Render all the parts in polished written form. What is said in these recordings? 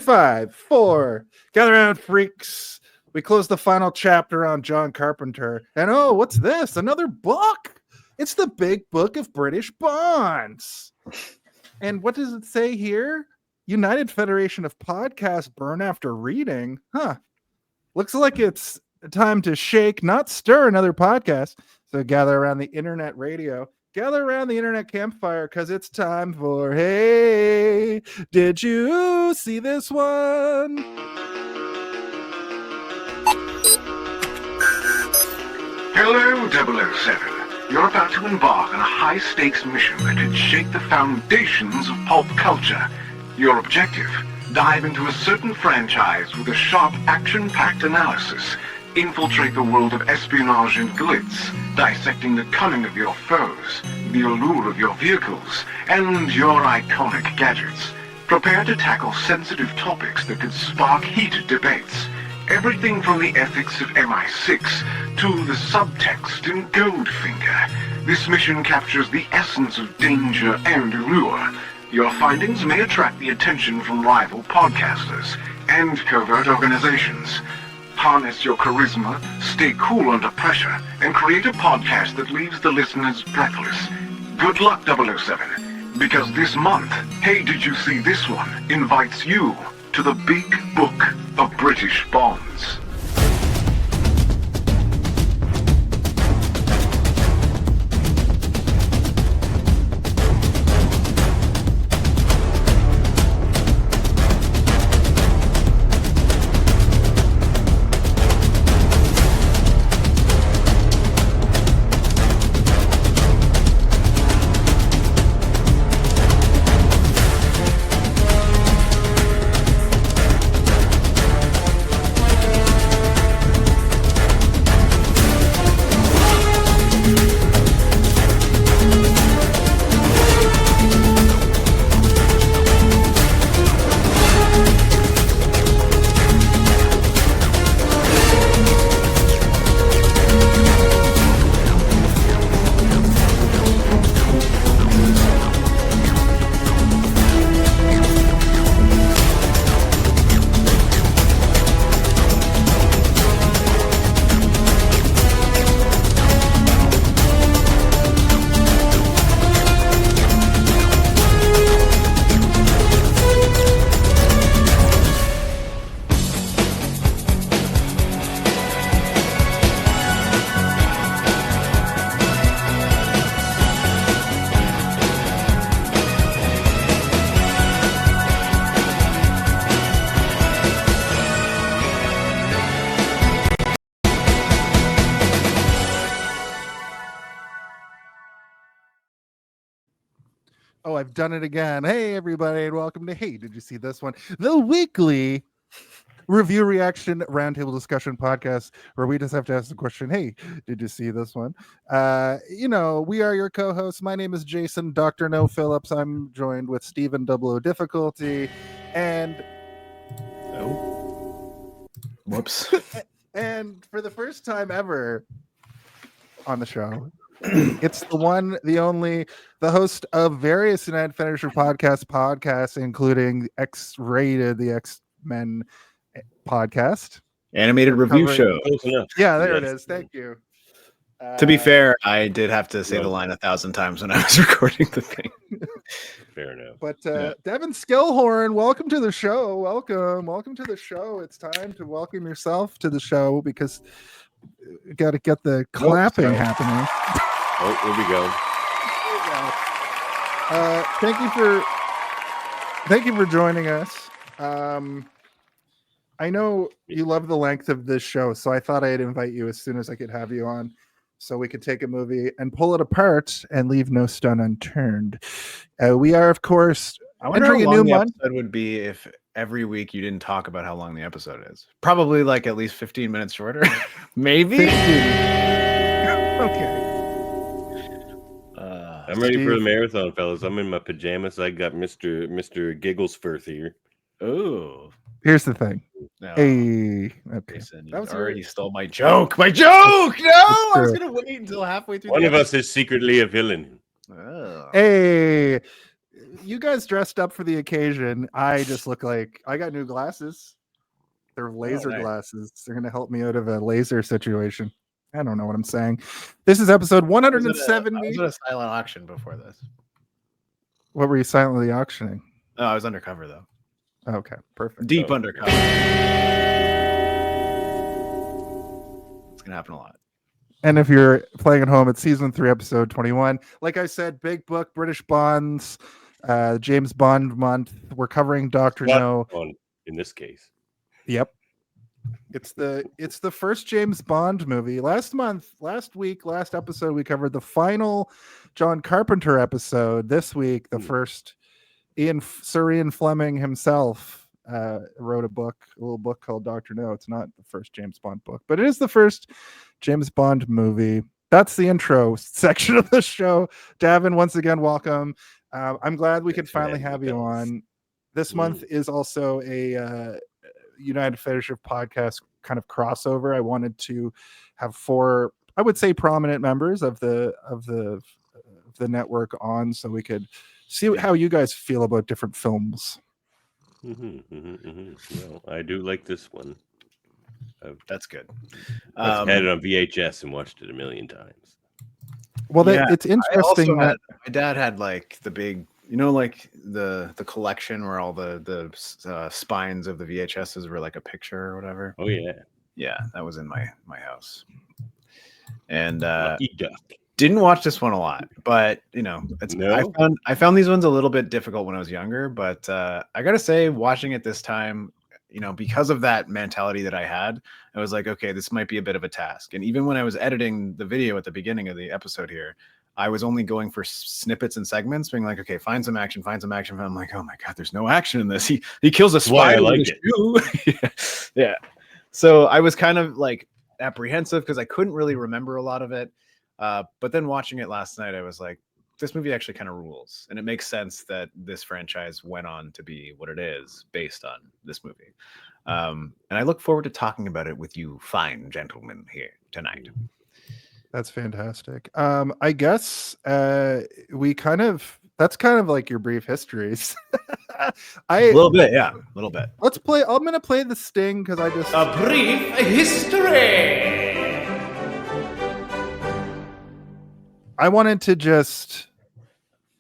5, 4. Gather around, freaks. We close the final chapter on John Carpenter. And oh, what's this? Another book. It's the Big Book of British Bonds. And what does it say here? United Federation of Podcasts burn after reading. Huh. Looks like it's time to shake, not stir another podcast. So gather around the internet radio. Gather around the internet campfire because it's time for Hey, did you see this one? Hello, 007. You're about to embark on a high-stakes mission that could shake the foundations of pulp culture. Your objective, dive into a certain franchise with a sharp, action-packed analysis. Infiltrate the world of espionage and glitz, dissecting the cunning of your foes, the allure of your vehicles, and your iconic gadgets. Prepare to tackle sensitive topics that could spark heated debates. Everything from the ethics of MI6 to the subtext in Goldfinger. This mission captures the essence of danger and allure. Your findings may attract the attention from rival podcasters and covert organizations. Harness your charisma, stay cool under pressure, and create a podcast that leaves the listeners breathless. Good luck, 007, because this month, Hey, Did You See This One invites you to the Big Book of British Bonds. Oh, I've done it again. Hey, everybody, and welcome to Hey, Did You See This One? The weekly review reaction roundtable discussion podcast where we just have to ask the question, hey, did you see this one? We are your co-hosts. My name is Jason, Dr. No Phillips. I'm joined with Stephen Double O Difficulty and... Oh. Whoops. And for the first time ever on the show, it's the one, the only, the host of various United Federation podcasts, including X-Rated, the X-Men podcast. Animated review show. Yeah, there it is. Thank you. To be fair, I did have to say the line 1,000 times when I was recording the thing. Fair enough. But Davan Skelhorn, welcome to the show. Welcome to the show. It's time to welcome yourself to the show because you got to get the clapping happening. Oh, here we go. Thank you for joining us. I know you love the length of this show, so I thought I'd invite you as soon as I could have you on so we could take a movie and pull it apart and leave no stone unturned. We are, of course, entering a new month. Episode would be if every week you didn't talk about how long the episode is. Probably like at least 15 minutes shorter. Maybe. 15. Okay. I'm ready for the marathon, fellas. I'm in my pajamas. I got Mr. Gigglesforth here. Oh. Here's the thing. No. Hey, okay. Jason, you already stole my joke. My joke! No! I was going to wait until halfway through. One of us is secretly a villain. Oh. Hey, you guys dressed up for the occasion. I just look like I got new glasses. They're laser nice. glasses. They're going to help me out of a laser situation. I don't know what I'm saying. This is episode 170. I was at a silent auction before this. What were you silently auctioning? Oh, I was undercover though. Okay, perfect. Deep undercover. It's gonna happen a lot. And if you're playing at home, it's season 3, episode 21. Like I said, big book, British Bonds, James Bond month. We're covering Dr. No. In this case. Yep. It's the first James Bond movie. Last episode, we covered the final John Carpenter episode. This week, the first Sir Ian Fleming himself wrote a little book called Dr. No. It's not the first James Bond book, but it is the first James Bond movie. That's the intro section of the show. Davan, once again, welcome. I'm glad we could finally have you on. This month is also a United Fellowship podcast kind of crossover. I wanted to have 4, I would say, prominent members of the network on, so we could see how you guys feel about different films. Well, I do like this one. That's good. I've had it on VHS and watched it a million times. Well, it's interesting that my dad had like the big, like the collection where all the spines of the VHSs were like a picture or whatever. Oh yeah, that was in my house. And Lucky duck. Didn't watch this one a lot, but I found these ones a little bit difficult when I was younger. But I gotta say, watching it this time, because of that mentality that I had, I was like, okay, this might be a bit of a task. And even when I was editing the video at the beginning of the episode here, I was only going for snippets and segments, being like, okay, find some action. I'm like, oh my god, there's no action in this. He kills a spider. Why I like it. Yeah. So I was kind of like apprehensive because I couldn't really remember a lot of it. But then watching it last night, I was like, this movie actually kind of rules. And it makes sense that this franchise went on to be what it is based on this movie. And I look forward to talking about it with you fine gentlemen here tonight. That's fantastic. I guess that's kind of like your brief histories. A little bit, yeah. A little bit. Let's play. I'm going to play the sting because A brief history. I wanted to just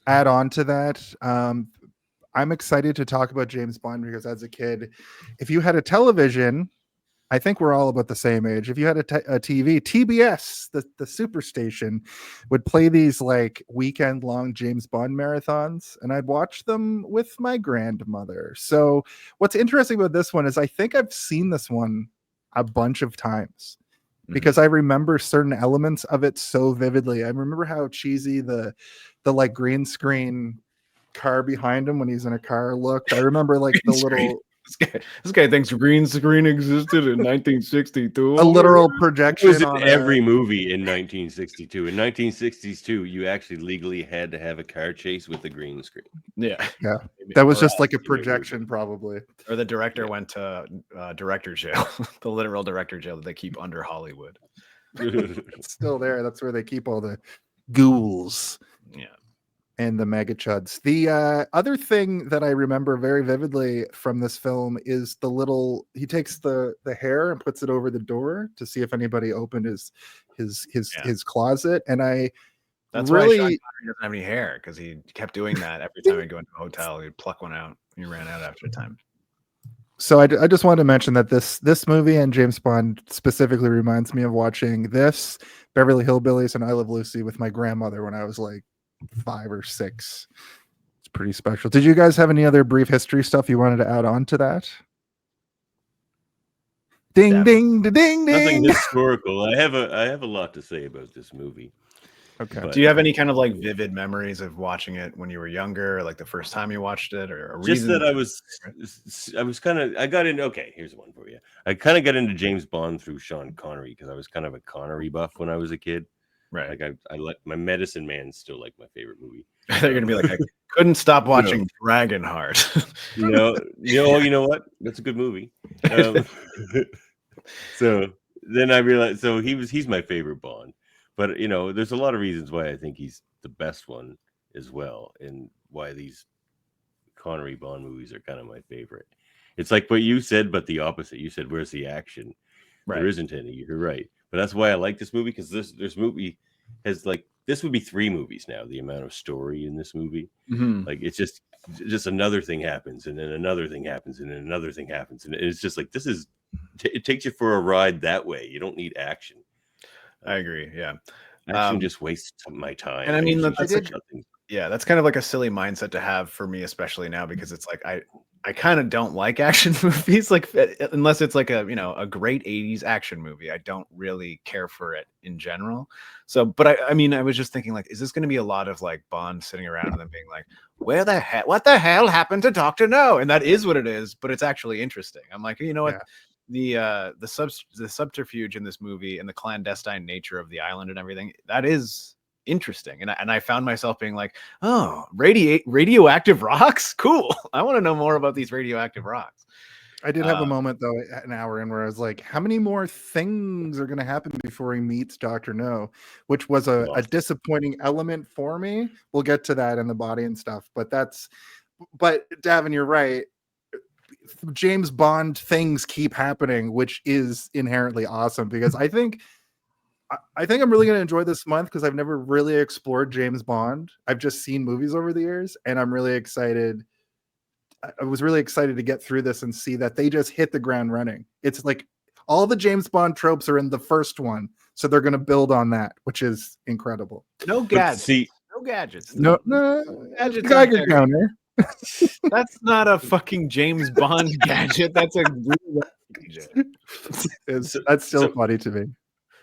add on to that. I'm excited to talk about James Bond because as a kid, if you had a television, I think we're all about the same age. If you had a TV, TBS, the superstation, would play these like weekend-long James Bond marathons, and I'd watch them with my grandmother. So what's interesting about this one is I think I've seen this one a bunch of times. Because I remember certain elements of it so vividly. I remember how cheesy the like green screen car behind him when he's in a car looked. I remember like the little this guy thinks green screen existed in 1962. A literal projection. It was in every movie in 1962. In 1962, you actually legally had to have a car chase with a green screen. Yeah. That was just like a projection, probably. Or the director went to director jail, the literal director jail that they keep under Hollywood. It's still there. That's where they keep all the ghouls. Yeah. And the mega chuds. The other thing that I remember very vividly from this film is he takes the hair and puts it over the door to see if anybody opened his closet. And that's why Sean Connery doesn't have any hair, because he kept doing that every time he'd go into a hotel. He'd pluck one out. He ran out after a time. So I just wanted to mention that this movie and James Bond specifically reminds me of watching this, Beverly Hillbillies, and I Love Lucy with my grandmother when I was like 5 or 6. It's pretty special. Did you guys have any other brief history stuff you wanted to add on to that? Ding, ding, ding, ding. Nothing historical. I have a lot to say about this movie. Okay. But, do you have any kind of like vivid memories of watching it when you were younger, like the first time you watched it, or a reason? Just that I was kind of, I got in. Okay, here's one for you. I kind of got into James Bond through Sean Connery because I was kind of a Connery buff when I was a kid. Right. Like I like my Medicine Man's still like my favorite movie. I thought you were gonna be like, I couldn't stop watching Dragonheart. You know what? That's a good movie. So then I realized, so he's my favorite Bond, but there's a lot of reasons why I think he's the best one as well, and why these Connery Bond movies are kind of my favorite. It's like what you said, but the opposite. You said, "Where's the action?" Right. There isn't any. You're right, but that's why I like this movie, because this movie has, like, this would be 3 movies now. The amount of story in this movie, like, it's just another thing happens, and then another thing happens, and then another thing happens, and it's just like, this is it takes you for a ride that way. You don't need action. I agree. Yeah, action just wastes my time. And I mean, that's kind of like a silly mindset to have for me, especially now, because it's like I kind of don't like action movies, like, unless it's like a, you know, a great 80s action movie. I don't really care for it in general. So, but I mean, I was just thinking, like, is this going to be a lot of like Bond sitting around and then being like, what the hell happened to Dr. No? And that is what it is, but it's actually interesting. I'm like, you know what? Yeah. The subterfuge in this movie and the clandestine nature of the island and everything, that is interesting. And I found myself being like, oh, radioactive rocks, cool. I want to know more about these radioactive rocks. I did have a moment though, an hour in, where I was like, how many more things are going to happen before he meets Dr. No, which was a disappointing element for me. We'll get to that in the body and stuff, but Davin, you're right. James Bond things keep happening, which is inherently awesome, because I think I'm really going to enjoy this month, because I've never really explored James Bond. I've just seen movies over the years, and I'm really excited. I was really excited to get through this and see that they just hit the ground running. It's like all the James Bond tropes are in the first one, so they're going to build on that, which is incredible. No gadgets. No gadgets. No gadgets. Geiger counter. That's not a fucking James Bond gadget. That's a real gadget. That's still funny to me.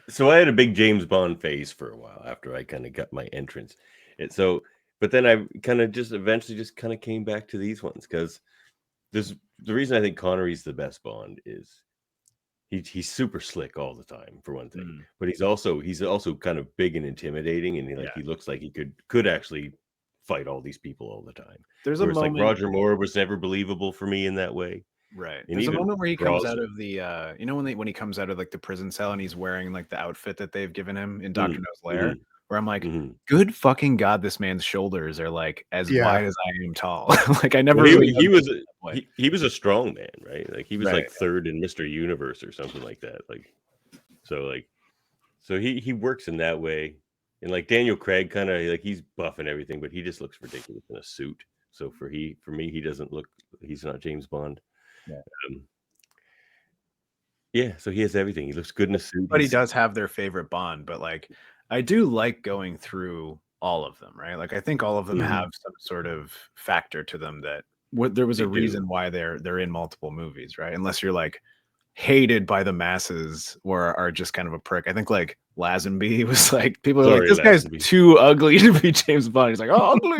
So I had a big James Bond phase for a while after I kind of got my entrance. But then I kind of just eventually just kind of came back to these ones, because the reason I think Connery's the best Bond is he's super slick all the time, for one thing, but he's also kind of big and intimidating, and he looks like he could actually fight all these people all the time. There's a moment, like, Roger Moore was never believable for me in that way. Right. And there's a moment where he comes out of the you know, when he comes out of like the prison cell and he's wearing like the outfit that they've given him in Dr. No's lair, where I'm like, good fucking God, this man's shoulders are like as wide as I am tall. Like, I never he was a strong man, right? Like, he was like third in Mr. Universe or something like that. Like, so he works in that way. And like Daniel Craig, kind of like, he's buff and everything, but he just looks ridiculous in a suit. So for me, he's not James Bond. So he has everything. He looks good in a suit. But he does have their favorite Bond. But like, I do like going through all of them, right? Like, I think all of them have some sort of factor to them that there was a reason why they're in multiple movies, right? Unless you're like hated by the masses or are just kind of a prick. I think like Lazenby was like, people are like, this guy's too ugly to be James Bond. He's like, oh, ugly.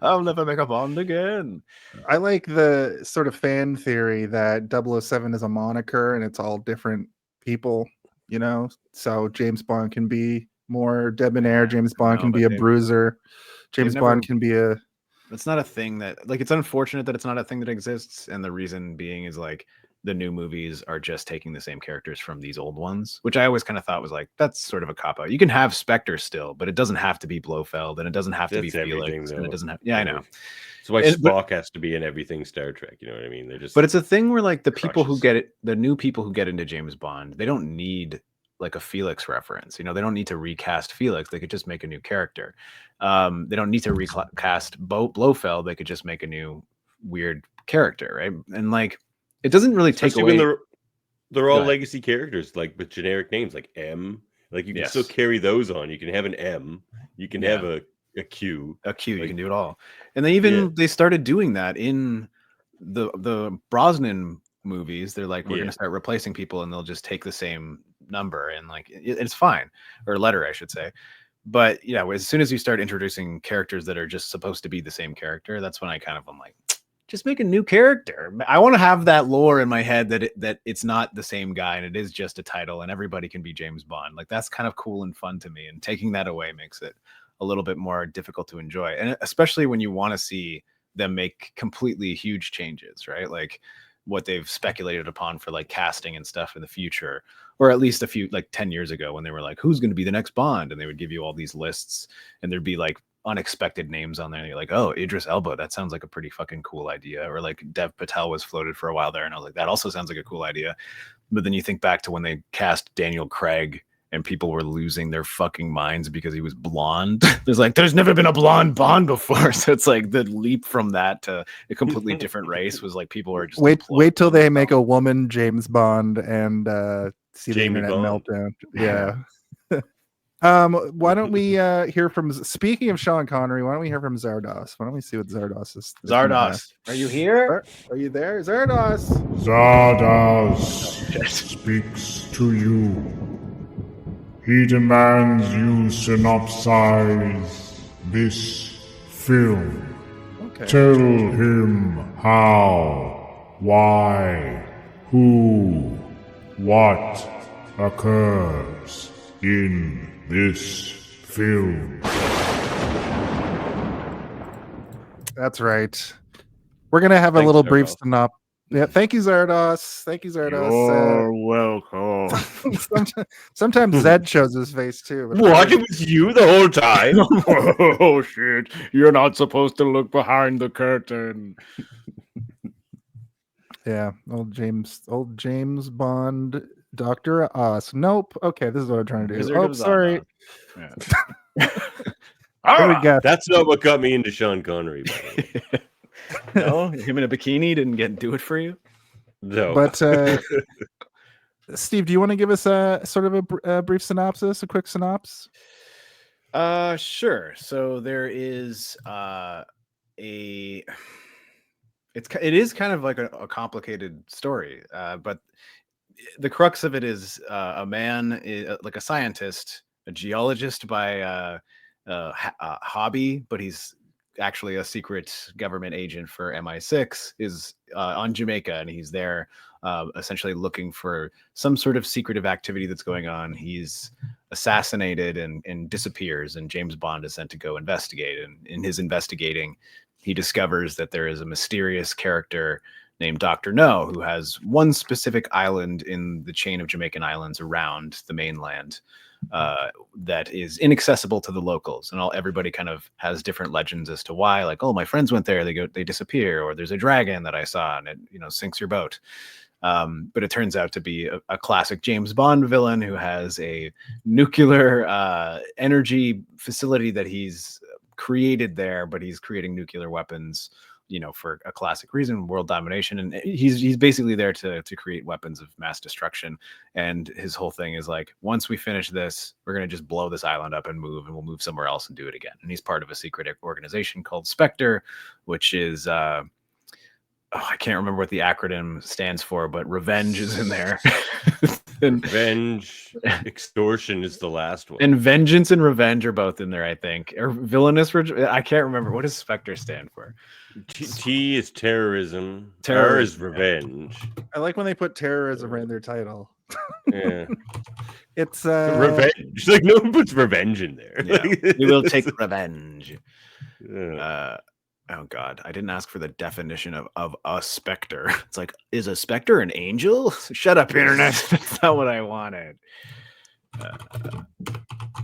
I'll never make a Bond again. I like the sort of fan theory that 007 is a moniker and it's all different people, you know? So James Bond can be more debonair. James Bond can be a bruiser. James Bond can be a... It's not a thing that... Like, it's unfortunate that it's not a thing that exists. And the reason being is like, the new movies are just taking the same characters from these old ones, which I always kind of thought was like, that's sort of a cop-out. You can have Spectre still, but it doesn't have to be Blofeld, and it doesn't have to be Felix, and it doesn't have... Yeah, I know. That's why Spock has to be in everything Star Trek, you know what I mean? They're just... But it's a thing where like the people who get it, the new people who get into James Bond, they don't need like a Felix reference. You know, they don't need to recast Felix. They could just make a new character. They don't need to recast Blofeld. They could just make a new weird character, right? And like, it doesn't really take away. They're all legacy characters, like with generic names, like M. Like, you can still carry those on. You can have an M. You can have a Q. A Q. You can do it all. And they started doing that in the Brosnan movies. They're like, we're going to start replacing people, and they'll just take the same number, and like it's fine, or letter, I should say. But yeah, as soon as you start introducing characters that are just supposed to be the same character, that's when I kind of am like, just make a new character. I want to have that lore in my head that it's not the same guy and it is just a title and everybody can be James Bond. Like, that's kind of cool and fun to me. And taking that away makes it a little bit more difficult to enjoy. And especially when you want to see them make completely huge changes, right? Like what they've speculated upon for like casting and stuff in the future, or at least a few, like 10 years ago when they were like, who's going to be the next Bond? And they would give you all these lists and there'd be like unexpected names on there. And you're like, oh, Idris Elba, that sounds like a pretty fucking cool idea. Or like Dev Patel was floated for a while there, and I was like, that also sounds like a cool idea. But then you think back to when they cast Daniel Craig and people were losing their fucking minds because he was blonde. There's never been a blonde Bond before. So it's like the leap from that to a completely different race was like people are just wait till they make a woman James Bond and see the Jamie internet Bond. meltdown. Yeah. Why don't we hear from, speaking of Sean Connery, why don't we hear from Zardos? Why don't we see what Zardos is? Zardos, are you here? Are you there? Zardos. Zardos speaks to you. He demands you synopsize this film. Okay. Tell him how, why, who, what occurs in this film. That's right. We're gonna have a Thanks, little Zardos. brief synopsis. Yeah, thank you, Zardos. Thank you, Zardos. You're welcome. Sometimes Zed shows his face too. but- What? It was you the whole time? Oh shit! You're not supposed to look behind the curtain. Yeah, old James Bond, Dr. Oz. Nope. Okay, this is what I'm trying to do. Wizard Oh, of sorry. Zana. What do we got? That's not what got me into Sean Connery. By the way. No, him in a bikini didn't do it for you. No. But Steve, do you want to give us a sort of a brief synopsis, a quick synopsis? Sure. So there is it is kind of like a complicated story, but the crux of it is a man, like a scientist, a geologist by hobby, but he's actually a secret government agent for MI6, is on Jamaica, and he's there essentially looking for some sort of secretive activity that's going on. He's assassinated and disappears, and James Bond is sent to go investigate. And in his investigating, he discovers that there is a mysterious character named Dr. No, who has one specific island in the chain of Jamaican islands around the mainland that is inaccessible to the locals, and everybody kind of has different legends as to why. Like, oh, my friends went there, they disappear, or there's a dragon that I saw and it sinks your boat. But it turns out to be a classic James Bond villain who has a nuclear energy facility that he's created there, but he's creating nuclear weapons, for a classic reason, world domination. And he's basically there to create weapons of mass destruction. And his whole thing is like, once we finish this, we're going to just blow this island up and we'll move somewhere else and do it again. And he's part of a secret organization called Spectre, which is, I can't remember what the acronym stands for, but revenge is in there. Revenge, extortion is the last one. And vengeance and revenge are both in there, I think. Or villainous, I can't remember. What does Spectre stand for? T is terrorism. R Terrorism, is revenge. I like when they put terrorism in their title. Yeah. It's Revenge. Like, no one puts revenge in there. Yeah. We will take revenge. Yeah. Oh God, I didn't ask for the definition of a specter. It's like, is a specter an angel? Shut up, internet. That's not what I wanted.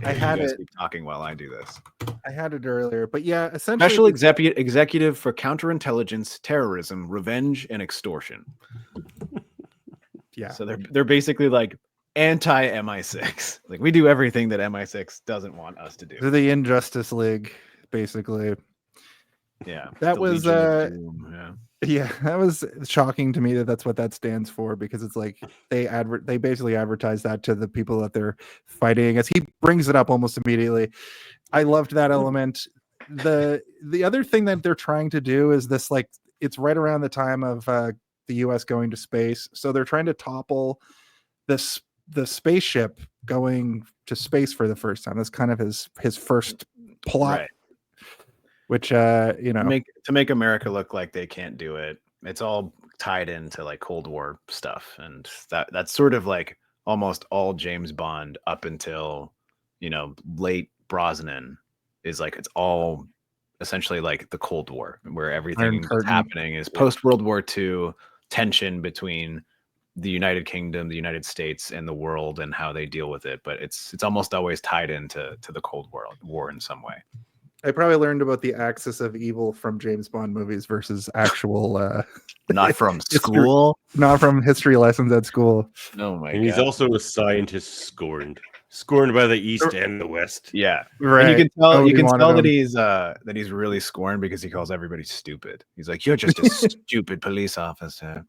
I had you guys it. keep talking while I do this. I had it earlier, but yeah, essentially Special executive for counterintelligence, terrorism, revenge, and extortion. yeah. So they're basically like anti MI6. Like, we do everything that MI6 doesn't want us to do. They're the Injustice League, basically. Yeah, That the was Legion of Doom, yeah, that was shocking to me that's what that stands for, because it's like they basically advertise that to the people that they're fighting against. He brings it up almost immediately. I loved that element. The other thing that they're trying to do is this, like, it's right around the time of the US going to space, so they're trying to topple the spaceship going to space for the first time. That's kind of his first plot. Right. Which to make America look like they can't do it. It's all tied into like Cold War stuff, and that's sort of like almost all James Bond up until late Brosnan is like, it's all essentially like the Cold War, where everything that's happening is post World War II tension between the United Kingdom, the United States, and the world, and how they deal with it. But it's almost always tied into the Cold War in some way. I probably learned about the axis of evil from James Bond movies versus actual Not from history, school. not from history lessons at school. Oh my And he's god. also a scientist scorned by the East and the West. Yeah. Right. And you Nobody can wanted tell him. that he's really scorned because he calls everybody stupid. He's like, "You're just a stupid police officer.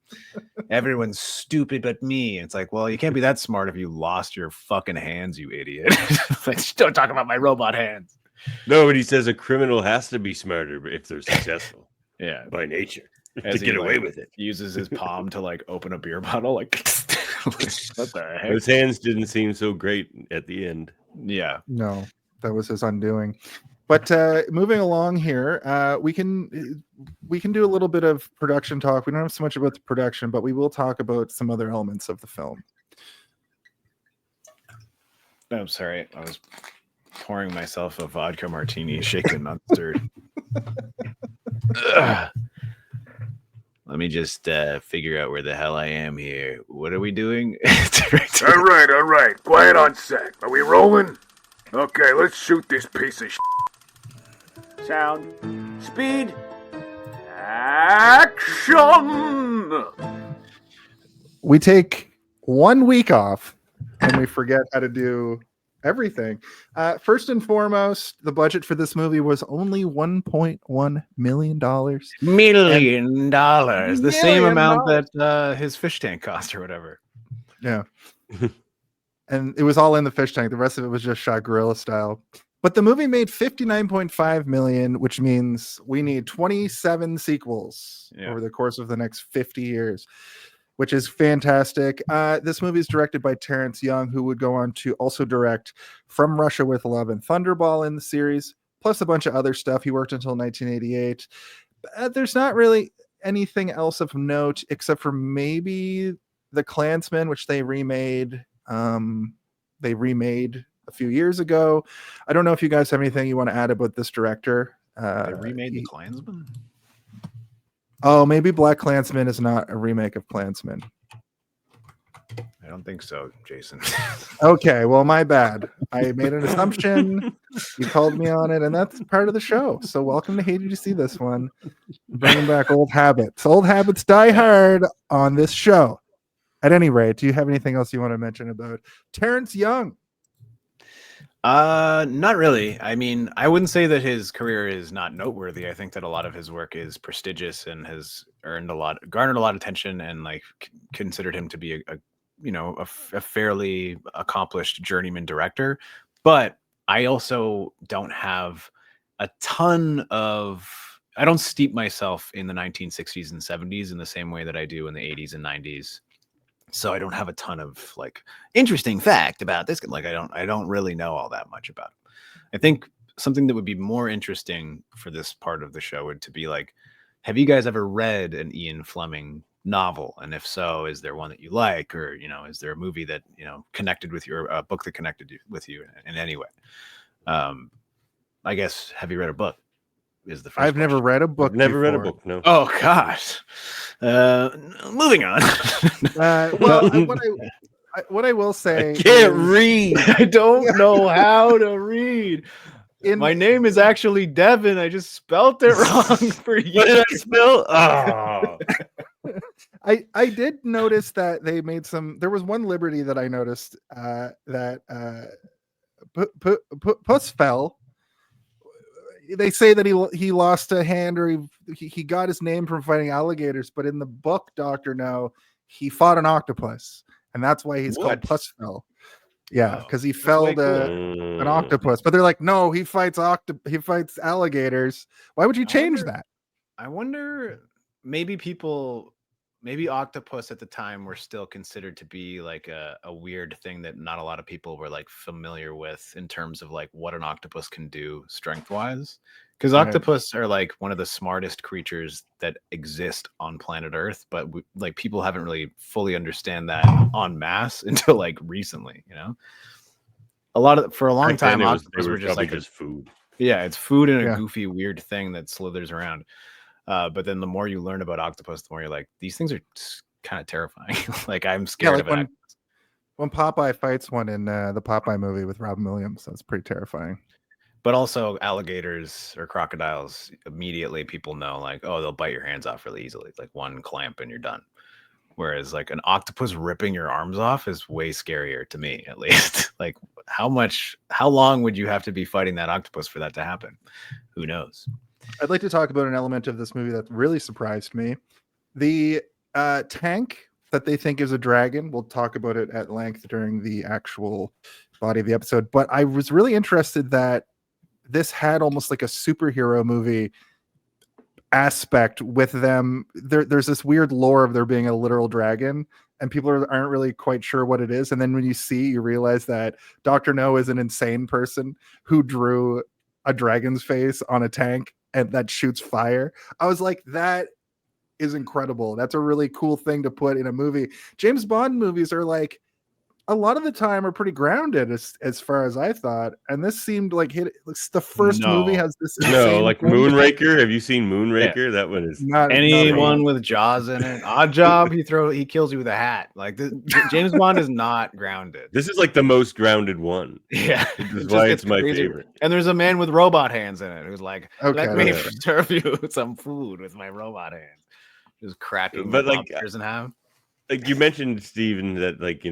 Everyone's stupid but me." It's like, well, you can't be that smart if you lost your fucking hands, you idiot. Like, don't talk about my robot hands. No, but he says a criminal has to be smarter if they're successful. Yeah. By nature. As To get he, away like, with it. Uses his palm to like open a beer bottle. Like, what the heck? His hands didn't seem so great at the end. Yeah. No, that was his undoing. But moving along here, we can do a little bit of production talk. We don't have so much about the production, but we will talk about some other elements of the film. Oh, I'm sorry. I was pouring myself a vodka martini, shaken, not stirred. Let me just figure out where the hell I am here. What are we doing? All right. Quiet on set. Are we rolling? Okay, let's shoot this piece of shit. Sound. Speed. Action! We take 1 week off and we forget how to do everything. First and foremost, the budget for this movie was only $1.1 million. $1 million. The same amount that his fish tank cost or whatever. Yeah. And it was all in the fish tank. The rest of it was just shot guerrilla style. But the movie made $59.5 million, which means we need 27 sequels over the course of the next 50 years, which is fantastic. This movie is directed by Terence Young, who would go on to also direct From Russia with Love and Thunderball in the series, plus a bunch of other stuff. He worked until 1988. There's not really anything else of note except for maybe The Klansman, which they remade. A few years ago. I don't know if you guys have anything you want to add about this director. They remade The Klansman? Oh, maybe Black Klansman is not a remake of Klansman. I don't think so, Jason. Okay, well, my bad. I made an assumption. You called me on it, and that's part of the show. So welcome to Hated to See This one. Bringing back old habits. Old habits die hard on this show. At any rate, do you have anything else you want to mention about Terence Young? Not really. I mean, I wouldn't say that his career is not noteworthy. I think that a lot of his work is prestigious and has garnered a lot of attention, and like considered him to be a fairly accomplished journeyman director. But I also don't have a ton of. I don't steep myself in the 1960s and 70s in the same way that I do in the 80s and 90s. So I don't have a ton of like interesting fact about this. Like I don't really know all that much about it. I think something that would be more interesting for this part of the show would to be like, have you guys ever read an Ian Fleming novel? And if so, is there one that you like, or is there a movie that connected with you, or a book that connected with you in any way? I guess, have you read a book? Is the first I've never read a book. Never read a book. No. Oh gosh. Moving on. Well, what I will say, I can't read. I don't know how to read. My name is actually Devin. I just spelt it wrong for you. What did I spell? Oh. I did notice that they made some. There was one liberty that I noticed that Puss fell. They say that he lost a hand, or he got his name from fighting alligators, but in the book, Doctor No, he fought an octopus, and that's why he's called Pussfell. Yeah, because he felled an octopus. But they're like, no, he fights alligators. Why would you change that? I wonder, maybe octopus at the time were still considered to be like a weird thing that not a lot of people were like familiar with in terms of like what an octopus can do strength wise. Because octopus are like one of the smartest creatures that exist on planet Earth, but like people haven't really fully understand that en masse until like recently. For a long time, octopus were just like just food. Yeah, it's food and a goofy, weird thing that slithers around. But then the more you learn about octopus, the more you're like, these things are kind of terrifying. Like I'm scared of it. When Popeye fights one in the Popeye movie with Robin Williams, that's pretty terrifying. But also alligators or crocodiles, immediately people know like, oh, they'll bite your hands off really easily. It's like one clamp and you're done. Whereas like an octopus ripping your arms off is way scarier to me, at least. Like how long would you have to be fighting that octopus for that to happen? Who knows? I'd like to talk about an element of this movie that really surprised me. The tank that they think is a dragon. We'll talk about it at length during the actual body of the episode. But I was really interested that this had almost like a superhero movie aspect with them. There's this weird lore of there being a literal dragon, and people aren't really quite sure what it is. And then when you see, you realize that Dr. No is an insane person who drew a dragon's face on a tank and that shoots fire. I was like, that is incredible. That's a really cool thing to put in a movie. James Bond movies are like, a lot of the time are pretty grounded as far as I thought. And this seemed like the first movie has this. Like Moonraker. Have you seen Moonraker? Yeah. That one is not anyone with Jaws in it. Odd Job. He kills you with a hat. Like James Bond is not grounded. This is like the most grounded one. Yeah. This is why it's my favorite. And there's a man with robot hands in it who's like, let me serve you some food with my robot hands. Just cracking but like in half. Like you mentioned, Steven, that like,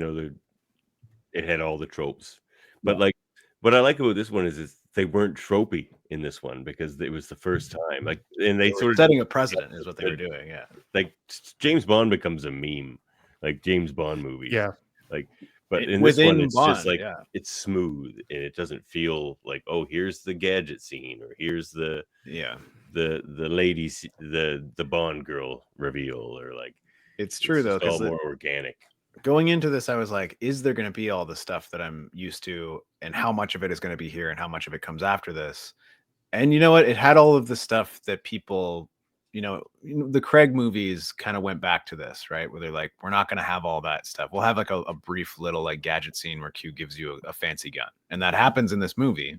it had all the tropes, but like what I like about this one is they weren't tropey in this one because it was the first time. Like, and they sort of setting a precedent is what they were doing. Yeah, like James Bond becomes a meme, like James Bond movie. Yeah, like, but in this one, it's just like it's smooth and it doesn't feel like, oh, here's the gadget scene or here's the ladies, the Bond girl reveal, or like it's true though, because more organic. Going into this, I was like, is there going to be all the stuff that I'm used to, and how much of it is going to be here and how much of it comes after this? And you know what? It had all of the stuff that people, the Craig movies kind of went back to this, right? Where they're like, we're not going to have all that stuff. We'll have like a brief little like gadget scene where Q gives you a fancy gun. And that happens in this movie.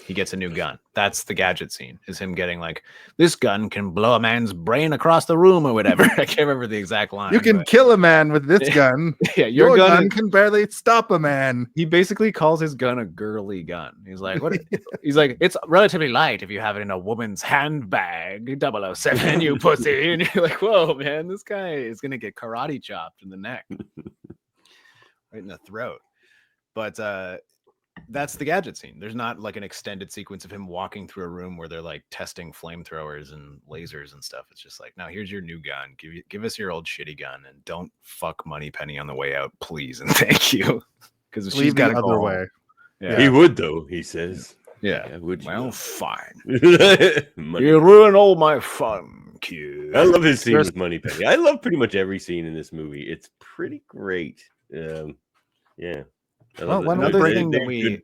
He gets a new gun. That's the gadget scene, is him getting like, this gun can blow a man's brain across the room or whatever. I can't remember the exact line. You can kill a man with this gun. Yeah, your gun can barely stop a man. He basically calls his gun a girly gun. He's like, what? He's like, it's relatively light if you have it in a woman's handbag, 007, you pussy. And you're like, whoa, man, this guy is going to get karate chopped in the neck. Right in the throat. But, that's the gadget scene. There's not like an extended sequence of him walking through a room where they're like testing flamethrowers and lasers and stuff. It's just like, now here's your new gun. Give us your old shitty gun and don't fuck Moneypenny on the way out, please, and thank you. Because she's got to go other way. Yeah. He would though. He says, "Yeah, would you? Well, fine. You ruin all my fun, kid." I love his scene with Moneypenny. I love pretty much every scene in this movie. It's pretty great. Yeah. Well, another thing that we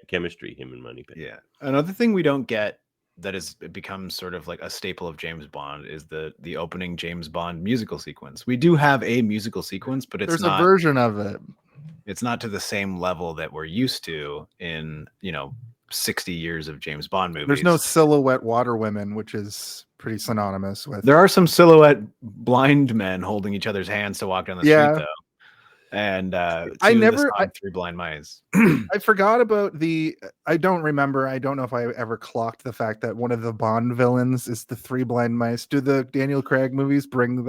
chemistry, him and Moneypenny. Yeah, another thing we don't get that has become sort of like a staple of James Bond is the opening James Bond musical sequence. We do have a musical sequence, but there's a version of it. It's not to the same level that we're used to in 60 years of James Bond movies. There's no silhouette water women, which is pretty synonymous with. There are some silhouette blind men holding each other's hands to walk down the street, though. And Three Blind Mice. I forgot about I don't remember. I don't know if I ever clocked the fact that one of the Bond villains is the Three Blind Mice. Do the Daniel Craig movies bring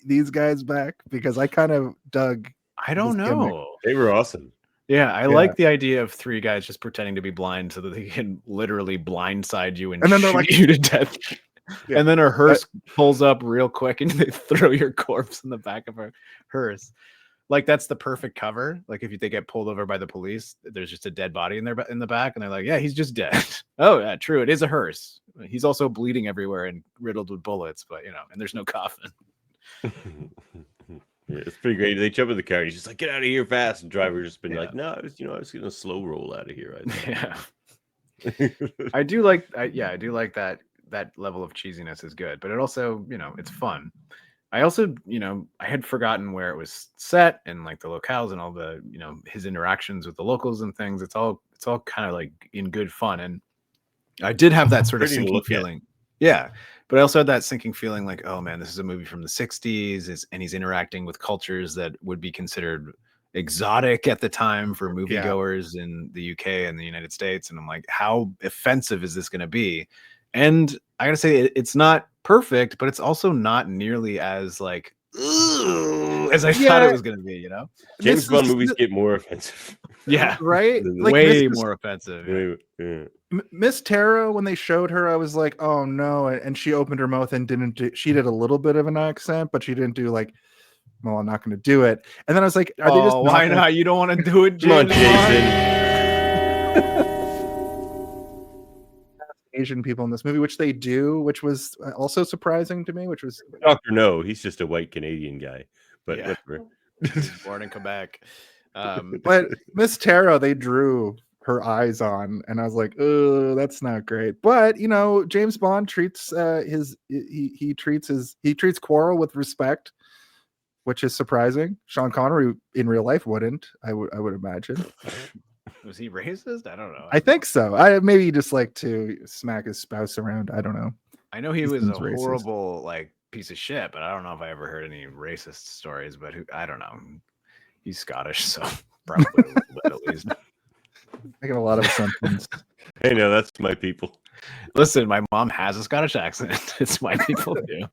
these guys back? Because I kind of dug. I don't know. Gimmick. They were awesome. Yeah, I like the idea of three guys just pretending to be blind so that they can literally blindside you and then shoot like you to death. Yeah. And then a hearse pulls up real quick and they throw your corpse in the back of a hearse. Like that's the perfect cover. Like if they get pulled over by the police, there's just a dead body in the back, and they're like, "Yeah, he's just dead." Oh, yeah, true. It is a hearse. He's also bleeding everywhere and riddled with bullets, but and there's no coffin. Yeah, it's pretty great. They jump in the car. And he's just like, "Get out of here fast!" And driver's just been like, "No, I was gonna slow roll out of here." I do like that level of cheesiness is good, but it also it's fun. I also, I had forgotten where it was set and like the locales and all the, his interactions with the locals and things. It's all kind of like in good fun. And I did have that sort of sinking feeling. Yeah. But I also had that sinking feeling like, oh man, this is a movie from the 60s and he's interacting with cultures that would be considered exotic at the time for moviegoers in the UK and the United States. And I'm like, how offensive is this going to be? And I gotta say, it's not perfect, but it's also not nearly as like as I thought it was going to be. You know, James Bond movies get more offensive. Yeah, right. Like way more offensive. Yeah. Miss Tara, when they showed her, I was like, oh no, and she opened her mouth and didn't do. She did a little bit of an accent, but she didn't do like, well, I'm not going to do it. And then I was like, are they just why not? You don't want to do it, Come on, Jason. Asian people in this movie, which they do, which was also surprising to me, which was Dr. No, he's just a white Canadian guy, but whatever. Born in Quebec. But Miss Tara, they drew her eyes on, and I was like, oh, that's not great. But you know, James Bond treats he treats Quarrel with respect, which is surprising. Sean Connery in real life wouldn't, I would imagine. Was he racist? I don't know. I think so. Maybe he just like to smack his spouse around. I don't know. I know he was a horrible like piece of shit, but I don't know if I ever heard any racist stories. But I don't know. He's Scottish, so probably a little bit at least. Making a lot of assumptions. Hey, no, that's my people. Listen, my mom has a Scottish accent. It's my people too.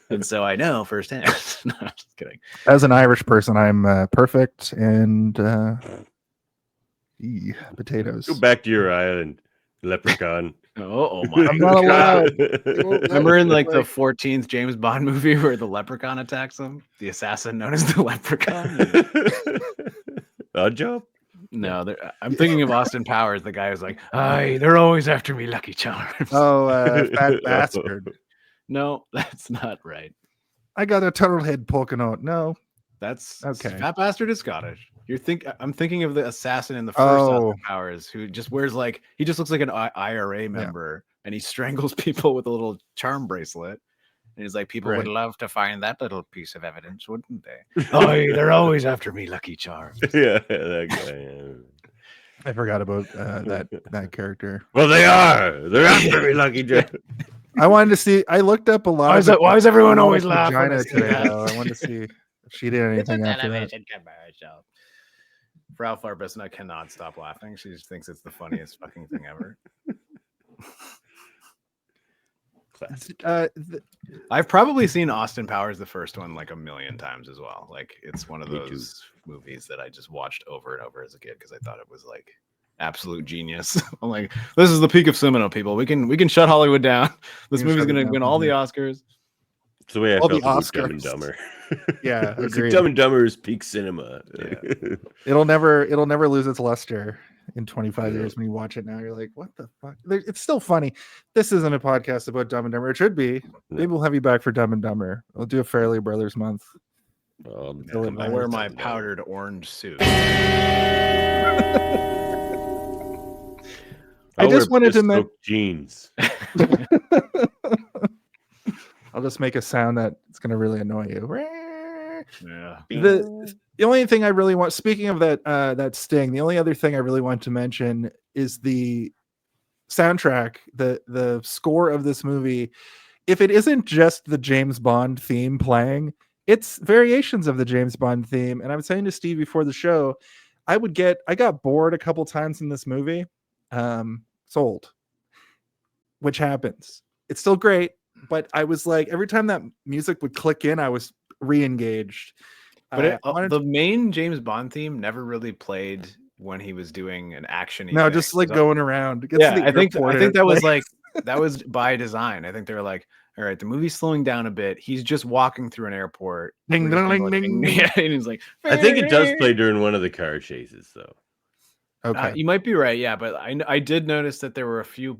And so I know firsthand. No, I'm just kidding. As an Irish person, I'm perfect and potatoes. Go back to your island, leprechaun. Oh my! I'm not allowed. Remember in like the 14th James Bond movie where the leprechaun attacks him? The assassin known as the leprechaun. Odd Job? No, I'm thinking of Austin Powers. The guy who's like, "Aye, they're always after me, Lucky Charms." Oh, fat bastard. No, that's not right. I got a turtle head poking out. No, that's okay. Fat bastard is Scottish. I'm thinking of the assassin in the first Austin Powers who just wears like he just looks like an IRA member and he strangles people with a little charm bracelet. And he's like, people would love to find that little piece of evidence, wouldn't they? Oh, they're always after me, Lucky Charms. Yeah, that guy. Yeah. I forgot about that character. Well, they are. They're after me, Lucky Charms. I wanted to see. I looked up a lot. Why is everyone always laughing today? Though? I wanted to see if she did anything after that. Frau Farbissina cannot stop laughing. She just thinks it's the funniest fucking thing ever. I've probably seen Austin Powers, the first one, like a million times as well. Like it's one of those movies that I just watched over and over as a kid because I thought it was like absolute genius. I'm like, this is the peak of cinema, people. We can shut Hollywood down. This movie's gonna win all the Oscars. It's the way I felt about Dumb and Dumber. Yeah, Dumb and Dumber is peak cinema. Yeah. It'll never lose its luster in 25 years. When you watch it now, you're like, what the fuck? It's still funny. This isn't a podcast about Dumb and Dumber. It should be. Maybe we'll have you back for Dumb and Dumber. We'll do a Fairly Brothers month. I'll wear my powdered orange suit. I just wanted to make jeans. I'll just make a sound that it's going to really annoy you. Yeah. The only thing I really want, speaking of that sting, the only other thing I really want to mention is the soundtrack, the score of this movie. If it isn't just the James Bond theme playing, it's variations of the James Bond theme. And I was saying to Steve before the show, I got bored a couple times in this movie. Sold, which happens. It's still great. But I was like, every time that music would click in, I was re-engaged. But the main James Bond theme never really played when he was doing an action. No, just like going around. I think that was like that was by design. I think they were like, all right, the movie's slowing down a bit. He's just walking through an airport. Ding, ding, ding. Yeah, and he's like, I think it does play during one of the car chases, though. Okay, you might be right. Yeah, but I did notice that there were a few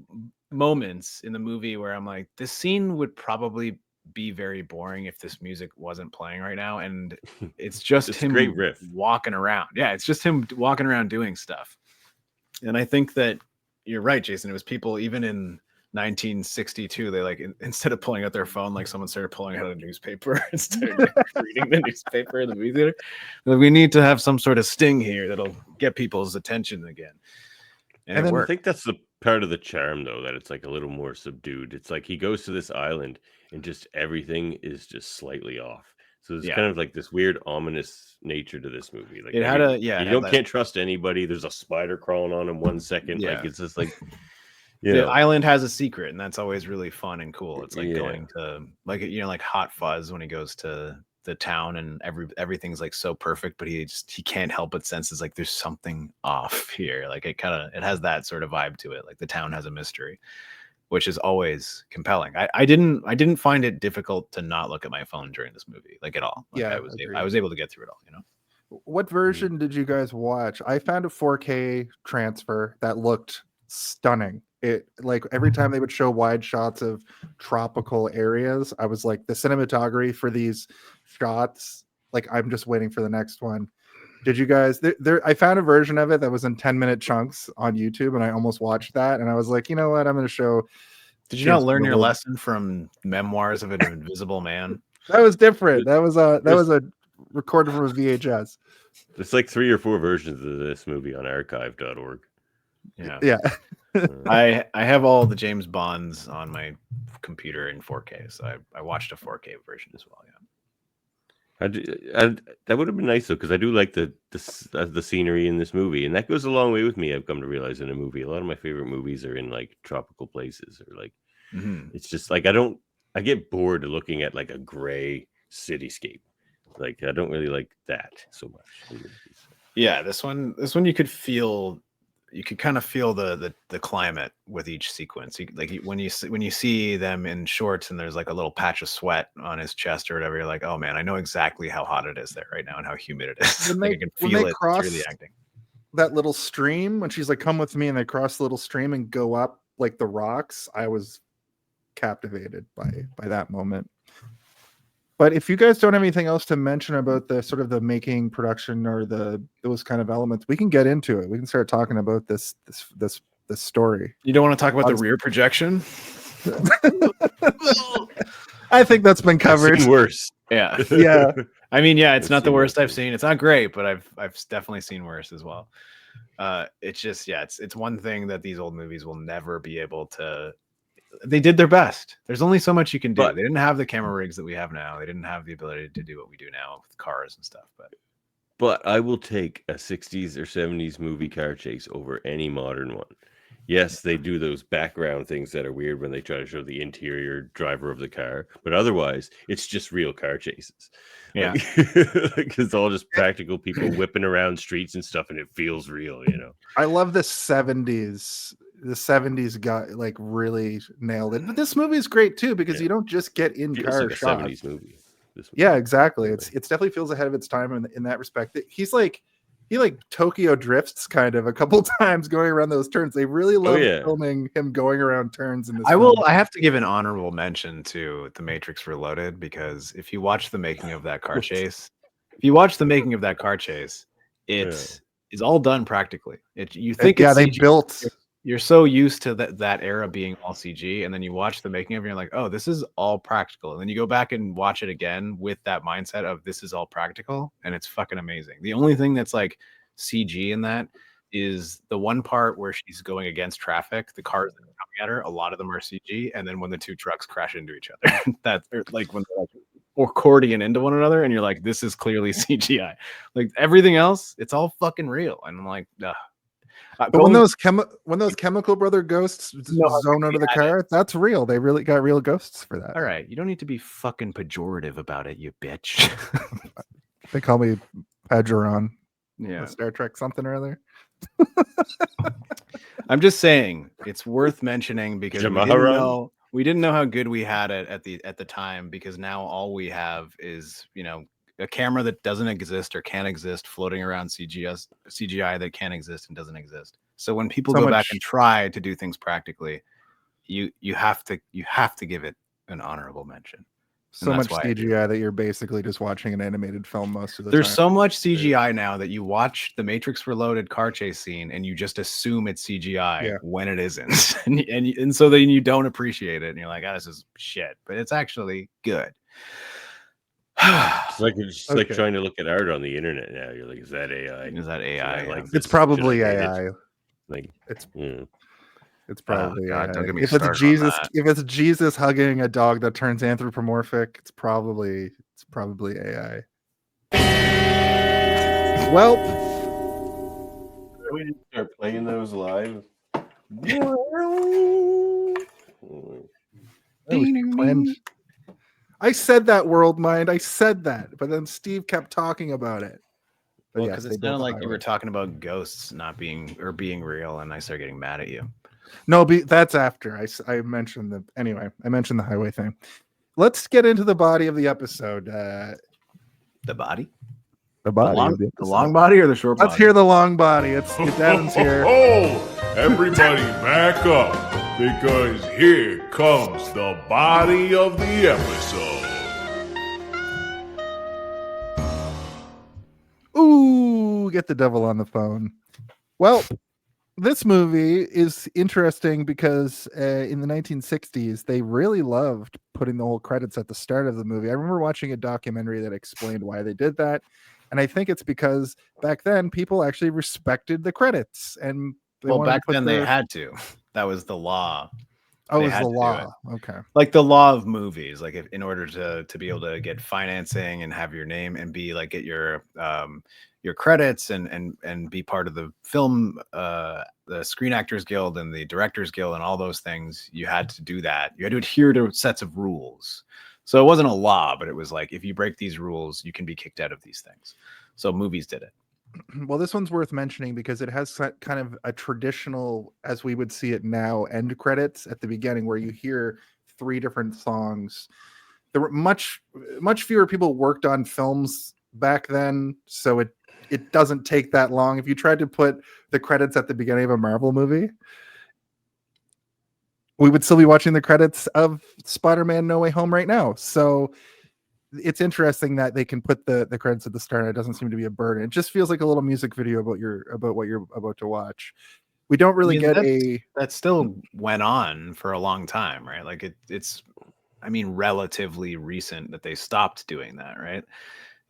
moments in the movie where I'm like, this scene would probably be very boring if this music wasn't playing right now, and it's just him great riff walking around. Yeah, it's just him walking around doing stuff. And I think that you're right, Jason. It was people even in 1962, they like instead of pulling out their phone, like someone started pulling out a newspaper and started reading the newspaper in the movie theater. But we need to have some sort of sting here that'll get people's attention again. And then I think that's the part of the charm, though, that it's like a little more subdued. It's like he goes to this island and just everything is just slightly off. So it's kind of like this weird ominous nature to this movie. Like it had can't trust anybody. There's a spider crawling on in 1 second. Yeah. Like it's just like the island has a secret, and that's always really fun and cool. It's like going to like Hot Fuzz when he goes to the town and everything's like so perfect, but he can't help but senses like there's something off here. Like it has that sort of vibe to it. Like the town has a mystery, which is always compelling. I didn't find it difficult to not look at my phone during this movie, like at all. Like I was able to get through it all, you know. What version did you guys watch? I found a 4K transfer that looked stunning. It like every time they would show wide shots of tropical areas, I was like, the cinematography for these shots, like I'm just waiting for the next one. Did you guys I found a version of it that was in 10-minute chunks on YouTube, and I almost watched that, and I was like, you know what, I'm going to show. Did you not learn your lesson from Memoirs of an Invisible Man? That was different. That was a recorded from a VHS. There's like 3 or 4 versions of this movie on archive.org. Yeah. I have all the James Bonds on my computer in 4K, so I watched a 4K version as well. That would have been nice though, because I do like the scenery in this movie, and that goes a long way with me. I've come to realize in a movie, a lot of my favorite movies are in like tropical places, or like it's just like I get bored of looking at like a gray cityscape. Like I don't really like that so much. Yeah, this one you could kind of feel the climate with each sequence. When you see them in shorts and there's like a little patch of sweat on his chest or whatever, you're like, oh man, I know exactly how hot it is there right now and how humid it is. When I can feel it through the acting. That little stream, when she's like, come with me, and they cross the little stream and go up like the rocks, I was captivated by that moment. But if you guys don't have anything else to mention about the sort of the making, production, or those kind of elements, we can get into it. We can start talking about this story. You don't want to talk about the rear projection? I think that's been covered. I've seen worse. Yeah. Yeah. I mean, yeah, it's not the worst I've seen. It's not great, but I've definitely seen worse as well. It's just, it's one thing that these old movies will never be able to. They did their best. There's only so much you can do. They didn't have the camera rigs that we have now. They didn't have the ability to do what we do now with cars and stuff. But I will take a 60s or 70s movie car chase over any modern one. Yes, they do those background things that are weird when they try to show the interior driver of the car, but otherwise it's just real car chases. Yeah, like, it's all just practical people whipping around streets and stuff, and it feels real, you know. I love the 70s. The 70s got like really nailed it, but this movie is great too, because you don't just get in car like shots. 70s movie. Yeah, exactly. It definitely feels ahead of its time in that respect. He Tokyo drifts kind of a couple times going around those turns. They really love filming him going around turns in this. I have to give an honorable mention to The Matrix Reloaded, because if you watch the making of that car chase, it's all done practically. You think it's they CG. built. You're so used to that era being all CG, and then you watch the making of it, and you're like, oh, this is all practical. And then you go back and watch it again with that mindset of this is all practical, and it's fucking amazing. The only thing that's like CG in that is the one part where she's going against traffic. The cars that are coming at her, a lot of them are CG, and then when the two trucks crash into each other, that's like when they're like accordion into one another, and you're like, this is clearly CGI. Like everything else, it's all fucking real. And I'm like, ugh. But when those chemical brother ghosts zone out of the car, that's real. They really got real ghosts for that. All right, you don't need to be fucking pejorative about it, you bitch. They call me Pedgeron. Yeah, Star Trek something or other. I'm just saying it's worth mentioning because we didn't know how good we had it at the time, because now all we have is, you know, a camera that doesn't exist or can't exist floating around CGI that can't exist and doesn't exist. So when people go back and try to do things practically, you have to give it an honorable mention. So much CGI that you're basically just watching an animated film most of the time. There's so much CGI now that you watch the Matrix Reloaded car chase scene and you just assume it's CGI when it isn't. and so then you don't appreciate it and you're like, this is shit, but it's actually good. It's like trying to look at art on the internet now. You're like, is that AI? Is that AI? It's probably AI. Like it's It's probably God, don't AI. get me If it's started on Jesus, that. if it's Jesus hugging a dog that turns anthropomorphic, it's probably AI. Well, We didn't start playing those live. I said that, World Mind. I said that, but then Steve kept talking about it. But Well, yes, because they it built sounded the like you were highway. talking about ghosts not being real, and I started getting mad at you. No, that's after I mentioned the I mentioned the highway thing. Let's get into the body of the episode. The body? The body of the The episode. long body or the short body? Let's hear the long body. It's Davan's here. Everybody back up, because here comes the body of the episode. Ooh, get the devil on the phone. Well, this movie is interesting because in the 1960s, they really loved putting the whole credits at the start of the movie. I remember watching a documentary that explained why they did that. And I think it's because back then people actually respected the credits. And back then they had to. That was the law. Oh, it was the law. Okay. Like the law of movies. Like in order to be able to get financing and have your name and be like get your credits and be part of the film, the Screen Actors Guild and the Directors Guild and all those things, you had to do that. You had to adhere to sets of rules. So it wasn't a law, but it was like, if you break these rules, you can be kicked out of these things. So movies did it. Well, this one's worth mentioning because it has kind of a traditional, as we would see it now, end credits at the beginning where you hear 3 different songs. There were much fewer people worked on films back then, so it doesn't take that long. If you tried to put the credits at the beginning of a Marvel movie, we would still be watching the credits of Spider-Man No Way Home right now. So it's interesting that they can put the credits at the start. It doesn't seem to be a burden. It just feels like a little music video about what you're about to watch. We don't really that still went on for a long time, right? Like it's relatively recent that they stopped doing that, right?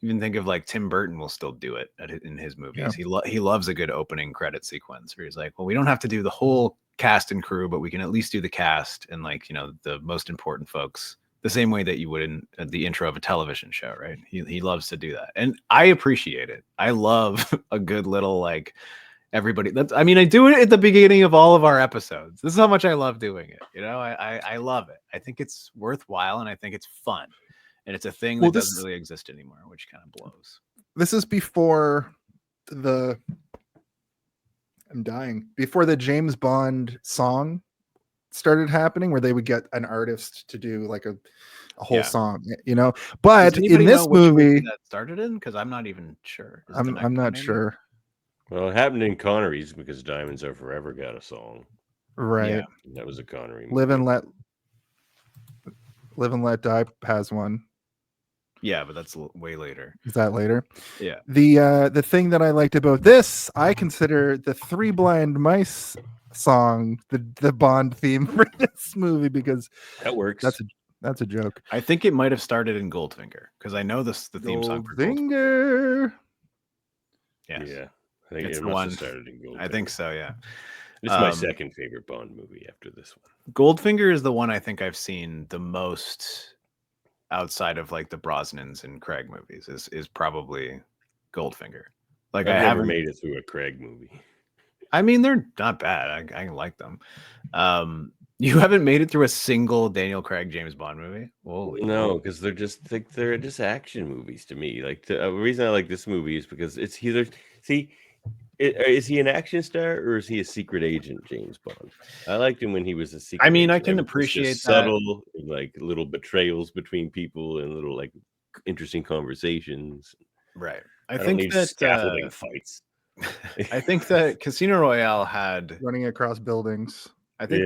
Even think of like Tim Burton will still do it in his movies. Yeah. He loves a good opening credit sequence where he's like, well, we don't have to do the whole cast and crew, but we can at least do the cast and the most important folks, the same way that you would in the intro of a television show, right? He loves to do that. And I appreciate it. I love a good little everybody. I do it at the beginning of all of our episodes. This is how much I love doing it. I love it. I think it's worthwhile and I think it's fun. And it's a thing that doesn't really exist anymore, which kind of blows. This is before before the James Bond song started happening, where they would get an artist to do like a whole song, But in this movie that started in, because I'm not even sure. I'm not sure. Well, it happened in Connery's because Diamonds Are Forever got a song. Right. Yeah, that was a Connery movie. Live and Let Die has one. Yeah, but that's way later. Is that later? Yeah. The thing that I liked about this, I consider the Three Blind Mice song the Bond theme for this movie, because that works. That's a joke. I think it might have started in Goldfinger, because I know the theme song for Goldfinger. Yes. Yeah, I think it must have started in Goldfinger. I think so. Yeah. It's my second favorite Bond movie after this one. Goldfinger is the one I think I've seen the most outside of like the Brosnans and Craig movies is probably Goldfinger. Like I haven't made it through a Craig movie. They're not bad. I like them. You haven't made it through a single Daniel Craig James Bond movie? No, because they're just action movies to me. Like the reason I like this movie is because it's either is he an action star or is he a secret agent, James Bond? I liked him when he was a secret agent. I can appreciate that. Subtle, like little betrayals between people and little like interesting conversations. Right. I think that scaffolding fights. I think that Casino Royale had running across buildings. I think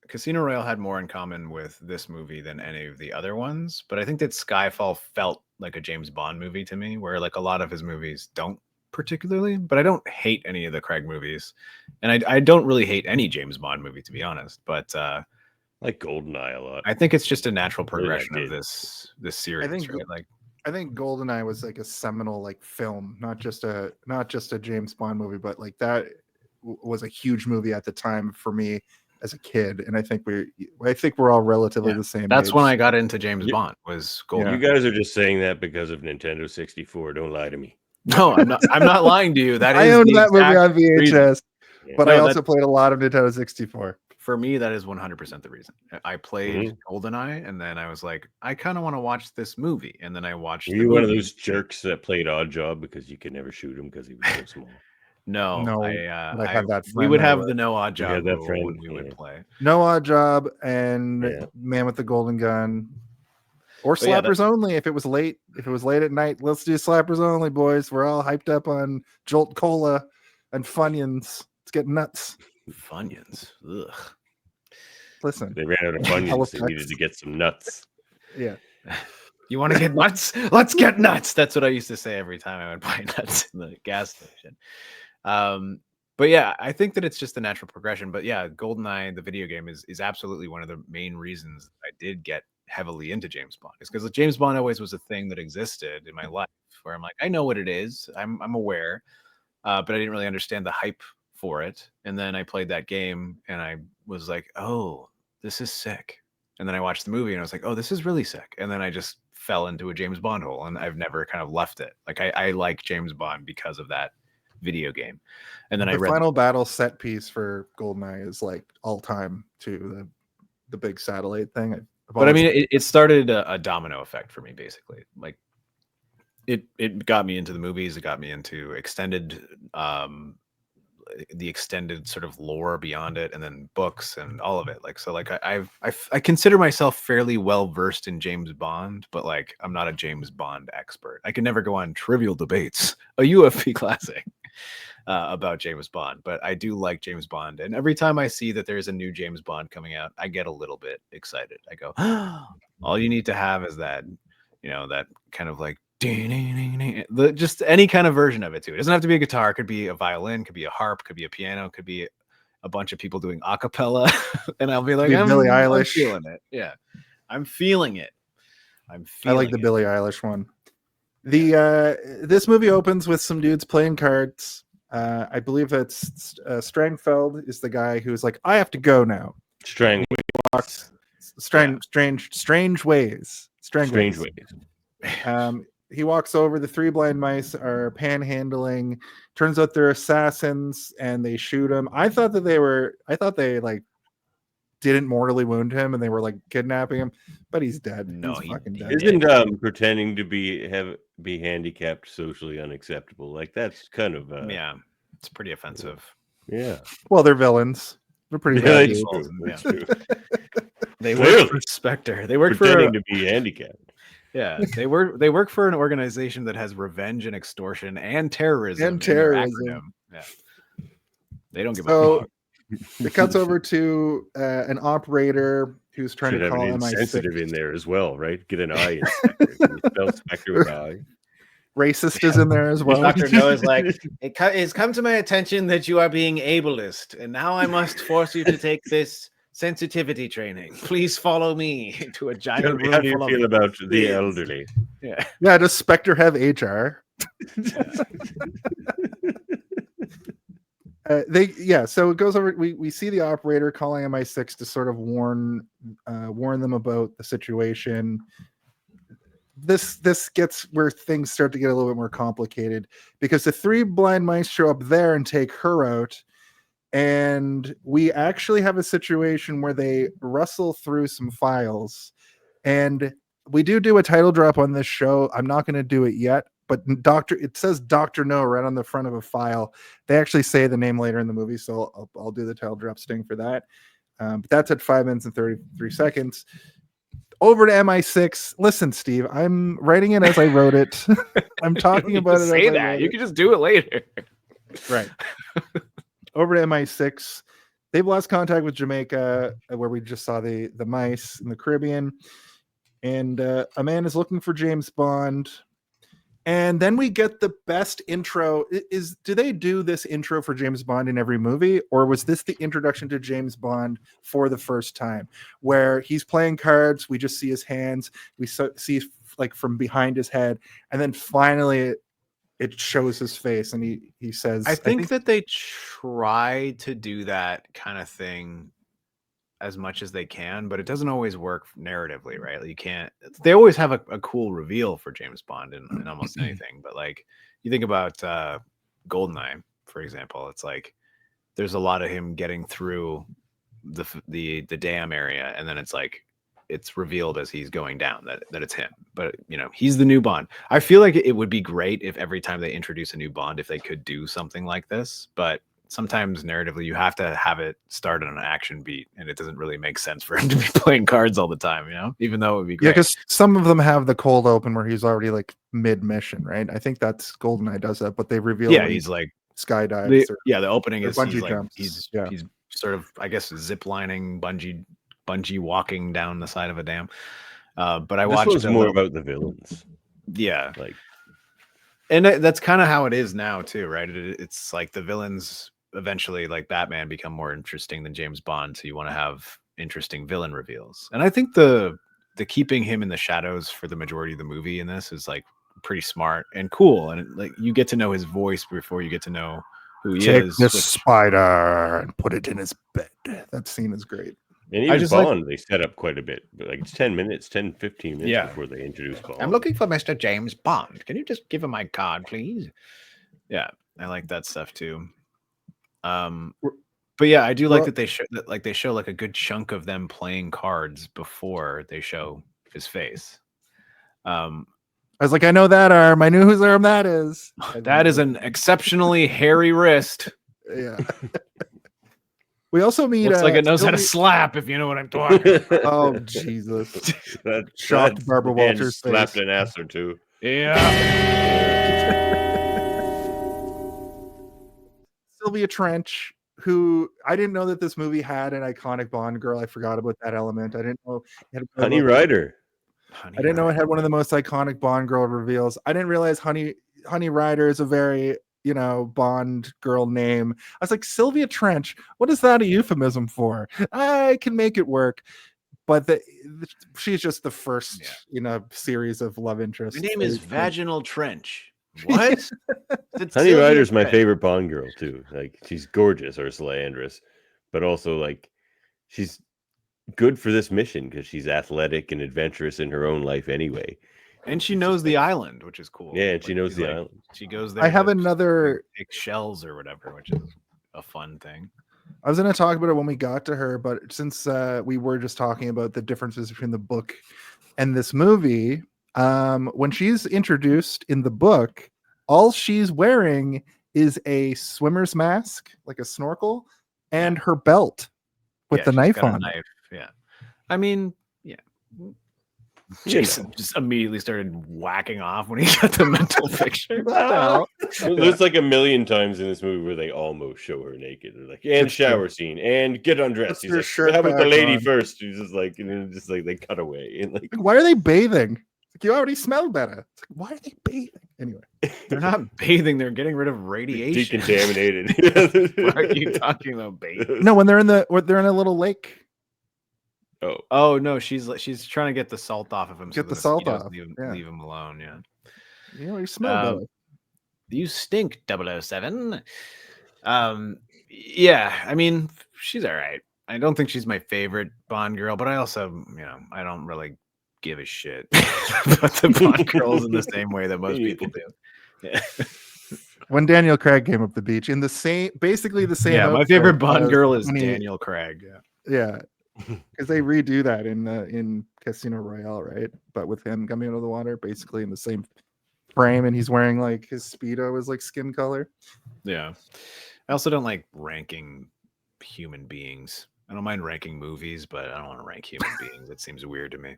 Casino Royale had more in common with this movie than any of the other ones, but I think that Skyfall felt like a James Bond movie to me, where like a lot of his movies don't particularly, but I don't hate any of the Craig movies, and I don't really hate any James Bond movie, to be honest, but I like GoldenEye a lot. I think it's just a natural progression of this series. I think GoldenEye was like a seminal like film, not just a James Bond movie, but like that was a huge movie at the time for me as a kid, and I think we're all relatively the same. That's age. when I got into James Bond. Was Golden. You guys are just saying that because of Nintendo 64. Don't lie to me. No, I'm not. I'm not lying to you. That is I owned the that movie on exact VHS, reason. but I also played a lot of Nintendo 64. For me, that is 100% the reason. I played GoldenEye, and then I was like, I kind of want to watch this movie, and then I watched. Are you one of those jerks that played Odd Job because you could never shoot him because he was so small? No, I had that. We would have the No Odd Job that rule friend, when we would play. No Odd Job and Man with the Golden Gun, or Slappers Only. If it was late at night, let's do Slappers Only, boys. We're all hyped up on Jolt Cola and Funyuns. Let's get nuts. Funyuns. Ugh. Listen, they ran out of Funyuns. They needed to get some nuts. Yeah. You want to get nuts? Let's get nuts. That's what I used to say every time I would buy nuts in the gas station. But yeah, I think that it's just a natural progression. But yeah, GoldenEye, the video game, is absolutely one of the main reasons I did get heavily into James Bond. Is because James Bond always was a thing that existed in my life where I'm like, I know what it is. I'm aware, but I didn't really understand the hype for it. And then I played that game and I was like, oh, this is sick. And then I watched the movie and I was like, oh, this is really sick. And then I just fell into a James Bond hole and I've never kind of left it. Like I like James Bond because of that video game. And then the final battle set piece for GoldenEye is like all time too. The big satellite thing. But I mean, it started a domino effect for me, basically. Like it got me into the movies. It got me into the extended sort of lore beyond it, and then books and all of it. Like, so like I consider myself fairly well versed in James Bond, but like I'm not a James Bond expert. I can never go on Trivial Debates, a UFP classic, about James Bond, but I do like James Bond. And every time I see that there's a new James Bond coming out, I get a little bit excited. I go, oh, all you need to have is that, that kind of like just any kind of version of it too. It doesn't have to be a guitar. It could be a violin, could be a harp, could be a piano, could be a bunch of people doing a cappella. And I'll be like, Billie Eilish. I'm feeling it. Yeah, I'm feeling it. I like the Billie Eilish one. This movie opens with some dudes playing cards. I believe that's Strangfeld is the guy who's like, I have to go now. Strange ways. He walks over. The three blind mice are panhandling. Turns out they're assassins, and they shoot him. I thought they like didn't mortally wound him, and they were like kidnapping him, but he's dead. No, he's fucking dead. Isn't pretending to be handicapped socially unacceptable? Like that's kind of yeah, it's pretty offensive. Yeah. Well, they're villains. They're pretty bad. That's true. They work for Spectre. They work pretending to be handicapped. Yeah, they work for an organization that has revenge and extortion and terrorism. Yeah, they don't give a fuck. It cuts over to an operator who's trying to call MI6. Sensitive in there as well, right? Get an eye inspector. Spell Spectre with eye. Racist is in there as well. Dr. No is like, it has come to my attention that you are being ableist, and now I must force you to take this sensitivity training. Please follow me to a giant room. How do you feel about the elderly? Yeah. Does Spectre have HR? So it goes over. We see the operator calling MI6 to sort of warn them about the situation. This gets where things start to get a little bit more complicated because the three blind mice show up there and take her out. And we actually have a situation where they rustle through some files, and we do a title drop on this show. I'm not going to do it yet, but it says Dr. No right on the front of a file. They actually say the name later in the movie, so I'll do the title drop sting for that. But that's at 5 minutes and 33 seconds. Over to MI6. Listen, Steve, I'm writing it as I wrote it. I'm talking about it. Say that. You can just do it later. Right. Over to MI6. They've lost contact with Jamaica, where we just saw the mice in the Caribbean. And a man is looking for James Bond. And then we get the best intro. Do they do this intro for James Bond in every movie? Or was this the introduction to James Bond for the first time? Where he's playing cards, we just see his hands. We see like from behind his head. And then finally it shows his face, and he says, I think that they try to do that kind of thing as much as they can, but it doesn't always work narratively, right? Like, you can't. They always have a cool reveal for James Bond in almost anything, but like you think about GoldenEye, for example, it's like there's a lot of him getting through the dam area, and then it's like it's revealed as he's going down that it's him. But you know, he's the new Bond. I feel like it would be great if every time they introduce a new Bond, if they could do something like this, but sometimes narratively you have to have it start on an action beat, and it doesn't really make sense for him to be playing cards all the time, you know, even though it would be great. Yeah, because some of them have the cold open where he's already like mid mission, right? I think that's GoldenEye does that, but they reveal he's like skydives. The opening is bungee he's like jumps. he's sort of, I guess, zip lining, bungee walking down the side of a dam. But I watched more about the villains. Yeah, like, and that's kind of how it is now too, right? It's like the villains eventually, like Batman, become more interesting than James Bond, so you want to have interesting villain reveals. And I think the keeping him in the shadows for the majority of the movie in this is like pretty smart and cool, and like you get to know his voice before you get to know who he is. Take this spider and put it in his bed. That scene is great. And even Bond, they set up quite a bit. But like it's 10 minutes, 15 minutes before they introduce Bond. I'm looking for Mr. James Bond. Can you just give him my card, please? Yeah, I like that stuff too. But yeah, I do like that they show like a good chunk of them playing cards before they show his face. I was like, I know that arm. I knew whose arm that is. That is an exceptionally hairy wrist. Yeah. We also meet. Looks like it knows how to slap, if you know what I'm talking about. Oh, Jesus. That shocked Barbara Walters' face. Slapped an ass or two. Yeah. Sylvia Trench, who I didn't know that this movie had an iconic Bond girl. I forgot about that element. I didn't know it had Honey Ryder. I didn't know it had one of the most iconic Bond girl reveals. I didn't realize Honey Ryder is a very, Bond girl name. I was like, Sylvia Trench, what is that a euphemism for? I can make it work. But she's just the first in a series of love interests. Her name is Vaginal Trench. What? Honey Ryder's my favorite Bond girl too. Like, she's gorgeous, Ursula Andress, but also like she's good for this mission because she's athletic and adventurous in her own life anyway. And she knows the island, which is cool. Yeah, and she knows the island. She goes there. I have another pick shells or whatever, which is a fun thing. I was going to talk about it when we got to her, but since we were just talking about the differences between the book and this movie, when she's introduced in the book, all she's wearing is a swimmer's mask, like a snorkel, and her belt with the knife on. Yeah. I mean, yeah. Jason just immediately started whacking off when he got the mental picture. There's like a million times in this movie where they almost show her naked. They're like, and shower scene, and get undressed. He's like, how about the lady first? He's just like, just like they cut away. And like, why are they bathing? Like, you already smell better. It's like, why are they bathing? Anyway, they're not bathing. They're getting rid of radiation. Decontaminated. What are you talking about, bathing? No, when they're in a little lake. Oh no, she's trying to get the salt off of him. Get the salt off. Leave him alone. Yeah. You smell better. You stink, 007. Yeah, I mean, she's all right. I don't think she's my favorite Bond girl, but I also, I don't really give a shit about the Bond girls in the same way that most people do. Yeah. When Daniel Craig came up the beach in basically the same. Yeah, my favorite Bond girl is Daniel Craig. Yeah. Because they redo that in Casino Royale, right? But with him coming out of the water, basically in the same frame, and he's wearing like his Speedo is like skin color. Yeah. I also don't like ranking human beings. I don't mind ranking movies, but I don't want to rank human beings. It seems weird to me.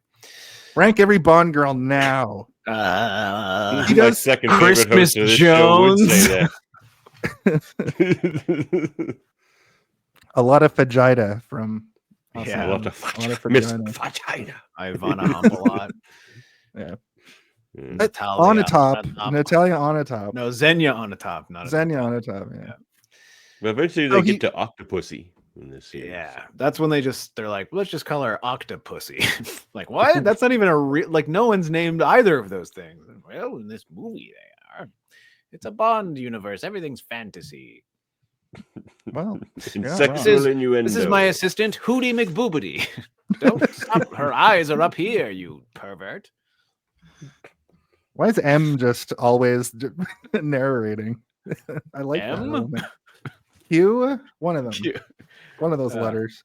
Rank every Bond girl now. He does second Christmas Jones. A lot of fajita from. Yeah, a lot of vagina. Ivana Hump. Yeah. Natalia on the top. Natalia on the top. No, Xenia on the top. Not Xenia on the top. Yeah. But eventually they get to Octopussy in this series. Yeah, that's when they're like, let's just call her Octopussy. Like, what? That's not even a real. Like, no one's named either of those things. Well, in this movie they are. It's a Bond universe. Everything's fantasy. Well, Sexual innuendo. This is my assistant, Hootie McBoobity. Don't stop. Her eyes are up here, you pervert. Why is M just always narrating? I like that M? element. Q, one of them. Q. One of those letters.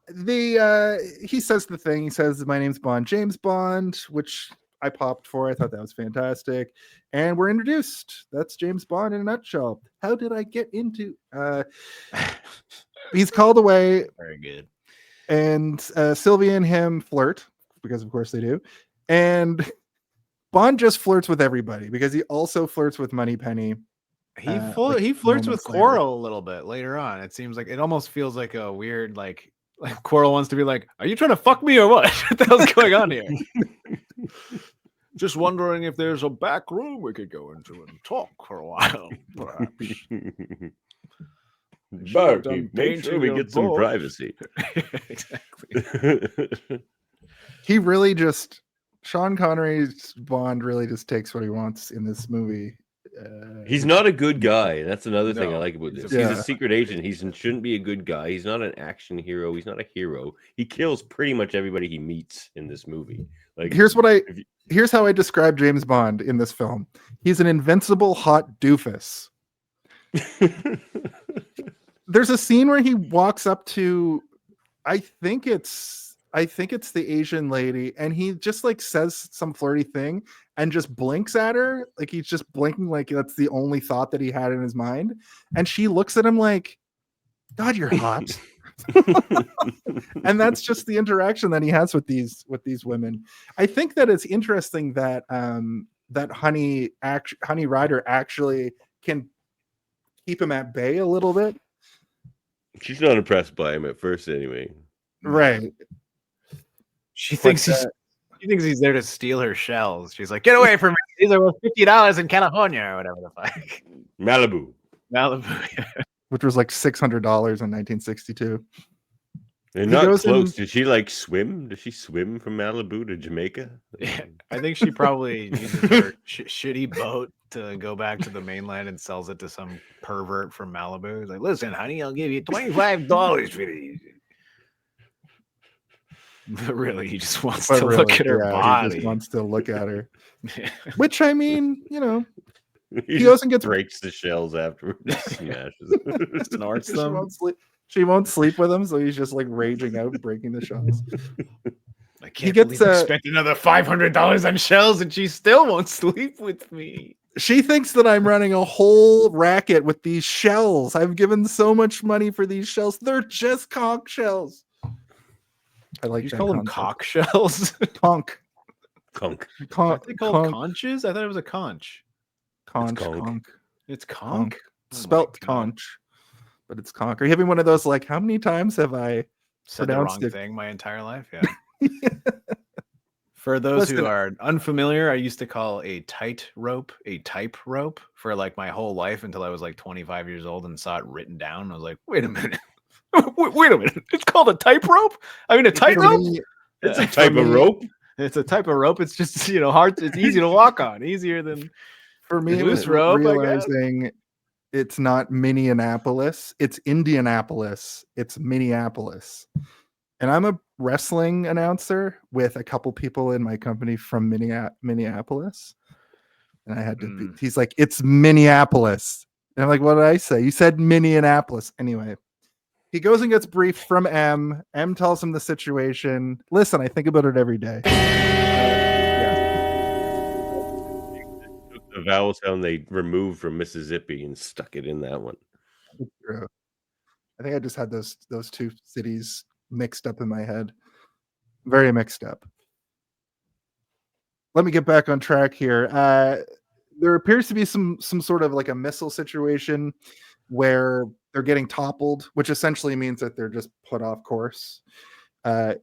He says the thing. He says, "My name's Bond, James Bond," which I popped for. I thought that was fantastic. And we're introduced. That's James Bond in a nutshell. How did I get into? He's called away. Very good. And Sylvia and him flirt, because of course they do. And Bond just flirts with everybody because he also flirts with Moneypenny. He flirts with Quarrel a little bit later on. It seems like it almost feels like a weird like Quarrel wants to be like, "Are you trying to fuck me or what? What the hell's going on here?" Just wondering if there's a back room we could go into and talk for a while, perhaps. But make sure we get some privacy. Exactly. He really just Sean Connery's Bond really just takes what he wants in this movie. He's not a good guy. That's another thing I No, like about this. yeah. He's a secret agent. He shouldn't be a good guy. He's not an action hero. He's not a hero. He kills pretty much everybody he meets in this movie. Like Here's how I describe James Bond in this film. He's an invincible hot doofus. There's a scene where he walks up to, I think it's the Asian lady, and he just like says some flirty thing and just blinks at her. Like he's just blinking, like that's the only thought that he had in his mind. And she looks at him like, "God, you're hot." And that's just the interaction that he has with these women. I think that it's interesting that that Honey Ryder actually can keep him at bay a little bit. She's not impressed by him at first, anyway. Right. She thinks he's there to steal her shells. She's like, "Get away from me! These are worth $50 in California or whatever the fuck." Malibu. Which was like $600 in 1962. They're not close. Did she like swim? Does she swim from Malibu to Jamaica? Yeah, I think she probably uses her shitty boat to go back to the mainland and sells it to some pervert from Malibu. He's like, "Listen, honey, I'll give you $25 for these." But really, he just wants to look at her body. He just wants to look at her. Yeah. Which, I mean, you know, he doesn't get breaks the shells afterwards. Smashes. Snorts them. She won't sleep with him, so he's just like raging out, breaking the shells. I can't believe I spent another $500 on shells, and she still won't sleep with me. She thinks that I'm running a whole racket with these shells. I've given so much money for these shells. They're just conch shells. I like you that call them concept. cock shells. Conch. Aren't they called conches? I thought it was a conch. Conch. It's conch. Spelt conch, but it's conch. Are you having one of those like, how many times have I said the wrong thing my entire life? Yeah. For those who are unfamiliar, I used to call a tight rope a type rope for like my whole life until I was like 25 years old and saw it written down. I was like, wait a minute. Wait a minute. It's called a type rope? I mean, a tight rope? It's a type of rope. It's a type of rope. It's just, hard. It's easy to walk on. Easier than for me. Loose rope, realizing it's not Minneapolis. It's Indianapolis. It's Minneapolis. And I'm a wrestling announcer with a couple people in my company from Minneapolis. And I had to he's like, "It's Minneapolis." And I'm like, "What did I say? You said Minneapolis." Anyway, he goes and gets briefed from M. M tells him the situation. Listen, I think about it every day. The vowel sound they removed from Mississippi and stuck it in that one. True. I think I just had those two cities mixed up in my head. Very mixed up. Let me get back on track here. There appears to be some sort of like a missile situation where they're getting toppled, which essentially means that they're just put off course. M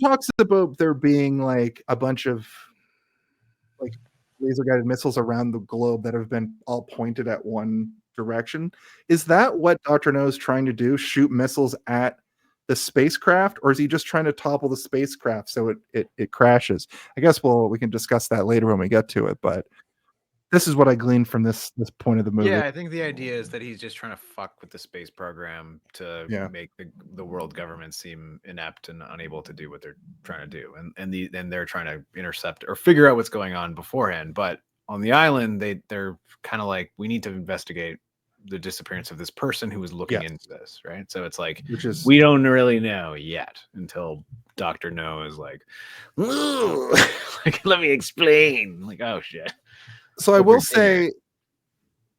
talks about there being like a bunch of like laser guided missiles around the globe that have been all pointed at one direction. Is that what Dr. No is trying to do? Shoot missiles at the spacecraft, or is he just trying to topple the spacecraft so it crashes? I guess we can discuss that later when we get to it, but This is what I gleaned from this point of the movie. Yeah, I think the idea is that he's just trying to fuck with the space program to make the world government seem inept and unable to do what they're trying to do, and they're trying to intercept or figure out what's going on beforehand. But on the island, they're kind of like, we need to investigate the disappearance of this person who was looking into this, right? So it's like, we don't really know yet until Dr. No is like, like, let me explain. Like, oh shit. So I will say,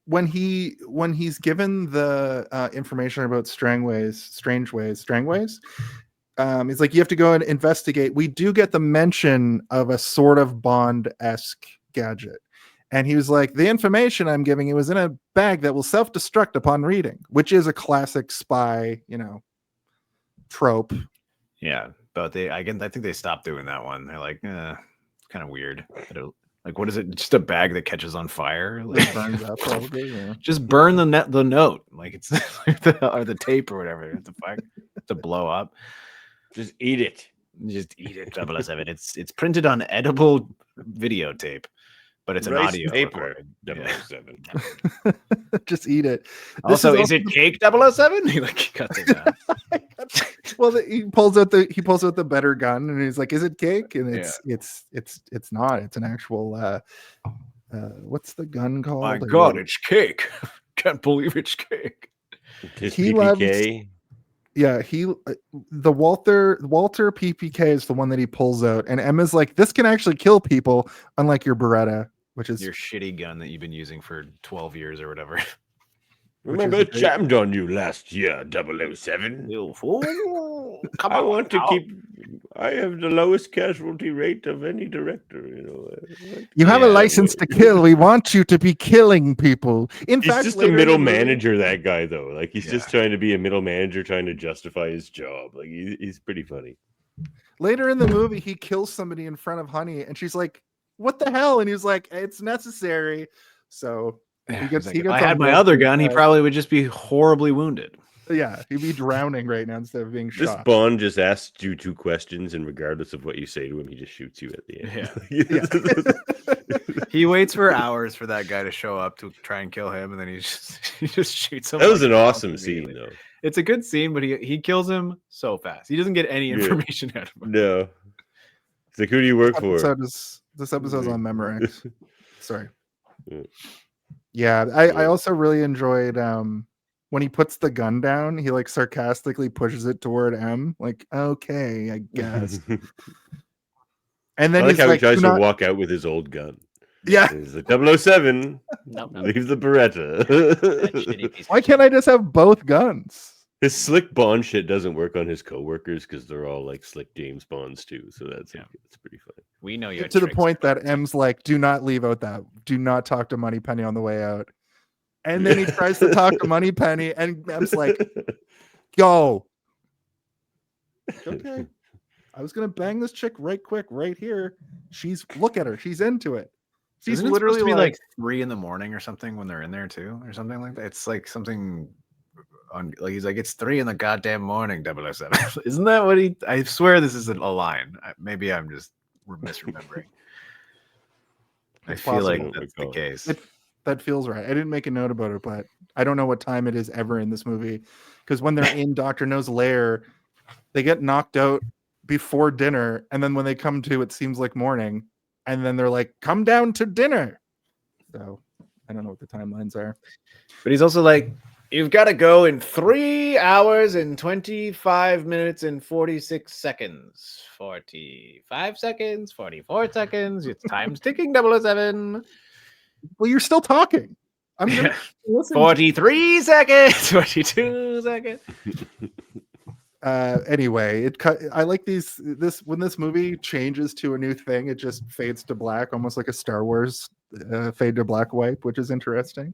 when he's given the information about Strangeways, he's like, you have to go and investigate. We do get the mention of a sort of Bond-esque gadget. And he was like, the information I'm giving you is in a bag that will self-destruct upon reading, which is a classic spy, trope. Yeah, but I think they stopped doing that one. They're like, it's kind of weird. Like, what is it? Just a bag that catches on fire? Like, burns up, probably. Yeah. Just burn the note, like it's or the tape or whatever. The fire to blow up. Just eat it. Just eat it. 007. It's printed on edible videotape, but it's an audio paper. Recording. 007. Yeah. Just eat it. Also, is it cake 007? He cuts it down. Well, he pulls out the better gun, and he's like, "Is it cake?" And it's not. It's an actual. What's the gun called? My God, it's cake! Can't believe it's cake. He PPK. The Walter PPK is the one that he pulls out, and Emma's like, "This can actually kill people, unlike your Beretta, which is your shitty gun that you've been using for 12 years or whatever." Remember, it jammed on you last year, 007. I want to keep. I have the lowest casualty rate of any director. You have a license to kill. We want you to be killing people. In fact, he's just a middle manager. That guy, though, like he's just trying to be a middle manager, trying to justify his job. Like he's pretty funny. Later in the movie, he kills somebody in front of Honey, and she's like, "What the hell?" And he's like, "It's necessary." So. If I had my other gun, he probably would just be horribly wounded. Yeah, he'd be drowning right now instead of being shot. This Bond just asks you 2 questions, and regardless of what you say to him, he just shoots you at the end. He waits for hours for that guy to show up to try and kill him, and then he just shoots him. That was an awesome scene, though. It's a good scene, but he kills him so fast. He doesn't get any information out of him. No. It's like, who do you work for? This episode's on Memorex. Sorry. Yeah, I also really enjoyed when he puts the gun down, he like sarcastically pushes it toward M, like, okay, I guess. And then I like how he tries to walk out with his old gun. Yeah. He's like, 007, leave the Beretta. Why can't I just have both guns? His slick Bond shit doesn't work on his coworkers because they're all like slick James Bonds too. So that's pretty funny. We know you to the point that M's like, do not leave out that. Do not talk to Moneypenny on the way out. And then he tries to talk to Moneypenny, and M's like, go. Okay. I was gonna bang this chick right quick, right here. Look at her. She's into it. She's Isn't literally supposed to be like 3 a.m. or something when they're in there too, or something like that. It's like something. Like he's like, it's 3 in the goddamn morning, 007. Isn't that what he? I swear this isn't a line. Maybe I'm just misremembering. I feel like that's the case. That feels right. I didn't make a note about it, but I don't know what time it is ever in this movie, because when they're in Dr. No's lair, they get knocked out before dinner, and then when they come to, it seems like morning, and then they're like, come down to dinner. So I don't know what the timelines are. But he's also like, you've got to go in 3 hours and 25 minutes and 46 seconds. 45 seconds, 44 seconds. It's time's ticking, 007. Well, you're still talking. I'm gonna listen. 43 seconds, 42 seconds. Anyway, I like this when this movie changes to a new thing, it just fades to black, almost like a Star Wars fade to black wipe, which is interesting.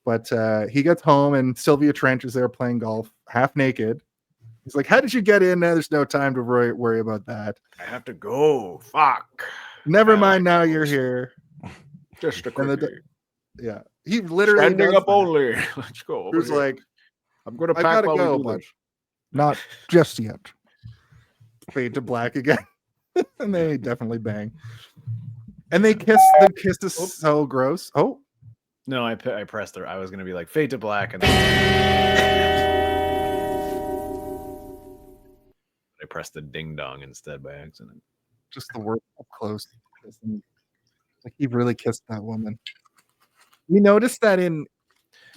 But he gets home and Sylvia Trench is there playing golf, half naked. He's like, how did you get in? There's no time to worry about that. I have to go. Fuck. Never mind. Now you're here. Just a quick. Yeah. He literally standing up only. Let's go. He's like, I'm going to pack. I gotta go, but not just yet. Fade to black again. And they definitely bang. And they kiss. The kiss is so gross. Oh no, I pressed her. I was gonna be like fade to black, and I pressed the ding dong instead by accident. just the word up close. Like he really kissed that woman. We noticed that in.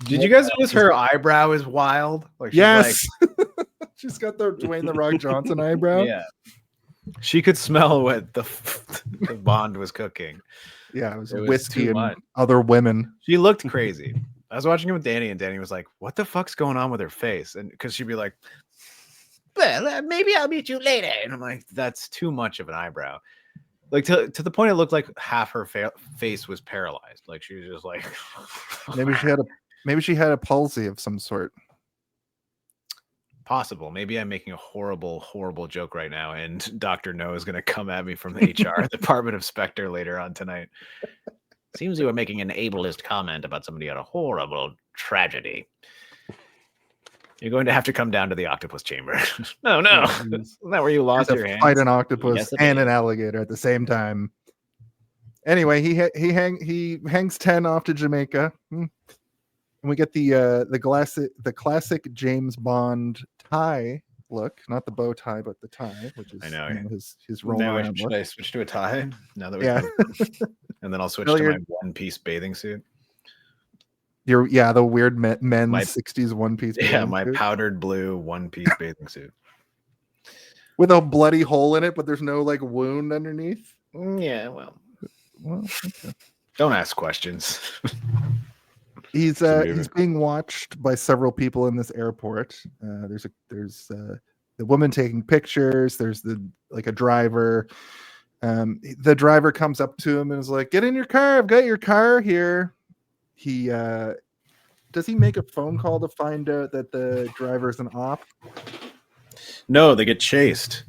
Did you guys notice her eyebrow is wild? Like, she's yes, like... she's got the Dwayne the Rock Johnson eyebrow. Yeah, she could smell what the Bond was cooking. Yeah, it was whiskey and other women. She looked crazy. I was watching it with Danny, and Danny was like, "What the fuck's going on with her face?" And because she'd be like, "Well, maybe I'll meet you later," and I'm like, "That's too much of an eyebrow." Like to the point, it looked like half her face was paralyzed. Like she was just like, maybe she had a palsy of some sort. Possible. Maybe I'm making a horrible joke right now, and Dr. No is going to come at me from the HR Department of Spectre later on tonight. Seems you were making an ableist comment about somebody had a horrible tragedy. You're going to have to come down to the octopus chamber. No. Isn't that where you lost your hand? Fight an octopus and an alligator at the same time. Anyway, he hangs 10 off to Jamaica. And we get the classic James Bond tie look, not the bow tie, but the tie, which is his roll around look. Should I switch to a tie now that we and then I'll switch to my one-piece bathing suit. The weird men's 60s one-piece. Yeah, my powdered blue one-piece bathing suit with a bloody hole in it, but there's no like wound underneath. Yeah, well, okay. Don't ask questions. He's being watched by several people in this airport. There's the woman taking pictures. There's a driver. The driver comes up to him and is like, "Get in your car. I've got your car here." Does he make a phone call to find out that the driver's an op? No, they get chased,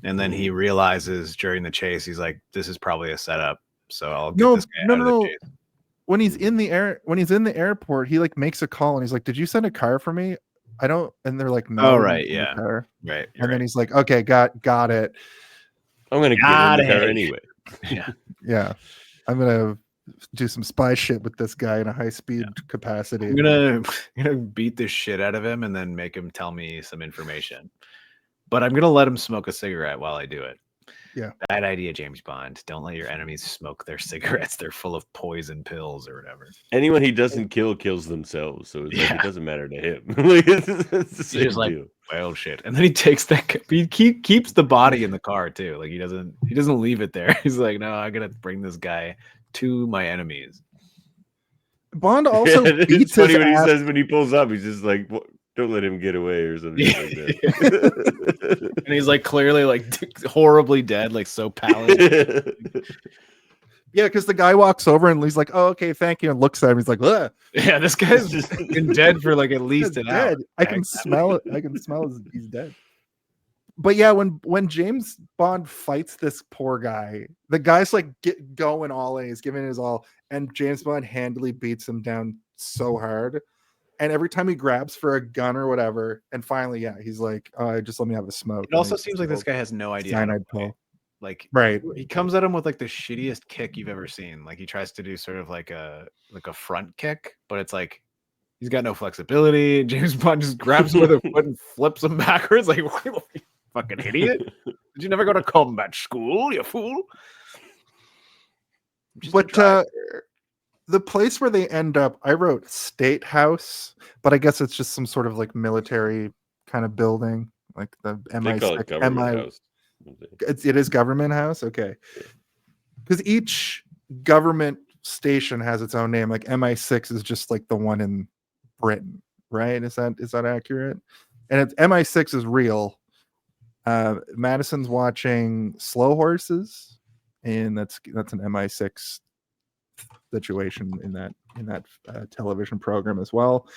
and then he realizes during the chase, he's like, "This is probably a setup." So I'll get this guy out of the chase. When he's in the airport, he like makes a call and he's like, "Did you send a car for me?" I don't. And they're like, "No." Oh, right, yeah, right. And then he's like, "Okay, got it. I'm gonna get in the car anyway." Yeah. I'm gonna do some spy shit with this guy in a high speed capacity. I'm gonna beat the shit out of him and then make him tell me some information. But I'm gonna let him smoke a cigarette while I do it. Yeah. Bad idea, James Bond. Don't let your enemies smoke their cigarettes. They're full of poison pills or whatever. Anyone he doesn't kill kills themselves, so it's like it doesn't matter to him. It's the same just like, well, shit. And then he takes he keeps the body in the car too. Like he doesn't leave it there. He's like, "No, I gotta bring this guy to my enemies." Bond also beats his when ass. He says when he pulls up, he's just like, "Don't let him get away," or something like that. And he's like clearly like horribly dead, like so pallid. Yeah, because the guy walks over and he's like, "Oh, okay, thank you," and looks at him. He's like, "Ugh." Yeah, this guy's just been dead for like at least an hour. I can smell it. I can smell he's dead. But yeah, when James Bond fights this poor guy, the guy's like going all in. He's giving his all, and James Bond handily beats him down so hard. And every time he grabs for a gun or whatever, and finally, he's like, "Just let me have a smoke." It also seems like this guy has no idea. Cyanide pill. Like, right? He comes at him with like the shittiest kick you've ever seen. Like he tries to do sort of like a front kick, but it's like he's got no flexibility. James Bond just grabs him with a foot and flips him backwards. Like, fucking idiot! Did you never go to combat school, you fool? But the place where they end up, I wrote State House, but I guess it's just some sort of like military kind of building, like the House. It is Government House, okay. Because each government station has its own name. Like MI6 is just like the one in Britain, right? Is that accurate? And MI6 is real. Madison's watching Slow Horses, and that's an MI6 situation in that television program as well.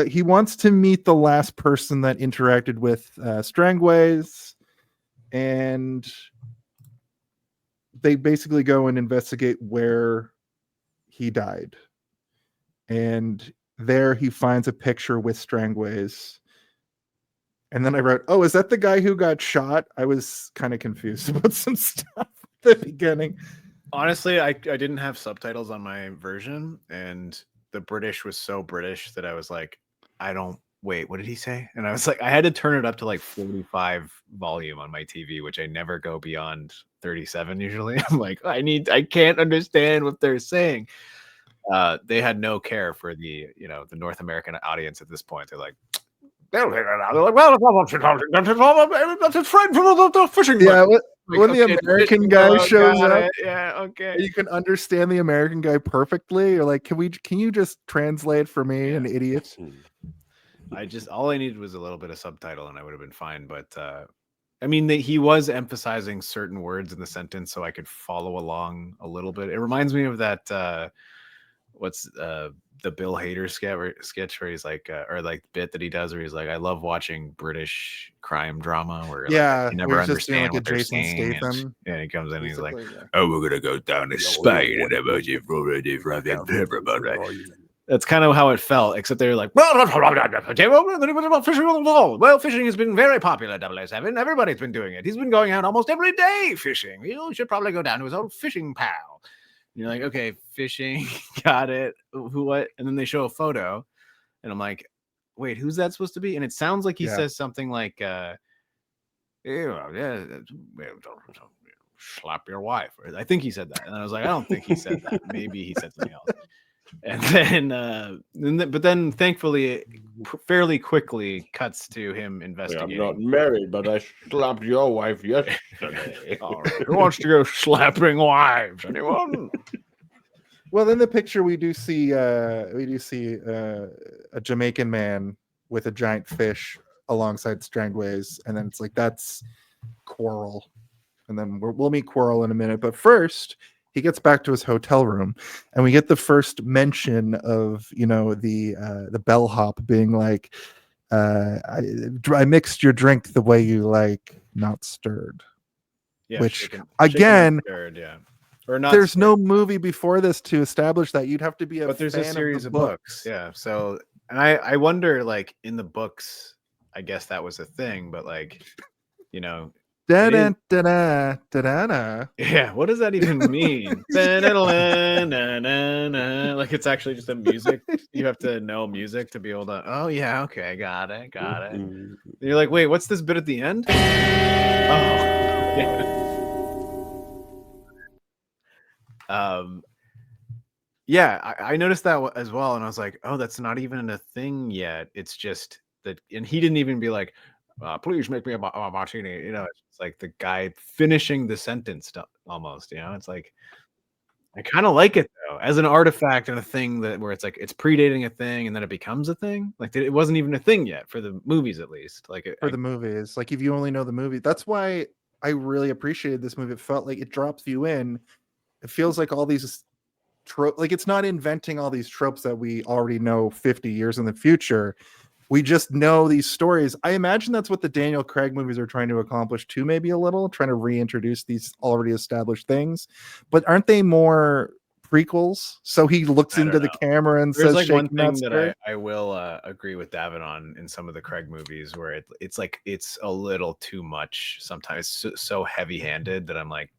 He wants to meet the last person that interacted with Strangways, and they basically go and investigate where he died. And there he finds a picture with Strangways. And then I wrote, "Oh, is that the guy who got shot?" I was kind of confused about some stuff. the beginning. Honestly, I didn't have subtitles on my version, and the British was so British that I was like, wait, what did he say? And I was like, I had to turn it up to like 45 volume on my TV, which I never go beyond 37 usually. I'm like, I can't understand what they're saying. They had no care for the North American audience at this point. They're like, well, it's friend from the fishing. Yeah, boat. when the American guy shows up, yeah, okay. you can understand the American guy perfectly. You're like, can you just translate for me, an idiot? All I needed was a little bit of subtitle and I would have been fine. But I mean, he was emphasizing certain words in the sentence so I could follow along a little bit. It reminds me of that the Bill Hader sketch where he's like, or like bit that he does where he's like, I love watching British crime drama where you never understand what they're saying. And he comes in and he's like, oh, we're gonna go down to Spain and everybody. That's kind of how it felt, except they're like, well, fishing has been very popular, 007. Everybody's been doing it. He's been going out almost every day fishing. You should probably go down to his old fishing pal. And you're like, okay, fishing, got it. Who, what? And then they show a photo, and I'm like, wait, who's that supposed to be? And it sounds like he says something like, slap your wife. I think he said that. And I was like, I don't think he said that. Maybe he said something else. And then thankfully, it fairly quickly cuts to him investigating. I'm not married, but I slapped your wife yesterday. All right. Who wants to go slapping wives? Anyone? Well, in the picture we do see a Jamaican man with a giant fish alongside Strangways, and then it's like that's Quarrel, and then we'll meet Quarrel in a minute. But first, he gets back to his hotel room, and we get the first mention of the bellhop being like, I mixed your drink the way you like, not stirred. Yeah, which again, stirred, or not. There's no movie before this to establish that. You'd have to be but there's a series of books. Yeah, so and I wonder, like in the books, I guess that was a thing, but like yeah, what does that even mean? Like it's actually just a music. You have to know music to be able to. Oh yeah, okay, got it. And you're like, wait, what's this bit at the end? Oh, yeah. I noticed that as well, and I was like, oh, that's not even a thing yet. It's just that, and he didn't even be like, please make me a martini. It's like the guy finishing the sentence almost. It's like I kind of like it though, as an artifact and a thing where it's like it's predating a thing and then it becomes a thing. Like it wasn't even a thing yet for the movies, at least. Like the movies, like if you only know the movie, that's why I really appreciated this movie. It felt like it drops you in. It feels like all these like it's not inventing all these tropes that we already know 50 years in the future. We just know these stories. I imagine that's what the Daniel Craig movies are trying to accomplish too, maybe a little, trying to reintroduce these already established things. But aren't they more prequels? So he looks into the camera and says, like one thing that I will agree with Davan on in some of the Craig movies where it's like it's a little too much sometimes, so heavy-handed that I'm like,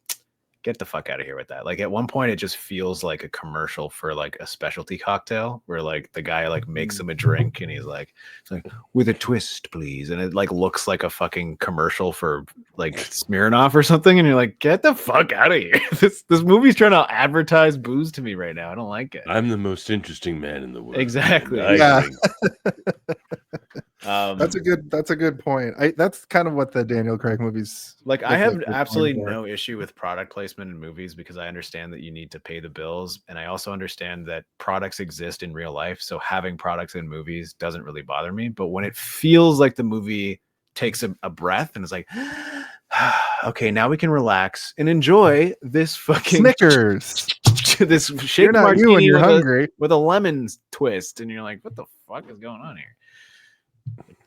get the fuck out of here with that. Like at one point it just feels like a commercial for like a specialty cocktail where like the guy like makes him a drink and he's like with a twist please, and it like looks like a fucking commercial for like Smirnoff or something, and you're like, get the fuck out of here. This movie's trying to advertise booze to me right now. I don't like it. I'm the most interesting man in the world. Exactly. Yeah. That's a good point. That's kind of what the Daniel Craig movies like. I have absolutely no issue with product placement in movies because I understand that you need to pay the bills, and I also understand that products exist in real life, so having products in movies doesn't really bother me. But when it feels like the movie takes a breath and it's like, okay, now we can relax and enjoy this fucking Snickers, this shake martini when you're hungry with a lemon twist, and you're like, what the fuck is going on here?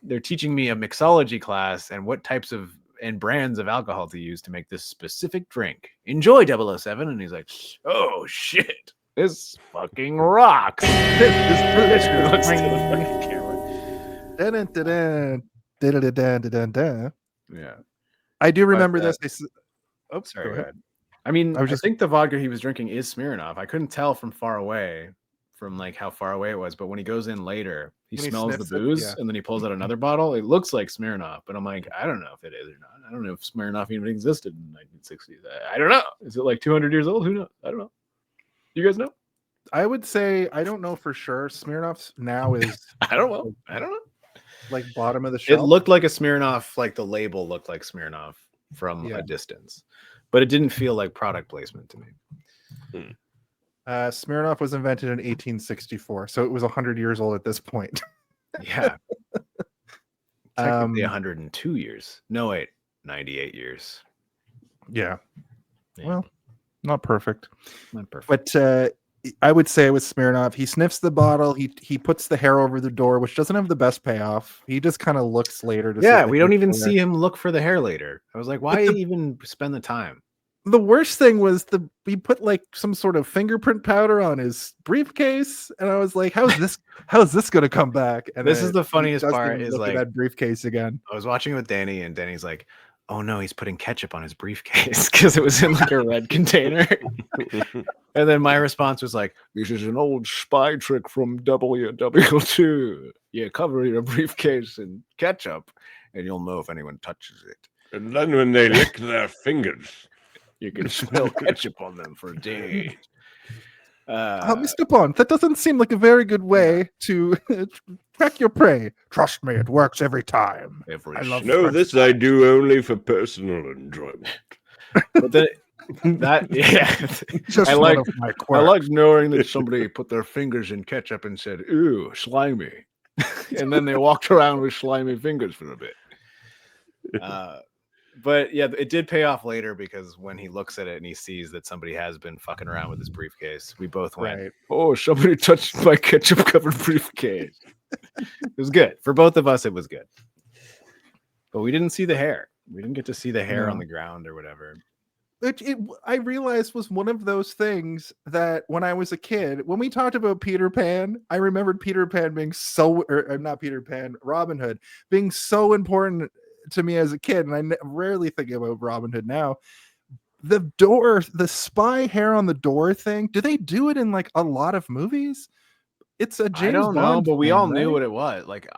They're teaching me a mixology class and what types of and brands of alcohol to use to make this specific drink. Enjoy 007. And he's like, oh shit, this fucking rocks. This looks to the camera. Yeah. I do remember this. Oops, sorry. Go ahead. I mean, I was I just think the vodka he was drinking is Smirnoff. I couldn't tell from far away, from like how far away it was. But when he goes in later, he When he smells the sniffs it, booze yeah. and then he pulls out another bottle. It looks like Smirnoff, but I'm like, I don't know if it is or not. I don't know if Smirnoff even existed in the 1960s. I don't know. Is it like 200 years old? Who knows? I don't know. You guys know? I would say I don't know for sure. Smirnoff's now is I don't know. I don't know. like bottom of the It shelf. looked like a Smirnoff, like the label looked like Smirnoff from Yeah. a distance, but it didn't feel like product placement to me. Smirnoff was invented in 1864, so it was 100 years old at this point. Yeah. Technically 102 years. No, wait, 98 years. Yeah. Yeah. Well, not perfect. Not perfect. But I would say with Smirnoff, he sniffs the bottle, he puts the hair over the door, which doesn't have the best payoff. He just kind of looks later to see Yeah, if we they don't can even clear. see him look for the hair later. I was like, why even spend the time? The worst thing was he put like some sort of fingerprint powder on his briefcase, and I was like, how's this gonna come back? And This is the he funniest doesn't part even is look at like, that briefcase again. I was watching it with Danny, and Danny's like, oh no, he's putting ketchup on his briefcase because it was in like a red container. And then my response was like, this is an old spy trick from WW2. You cover your briefcase in ketchup and you'll know if anyone touches it. And then when they lick their fingers, You can smell ketchup on them for days. Mr. Bond, that doesn't seem like a very good way to track your prey. Trust me, it works every time. I love no, French this I do only for personal enjoyment. But then that, yeah. Just I one like, of my I quirks. like knowing that somebody put their fingers in ketchup and said, ooh, slimy. And then they walked around with slimy fingers for a bit. But yeah, it did pay off later because when he looks at it and he sees that somebody has been fucking around with his briefcase, we both went, Right. oh, somebody touched my ketchup covered briefcase. It was good. For both of us, it was good. But we didn't see the hair. We didn't get to see the hair on the ground or whatever. I realized was one of those things that when I was a kid, when we talked about Peter Pan, I remembered Peter Pan being so, or not Peter Pan, Robin Hood being so important to me as a kid. And I rarely think about Robin Hood now. The door, the spy hair on the door thing, do they do it in like a lot of movies? It's a James I don't know, Bond but we thing, all knew right? what it was. Like,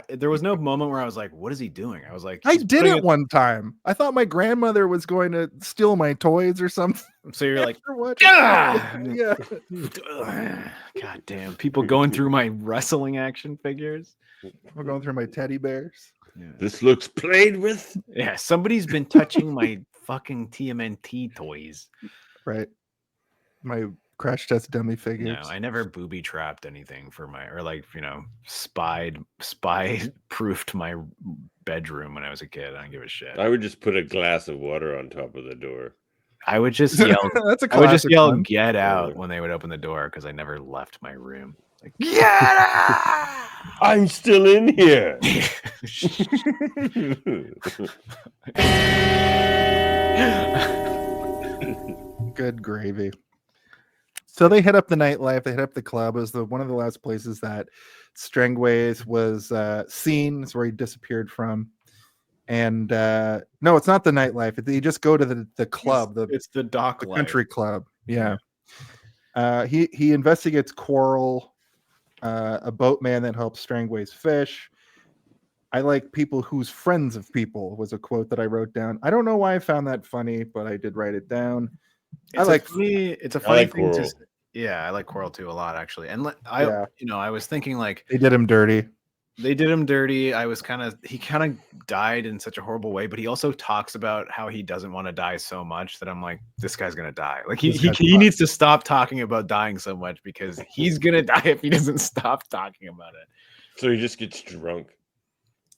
there was no moment where I was like, what is he doing? I was like, I he's did putting it one time. I thought my grandmother was going to steal my toys or something. So you're like, After what? "Ah!" Yeah. God damn, people going through my wrestling action figures. We're going through my teddy bears. Yeah. This looks played with. Yeah, somebody's been touching my fucking TMNT toys. Right. My crash test dummy figures. No, I never booby trapped anything for my, or like, spy proofed my bedroom when I was a kid. I don't give a shit. I would just put a glass of water on top of the door. I would just yell. That's a I would just classic yell, one. "Get out!" when they would open the door because I never left my room. Like, get out! I'm still in here. Good gravy. So they hit up the nightlife. They hit up the club. It was one of the last places that Strangways was seen. It's where he disappeared from. And no, it's not the nightlife. They just go to the club. It's the dock the life. country club. Yeah. He investigates Coral, a boatman that helps Strangways fish. I like people who's friends of people was a quote that I wrote down. I don't know why I found that funny, but I did write it down. It's a funny like thing Coral. yeah, I like Coral too a lot actually. And Yeah. I was thinking like They did him dirty. they did him dirty. He kind of died in such a horrible way, but he also talks about how he doesn't want to die so much that I'm like, this guy's gonna die. Like he needs to stop talking about dying so much because he's gonna die if he doesn't stop talking about it. So he just gets drunk.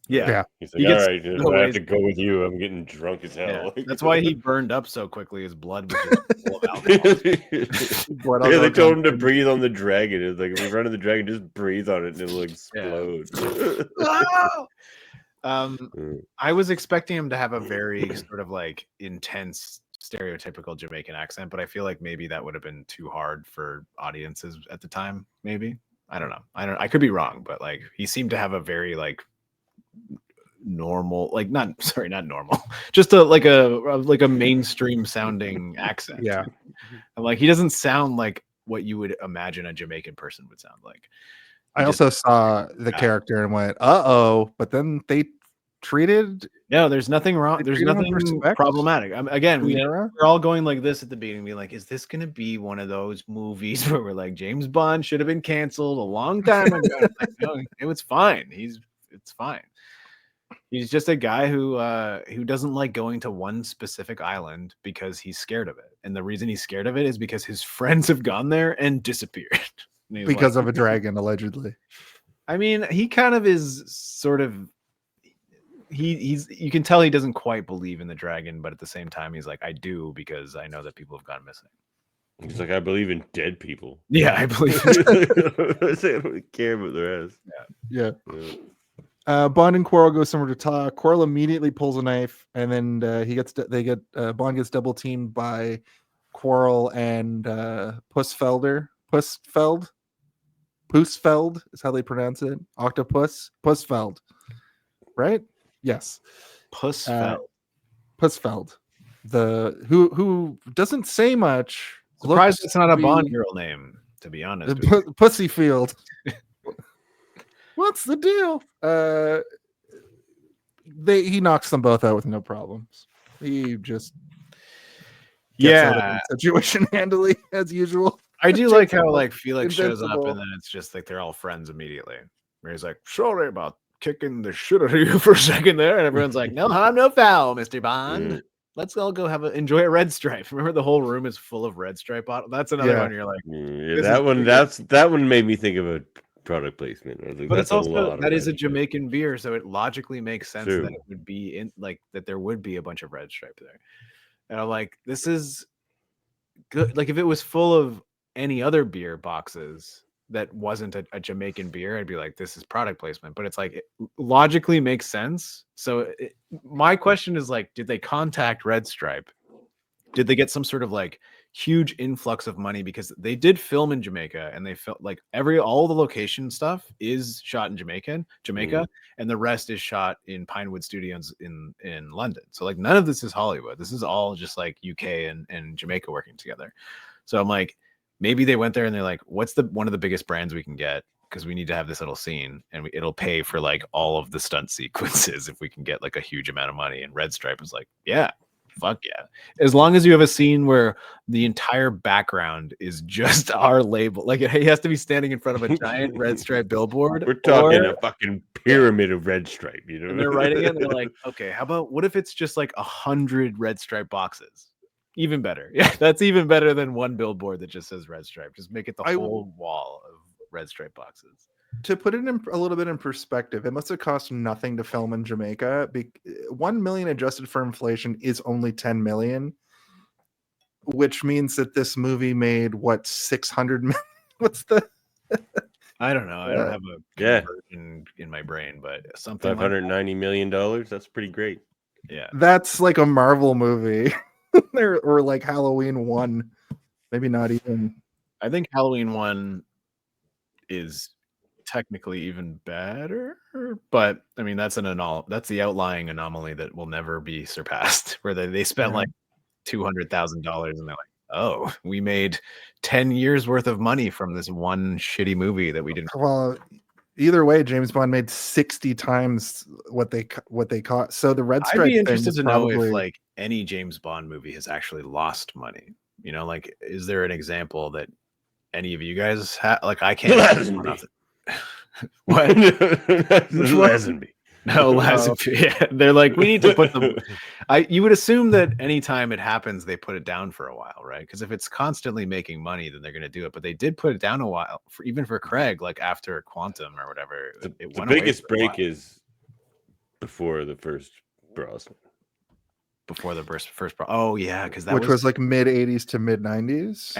Yeah. He's He like, gets all right, dude, no I have ways. to go with you. I'm getting drunk as Yeah, hell. that's why he burned up so quickly. His blood was just full of alcohol. Blood all Yeah, they over told him to him. breathe on the dragon. It's like if you run on the dragon, just breathe on it and it'll explode. I was expecting him to have a very sort of like intense stereotypical Jamaican accent, but I feel like maybe that would have been too hard for audiences at the time. Maybe. I don't know. I could be wrong, but like he seemed to have a very like normal, like not normal, just a mainstream sounding accent. Yeah. And like he doesn't sound like what you would imagine a Jamaican person would sound like. I also saw the character and went, "Uh-oh," but then they treated. No, there's nothing wrong. They There's treat him with nothing respect. problematic. Again, Sierra? we're all going like this at the beginning, being like, "Is this going to be one of those movies where we're like, James Bond should have been canceled a long time ago?" Like, no, it was fine. It's fine. He's just a guy who doesn't like going to one specific island because he's scared of it, and the reason he's scared of it is because his friends have gone there and disappeared Because of a dragon, allegedly. I mean, he kind of is sort of. He's you can tell he doesn't quite believe in the dragon, but at the same time he's like, I do, because I know that people have gone missing. He's like, I believe in dead people. Yeah, I believe I don't really care about the rest. Yeah. Bond and Quarrel go somewhere to talk. Quarrel immediately pulls a knife, and then Bond gets double teamed by Quarrel and Pussfeld is how they pronounce it. Octopus Pussfeld, right? Yes, Pussfeld. The who doesn't say much. Surprised it's not a Bond girl name, to be honest. Pussyfield. What's the deal? He knocks them both out with no problems. He just gets out of the situation handily as usual. I do like how like Felix shows up and then it's just like they're all friends immediately. Where he's like, sorry about kicking the shit out of you for a second there, and everyone's like, no harm, no foul, Mr. Bond. Let's all go enjoy a red stripe. Remember, the whole room is full of red stripe bottles. That's another one. You're like, that one made me think of a product placement. Like, but it's also that is a Jamaican beer, so it logically makes sense that it would be in like that there would be a bunch of red stripe there. And I'm like, this is good. Like if it was full of any other beer boxes that wasn't a Jamaican beer, I'd be like, this is product placement. But it's like it logically makes sense. So my question is like, did they contact Red Stripe? Did they get some sort of like huge influx of money, because they did film in Jamaica, and they felt like all the location stuff is shot in Jamaica, and the rest is shot in Pinewood Studios in London. So like none of this is Hollywood. This is all just like UK and Jamaica working together. So I'm like, maybe they went there and they're like, what's one of the biggest brands we can get? Because we need to have this little scene, and it'll pay for like all of the stunt sequences if we can get like a huge amount of money. And Red Stripe is like, yeah, fuck yeah. As long as you have a scene where the entire background is just our label, like he has to be standing in front of a giant Red Stripe billboard. We're talking a fucking pyramid of Red Stripe, you know? And they're writing it, and they're like, okay, how about what if it's just like 100 Red Stripe boxes? Even better. Yeah, that's even better than one billboard that just says Red Stripe. Just make it the whole wall of Red Stripe boxes. To put it in a little bit in perspective, it must have cost nothing to film in Jamaica. 1 million adjusted for inflation is only 10 million, which means that this movie made 600 million. What's the? I don't know. I don't have a conversion in my brain, but something $590 million. That's pretty great. Yeah, that's like a Marvel movie. Or like Halloween 1, maybe not even. I think Halloween 1 is technically even better, but I mean that's the outlying anomaly that will never be surpassed, where they spent like $200,000 and they're like, oh, we made 10 years worth of money from this one shitty movie that we didn't. Well, either way, James Bond made 60 times what they cost. So the Red Stripe. I'd be interested to know if like any James Bond movie has actually lost money. You know, like is there an example that any of you guys have? Like I can't. What? Lazenby. No, Lazenby. Yeah, they're like, we need to put them. You would assume that anytime it happens, they put it down for a while, right? Because if it's constantly making money, then they're going to do it. But they did put it down a while, even for Craig, like after Quantum or whatever. The biggest break is before the first Brosnan. Before the first oh yeah, because that was like mid 80s to mid 90s.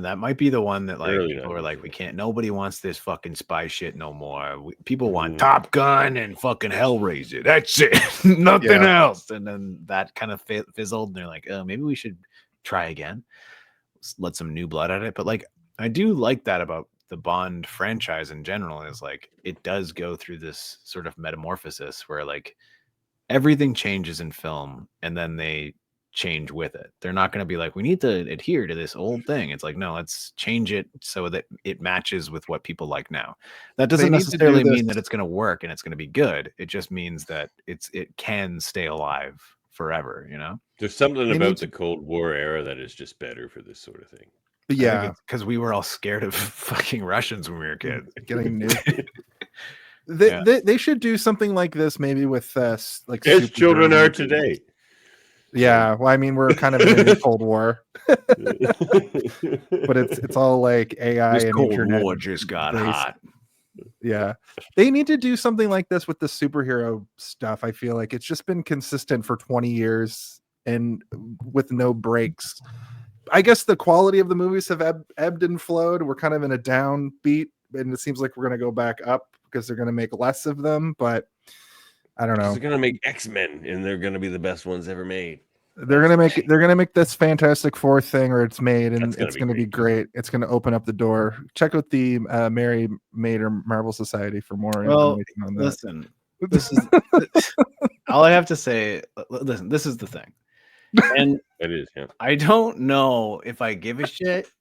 That might be the one that like people were like, we can't, nobody wants this fucking spy shit no more. People want Top Gun and fucking Hellraiser. That's it. Nothing else. And then that kind of fizzled, and they're like, oh, maybe we should try again. Let some new blood at it. But like, I do like that about the Bond franchise in general, is like it does go through this sort of metamorphosis where like everything changes in film, and then they change with it. They're not going to be like, we need to adhere to this old thing. It's like, no, let's change it so that it matches with what people like now. That doesn't necessarily mean that it's going to work and it's going to be good. It just means that it can stay alive forever, you know? There's something about the Cold War era that is just better for this sort of thing. Yeah, because we were all scared of fucking Russians when we were kids. Getting nuked. They should do something like this, maybe with like as children are today. Yeah, well, I mean, we're kind of in a Cold War, but it's all like AI this and Cold internet. War just got hot. Yeah, they need to do something like this with the superhero stuff. I feel like it's just been consistent for 20 years and with no breaks. I guess the quality of the movies have ebbed and flowed. We're kind of in a downbeat, and it seems like we're going to go back up because they're going to make less of them, but I don't know. They're gonna make X-Men, and they're gonna be the best ones ever made. They're gonna make this Fantastic Four thing, or it's made, and it's gonna be great. It's gonna open up the door. Check out the Mary Mader Marvel Society for more information on that. Listen, this is all I have to say. Listen, this is the thing, and it is. Yeah. I don't know if I give a shit,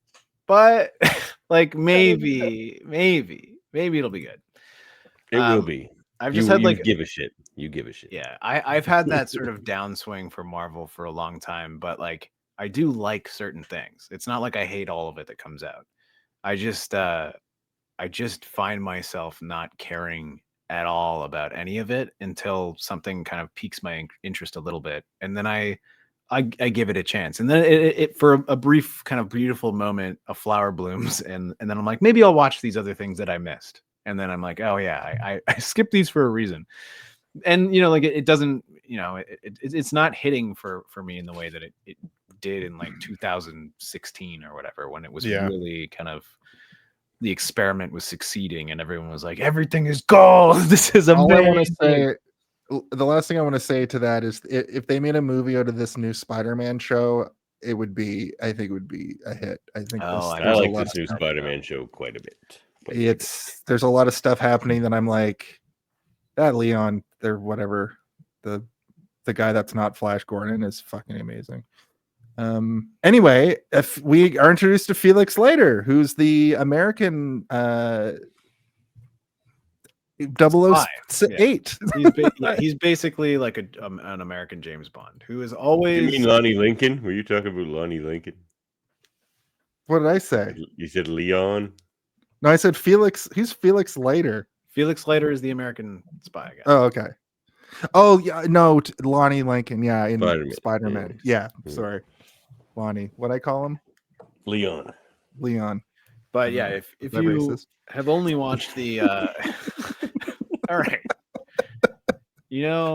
but like maybe it'll be good. It will be. I've just had like give a shit. You give a shit. Yeah, I've had that sort of downswing for Marvel for a long time, but like I do like certain things. It's not like I hate all of it that comes out. I just find myself not caring at all about any of it until something kind of piques my interest a little bit, and then I give it a chance, and then it for a brief kind of beautiful moment, a flower blooms, and then I'm like, maybe I'll watch these other things that I missed. And then I'm like, oh yeah, I skipped these for a reason. And, you know, like it doesn't, you know, it's not hitting for me in the way that it did in like 2016 or whatever, when it was really kind of, the experiment was succeeding and everyone was like, everything is gold. This is amazing. All I want to say, the last thing I want to say to that is if they made a movie out of this new Spider-Man show, I think it would be a hit. I think I like this new Spider-Man show quite a bit. There's a lot of stuff happening that I'm like, that Leon, or whatever, the guy that's not Flash Gordon is fucking amazing. Anyway, if we are introduced to Felix Leiter, who's the American 008. He's basically like an American James Bond who is always. You mean Lonnie Lincoln? Were you talking about Lonnie Lincoln? What did I say? You said Leon. No, I said Felix. Who's Felix Leiter? Felix Leiter is the American spy guy. Oh, okay. Oh, yeah. No, Lonnie Lincoln. Yeah, in Spider-Man. Yeah, sorry. Lonnie. What'd I call him? Leon. But yeah, if you have only watched the all right. You know,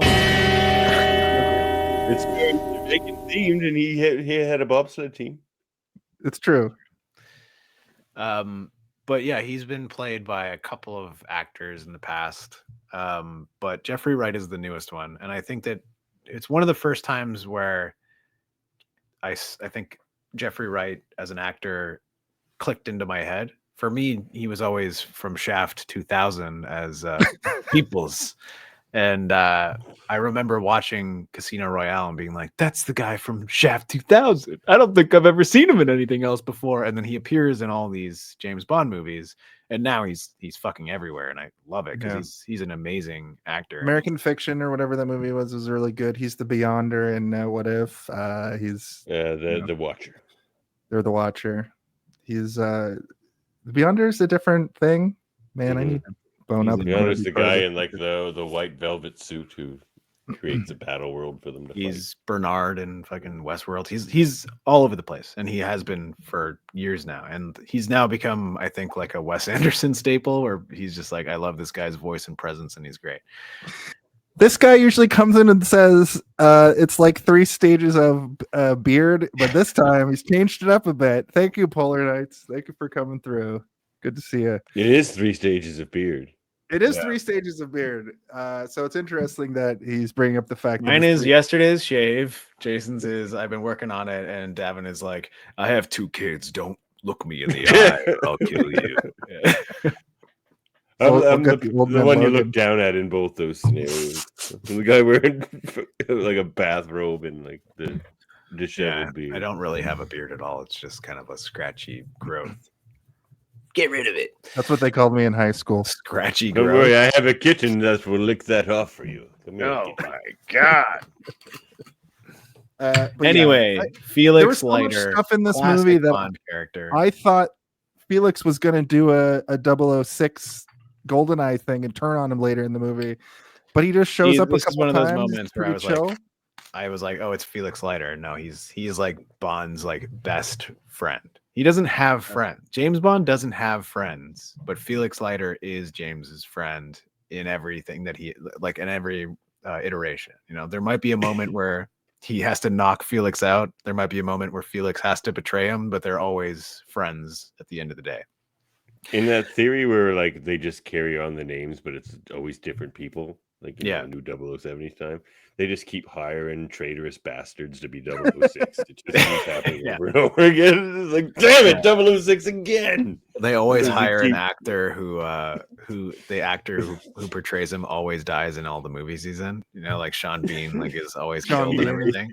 it's Jamaican themed, and he had a bobsled team. It's true. But yeah, he's been played by a couple of actors in the past. But Jeffrey Wright is the newest one, and I think that it's one of the first times where I think Jeffrey Wright as an actor clicked into my head. For me, he was always from Shaft 2000 as Peoples. And I remember watching Casino Royale and being like, that's the guy from Shaft 2000. I don't think I've ever seen him in anything else before. And then he appears in all these James Bond movies. And now he's fucking everywhere. And I love it because he's an amazing actor. American Fiction or whatever that movie was really good. He's the Beyonder in What If. He's the Watcher. They're the Watcher. He's the Beyonder is a different thing. Man, I need to bone up. Beyonder's the guy in like the white velvet suit who creates a battle world for them to He's fight. Bernard in fucking Westworld. He's all over the place, and he has been for years now. And he's now become, I think, like a Wes Anderson staple, where he's just like, I love this guy's voice and presence, and he's great. This guy usually comes in and says it's like 3 stages of beard, but this time he's changed it up a bit. Thank you, Polar Knights. Thank you for coming through. Good to see you. It is 3 stages of beard. It is 3 stages of beard. So it's interesting that he's bringing up the fact. Mine is yesterday's shave. Jason's is I've been working on it, and Davan is like, I have 2 kids. Don't look me in the eye, or I'll kill you. Yeah. I'm the one you look down at in both those scenarios. The guy wearing like a bathrobe and like the disheveled beard. I don't really have a beard at all. It's just kind of a scratchy growth. Get rid of it. That's what they called me in high school. Scratchy Don't growth. worry, I have a kitten that will lick that off for you. Come here, Oh kitten. my god. But Anyway, yeah, Felix there was so much Leiter, stuff in this classic movie that Bond character. I thought Felix was going to do a 006 GoldenEye thing and turn on him later in the movie, but he just shows up a This is couple one of those times. moments where pretty chill. I was like, oh, it's Felix Leiter. No, he's like Bond's like best friend. He doesn't have friends. James Bond doesn't have friends, but Felix Leiter is James's friend in everything that he like in every iteration. You know, there might be a moment where he has to knock Felix out. There might be a moment where Felix has to betray him, but they're always friends at the end of the day. In that theory where like they just carry on the names, but it's always different people, like new 007 each time. They just keep hiring traitorous bastards to be 006. It just keeps happening over and over again. It's like, damn it, 006 again. They always hire an actor who portrays him always dies in all the movies he's in. You know, like Sean Bean, like is always killed and everything.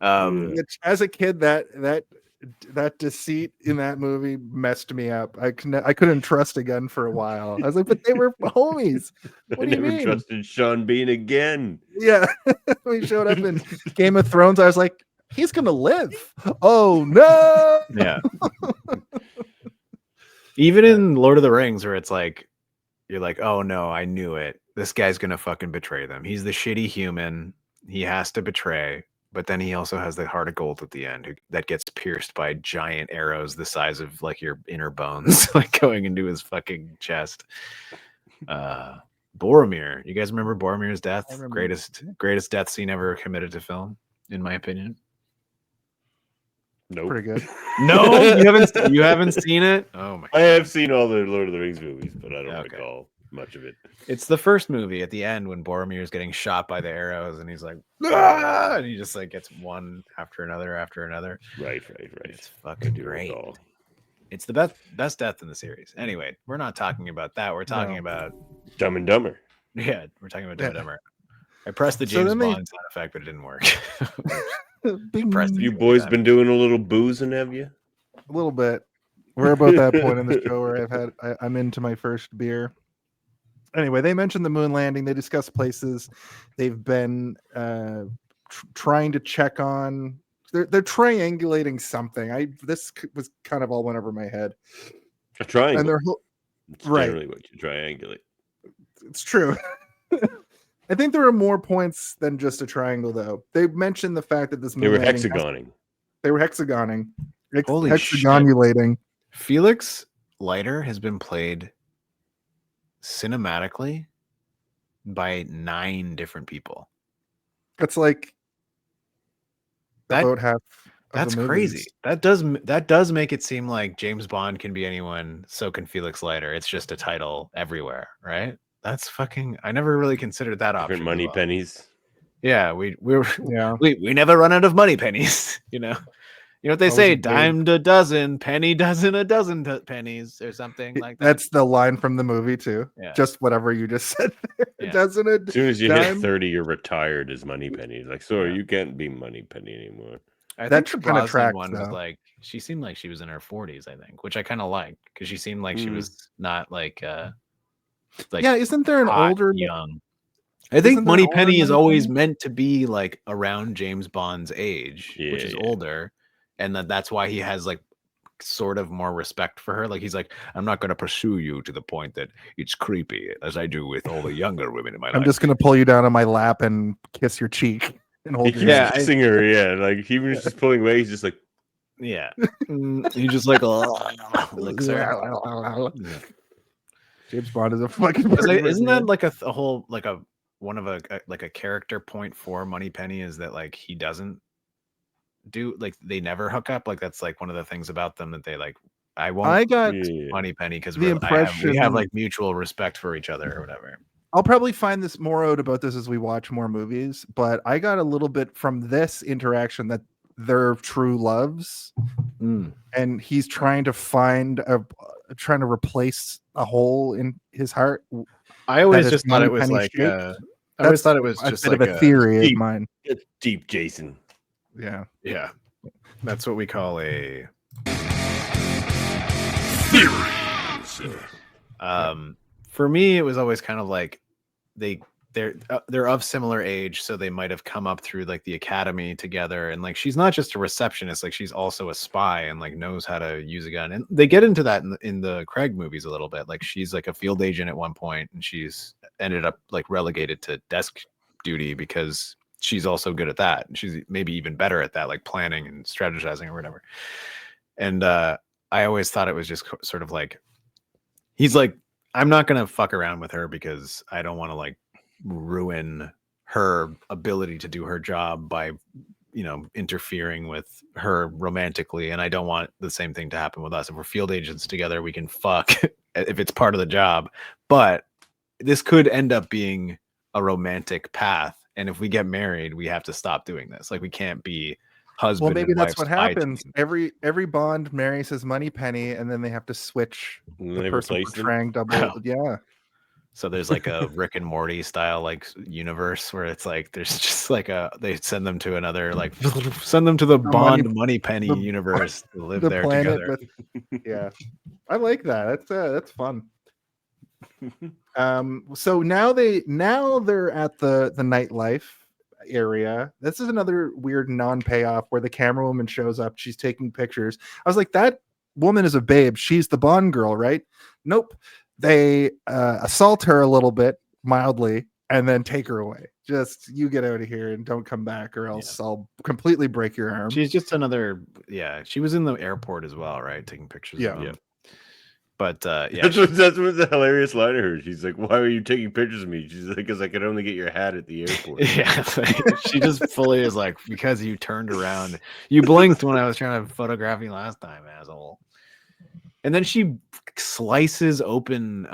As a kid, that deceit in that movie messed me up. I couldn't trust again for a while. I was like, but they were homies. What do you mean? Trusted Sean Bean again. Yeah, when he showed up in Game of Thrones, I was like, he's gonna live. Oh no! Yeah. Even in Lord of the Rings, where it's like, you're like, oh no, I knew it. This guy's gonna fucking betray them. He's the shitty human. He has to betray. But then he also has the heart of gold at the end that gets pierced by giant arrows the size of like your inner bones, like going into his fucking chest. Boromir. You guys remember Boromir's death? Greatest death scene ever committed to film, in my opinion. Nope. Pretty good. No, you haven't seen it? Oh my God. I have seen all the Lord of the Rings movies, but I don't recall much of it. It's the first movie at the end when Boromir is getting shot by the arrows and he's like, ah! And he just like gets one after another. Right. It's fucking great. It's the best death in the series. Anyway, we're not talking about that. We're talking about Dumb and Dumber. Yeah, we're talking about Dumb and Dumber. I pressed the James Bond sound effect, but it didn't work. You boys been doing a little boozing, have you? A little bit. We're about that point in the show where I'm into my first beer. Anyway, they mentioned the moon landing. They discuss places they've been trying to check on. They're triangulating something. This was kind of all went over my head. A triangle. And they're generally what you triangulate. It's true. I think there are more points than just a triangle, though. They mentioned the fact that this moon they were hexagoning. They were hexagoning. Holy hexagonulating. Shit. Felix Leiter has been played cinematically by 9 different people. That's like about half. That's crazy. That does make it seem like James Bond can be anyone, so can Felix Leiter. It's just a title everywhere, right? That's fucking. I never really considered that option. Money pennies. Yeah, we never run out of money pennies. You know what they say: dime a dozen, penny dozen, a dozen pennies, or something like that. That's the line from the movie too. Yeah. Just whatever you just said there. Yeah. Doesn't it? As soon as you hit 30, you're retired as Money Penny. Like, sorry, you can't be Money Penny anymore. I think the Brosnan one was like, she seemed like she was in her 40s, I think, which I kind of liked because she seemed like she was not like yeah, isn't there an older young? I think Moneypenny is always meant to be like around James Bond's age, which is older, and that's why he has like sort of more respect for her. Like he's like, I'm not going to pursue you to the point that it's creepy as I do with all the younger women in my life. I'm just going to pull you down on my lap and kiss your cheek and hold you. Yeah, singer. Yeah, like he was just pulling away. He's just like, yeah, he's just like, like James Bond is a fucking. Isn't that like a whole like a one of a character point for Moneypenny is that like he doesn't do like they never hook up, like that's like one of the things about them that they like. I got Moneypenny because we have like mutual respect for each other or whatever. I'll probably find this more out about this as we watch more movies, but I got a little bit from this interaction that they're true loves, and he's trying to find trying to replace a hole in his heart. I always is just thought it was Moneypenny like shaped. I always thought it was a just bit like of a theory of deep- mine. It's deep, Jason. Yeah. Yeah, that's what we call a for me, it was always kind of like they're of similar age, so they might have come up through like the academy together, and like she's not just a receptionist, like she's also a spy and like knows how to use a gun. And they get into that in the Craig movies a little bit. Like she's like a field agent at one point, and she's ended up like relegated to desk duty because she's also good at that. She's maybe even better at that, like planning and strategizing or whatever. And I always thought it was just sort of like he's like, I'm not gonna fuck around with her because I don't want to like ruin her ability to do her job by, you know, interfering with her romantically, and I don't want the same thing to happen with us. If we're field agents together, we can fuck if it's part of the job, but this could end up being a romantic path, and if we get married, we have to stop doing this. Like we can't be husband. Well, maybe and that's wife what spy happens. team. Every Bond marries his Moneypenny, and then they have to switch And the they person replace them? portraying double. Yeah. So there's like a Rick and Morty style like universe where it's like there's just like they send them to another like send them to the Bond Moneypenny universe to live The there planet together. with, yeah, I like that. That's fun. So now they're at the nightlife area. This is another weird non-payoff where the camera woman shows up. She's taking pictures. I was like, that woman is a babe. She's the Bond girl, right? Nope. They assault her a little bit mildly and then take her away. Just, you get out of here and don't come back, or else I'll completely break your arm. She's just another, she was in the airport as well, right? Taking pictures of them. But That's what the hilarious line of her. She's like, "Why are you taking pictures of me?" She's like, "Because I could only get your hat at the airport." Yeah, she just fully is like, because you turned around, you blinked when I was trying to photograph you last time, asshole. And then she slices open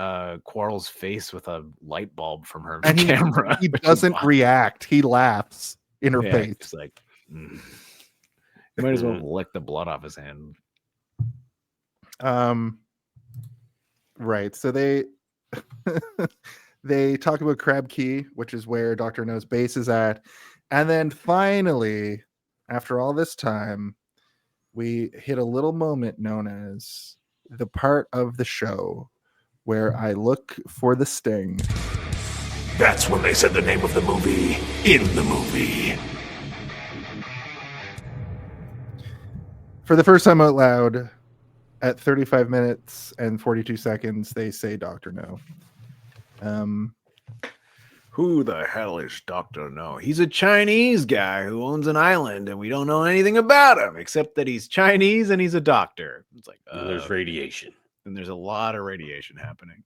Quarrel's face with a light bulb from her camera. He doesn't react. He laughs in her face. It's like, you might as well lick the blood off his hand. Right. So they they talk about Crab Key, which is where Dr. No's base is at. And then finally, after all this time, we hit a little moment known as the part of the show where I look for the sting. That's when they said the name of the movie in the movie. For the first time out loud, at 35 minutes and 42 seconds, they say Dr. No. Who the hell is Dr. No? He's a Chinese guy who owns an island, and we don't know anything about him except that he's Chinese and he's a doctor. It's like, and there's radiation. And there's a lot of radiation happening.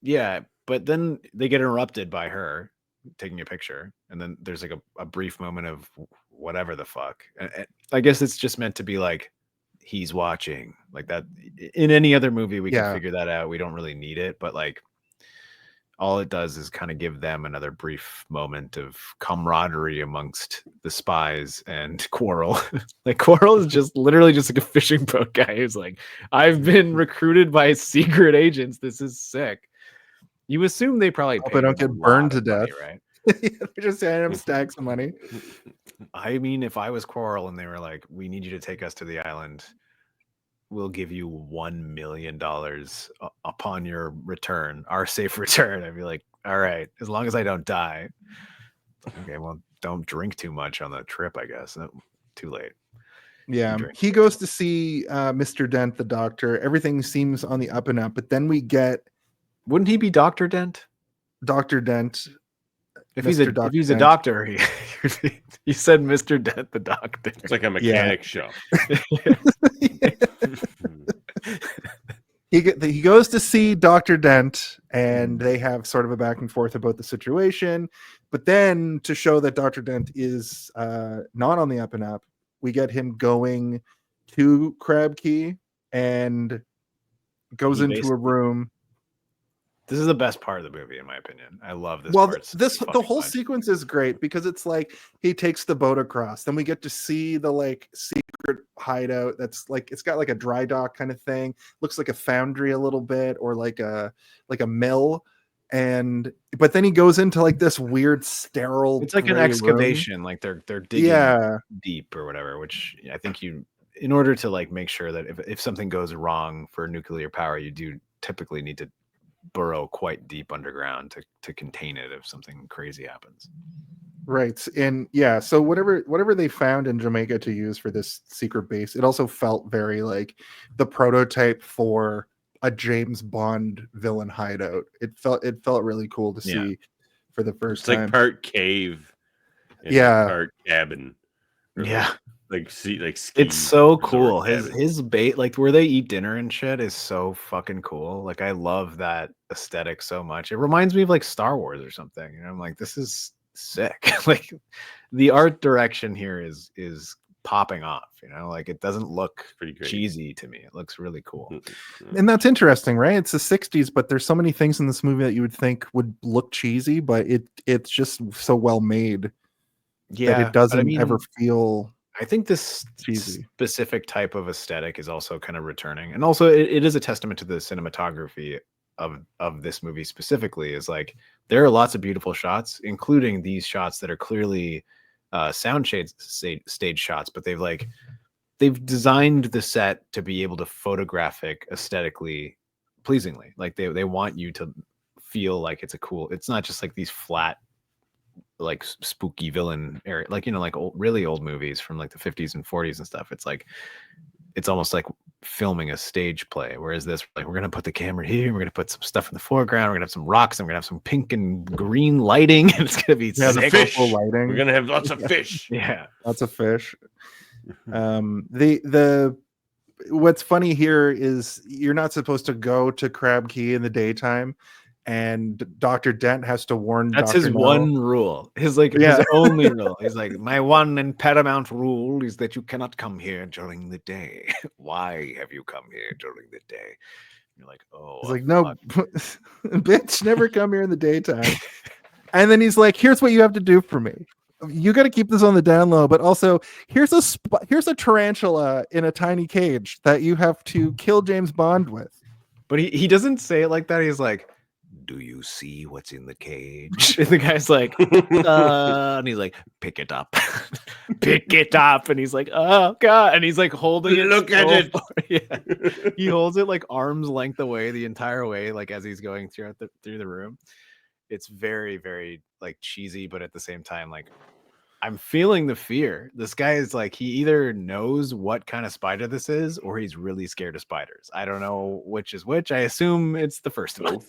Yeah, but then they get interrupted by her taking a picture, and then there's like a brief moment of whatever the fuck. And I guess it's just meant to be like, he's watching, like that. In any other movie we can figure that out. We don't really need it, but like all it does is kind of give them another brief moment of camaraderie amongst the spies and Quarrel. Like Quarrel is just literally just like a fishing boat guy who's like, I've been recruited by secret agents, this is sick. You assume they probably hope I don't get burned to death, right? They're just handing him stacks of money. I mean, if I was Quarrel and they were like, we need you to take us to the island, we'll give you $1 million upon your return, our safe return. I'd be like, all right, as long as I don't die. Okay, well, don't drink too much on the trip, I guess. Too late. Yeah, he goes to see Mr. Dent, the doctor. Everything seems on the up and up, but then we get... Wouldn't he be Dr. Dent? Dr. Dent. If he's a doctor, he said Mr. Dent, the doctor. It's like a mechanic shop. He goes to see Dr. Dent, and they have sort of a back and forth about the situation. But then, to show that Dr. Dent is not on the up and up, we get him going to Crab Key and goes into a room. This is the best part of the movie, in my opinion. I love this. Well, part. the whole sequence is great because it's like he takes the boat across, then we get to see the like secret hideout. That's like it's got like a dry dock kind of thing. Looks like a foundry a little bit, or like a mill. But then he goes into like this weird sterile. It's like an excavation, room. Like they're digging deep or whatever. Which I think in order to like make sure that if something goes wrong for nuclear power, you do typically need to burrow quite deep underground to contain it if something crazy happens. Right. And so whatever they found in Jamaica to use for this secret base, it also felt very like the prototype for a James Bond villain hideout. It felt really cool to see for the first time. It's like part cave and part cabin. It's so cool. His bait, like where they eat dinner and shit, is so fucking cool. Like I love that aesthetic so much. It reminds me of like Star Wars or something. And I'm like, this is sick. Like the art direction here is popping off. Like it doesn't look pretty cheesy to me. It looks really cool. And that's interesting, right? It's the 60s, but there's so many things in this movie that you would think would look cheesy, but it's just so well made that it doesn't ever feel. I think this specific type of aesthetic is also kind of returning. And also it is a testament to the cinematography of this movie specifically. Is like there are lots of beautiful shots, including these shots that are clearly stage shots, but they've designed the set to be able to photographic aesthetically pleasingly. Like they want you to feel like it's not just like these flat like spooky villain area, like like really old movies from like the 50s and 40s and stuff. It's like it's almost like filming a stage play, whereas this, like, we're gonna put the camera here, we're gonna put some stuff in the foreground, we're gonna have some rocks, and we're gonna have some pink and green lighting, and it's gonna be the fish lighting. We're gonna have lots of fish. Lots of fish. The what's funny here is you're not supposed to go to Crab Key in the daytime, and Dr. Dent has to warn. That's Dr. his No. one rule. His only rule. He's like, my one and paramount rule is that you cannot come here during the day. Why have you come here during the day? You're like, oh. He's like, no, bitch, never come here in the daytime. And then he's like, here's what you have to do for me. You got to keep this on the down low, but also here's a tarantula in a tiny cage that you have to kill James Bond with. But he doesn't say it like that. He's like, do you see what's in the cage? And the guy's like, and he's like, pick it up. Pick it up. And he's like, oh God. And he's like holding it. Look at it. Yeah. He holds it like arm's length away the entire way, like as he's going through the room. It's very, very like cheesy, but at the same time, like I'm feeling the fear. This guy is like, he either knows what kind of spider this is, or he's really scared of spiders. I don't know which is which. I assume it's the first one.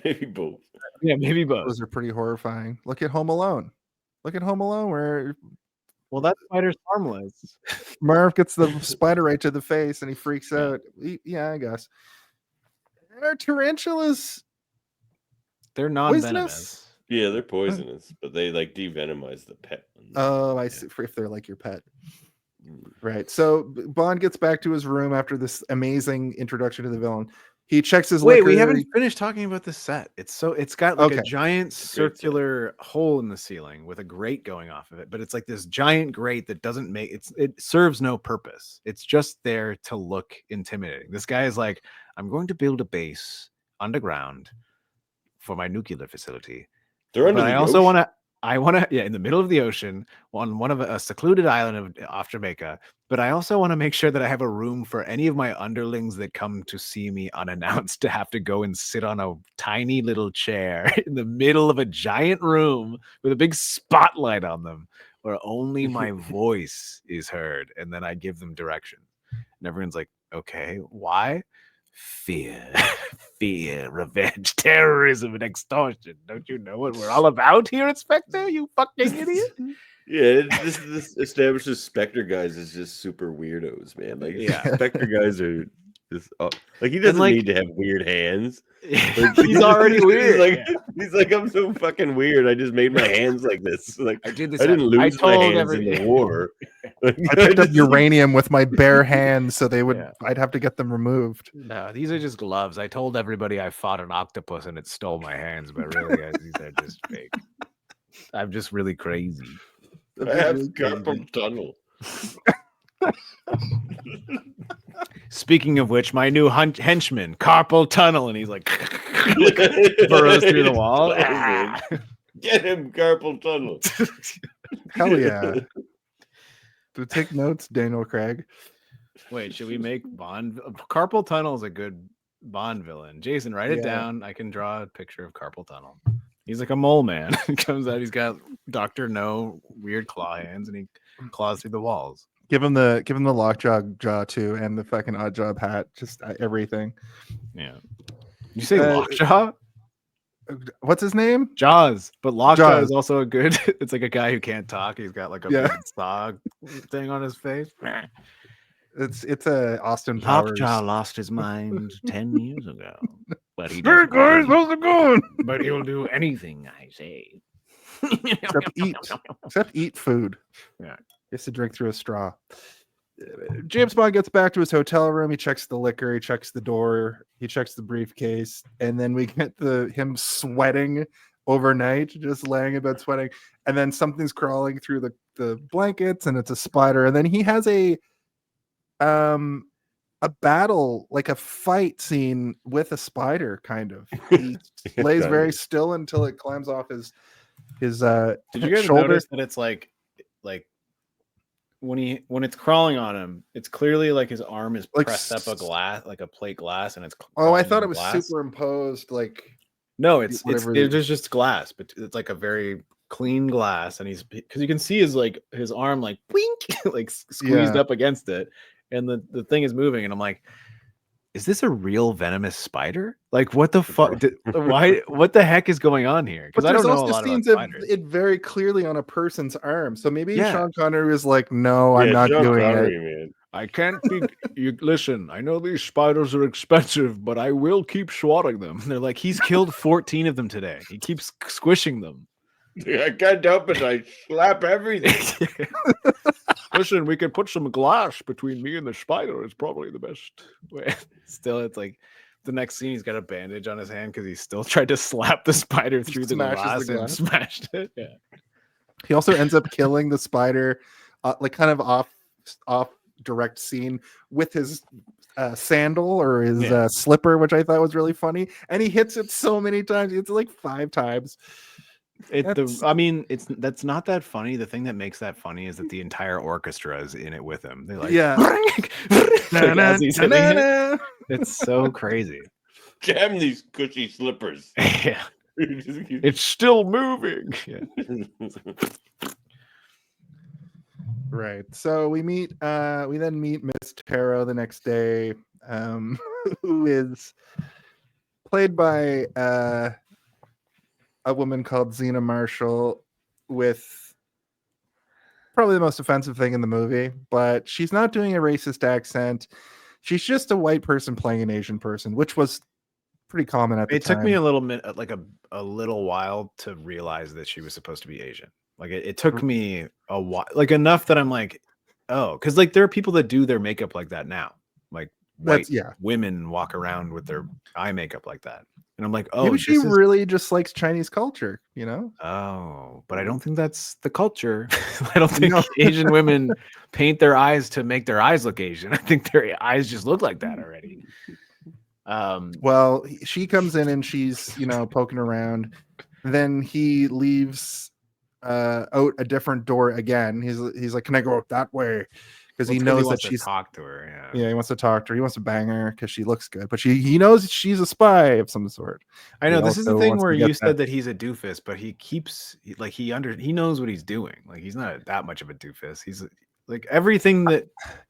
Maybe both. Yeah, maybe both. Those are pretty horrifying. Look at Home Alone. Where that spider's harmless. Marv gets the spider right to the face and he freaks out. Yeah, I guess. Are tarantulas? They're non-venomous. Yeah, they're poisonous, but they like devenomize the pet. Oh, I see. If they're like your pet. Right. So Bond gets back to his room after this amazing introduction to the villain. He checks his liquor. We haven't finished talking about the set. It's got like a giant circular hole in the ceiling with a grate going off of it, but it's like this giant grate that doesn't make it serves no purpose. It's just there to look intimidating. This guy is like, I'm going to build a base underground for my nuclear facility. They're under I also want to, in the middle of the ocean on one of a secluded island off Jamaica. But I also want to make sure that I have a room for any of my underlings that come to see me unannounced to have to go and sit on a tiny little chair in the middle of a giant room with a big spotlight on them, where only my voice is heard, and then I give them direction. And everyone's like, "Okay, why?" Fear, revenge, terrorism, and extortion. Don't you know what we're all about here, Inspector? You fucking idiot. Yeah, this establishes Spectre guys as just super weirdos, man. Like, Spectre guys are This like he doesn't like- need to have weird hands. Like, He's already weird. He's like, I'm so fucking weird. I just made my hands like this. Like I did this. I didn't lose my told hands in the war. Like, I picked up just- uranium with my bare hands, so they would. Yeah. I'd have to get them removed. No, these are just gloves. I told everybody I fought an octopus and it stole my hands, but really, these are just fake. I'm just really crazy. I have carpal tunnel. Speaking of which, my new henchman, carpal tunnel, and he's like burrows through the wall. Ah. Get him, carpal tunnel. Hell yeah! To take notes, Daniel Craig. Wait, should we make Bond? Carpal tunnel is a good Bond villain. Jason, write it Yeah. down. I can draw a picture of carpal tunnel. He's like a mole man. He comes out. He's got Dr. No weird claw hands, and he claws through the walls. Give him the lockjaw jaw too, and the fucking odd job hat. Just everything. Yeah. You say Uh, lockjaw? What's his name? Jaws, but Lockjaw Jaws. is also a good. It's like a guy who can't talk. He's got like a Yeah. big saw thing on his face. It's a Austin Powers. Lockjaw lost his mind 10 years ago, but he Hey doesn't guys, do- how's it going? but he'll do anything I say. Except eat food. Yeah. He has to drink through a straw. James Bond gets back to his hotel room. He checks the liquor. He checks the door. He checks the briefcase, and then we get him sweating overnight, just laying in bed sweating. And then something's crawling through the blankets, and it's a spider. And then he has a battle, like a fight scene with a spider, kind of. He lays very still until it climbs off his Did you guys shoulder. notice that it's like when it's crawling on him, it's clearly like his arm is Like pressed up a glass, like a plate glass, and it's. Oh, I crawling thought on it was glass. superimposed, like No, it's whatever it there's just glass, but it's like a very clean glass, and he's because you can see his arm like wink, like squeezed Yeah. up against it, and the thing is moving, and I'm like, is this a real venomous spider? Like, what the fuck? Why? What the heck is going on here? Because But I there's don't know a also lot about scenes of spiders. it very clearly on a person's arm. So maybe Yeah. Sean Connery was like, "No, I'm Yeah, not Sean doing Connery, it." man. I can't be. You listen. I know these spiders are expensive, but I will keep swatting them. And they're like, he's killed 14 of them today. He keeps squishing them. I can't help it. I slap everything. Listen, we could put some glass between me and the spider. It's probably the best way. Still, it's like the next scene. He's got a bandage on his hand because he still tried to slap the spider through the Smashes glass, the glass. and smashed it. Yeah. He also ends up killing the spider, like kind of off direct scene with his sandal or his Yeah. slipper, which I thought was really funny. And he hits it so many times. It's like 5 times. That's- That's not that funny. The thing that makes that funny is that the entire orchestra is in it with him. They're like, Yeah. like, as he's hitting it. Na-na. It's so crazy. Damn these cushy slippers. Yeah, it's still moving. Yeah. Right. So we then meet Miss Taro the next day, who is played by a woman called Zena Marshall, with probably the most offensive thing in the movie, but she's not doing a racist accent. She's just a white person playing an Asian person, which was pretty common at the It time. took me a little minute, like a little while to realize that she was supposed to be Asian. Like it took me a while, like enough that I'm like, oh, because like there are people that do their makeup like that now. Like white women walk around with their eye makeup like that. And I'm like, oh, maybe she really just likes Chinese culture, you know? Oh, but I don't think that's the culture. I don't think No. Asian women paint their eyes to make their eyes look Asian. I think their eyes just look like that already. Well, she comes in and she's, poking around. Then he leaves out a different door again. He's like, "Can I go out that way?" Because he knows that she's talk to her. Yeah, he wants to talk to her. He wants to bang her because she looks good, but he knows she's a spy of some sort. I know He this is the also thing wants to where get you said that he's a doofus, but he keeps like he knows what he's doing. Like he's not that much of a doofus. He's like everything that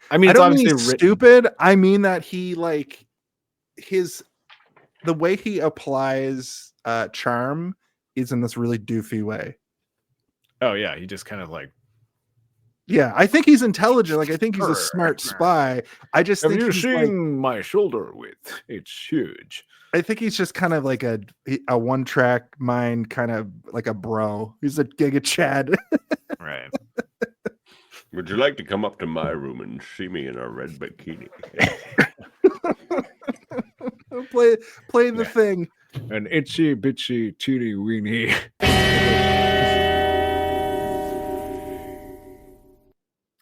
I mean. I It's don't mean obviously he's stupid. I mean that he like the way he applies charm is in this really doofy way. Oh yeah, he just kind of like Yeah, I think he's intelligent. Like I think he's a smart spy. I just Have think you he's seen my shoulder width? It's huge. I think he's just kind of like a one-track mind, kind of like a bro. He's a Giga Chad. Right. Would you like to come up to my room and see me in a red bikini? play the thing. An itsy bitsy teeny weeny.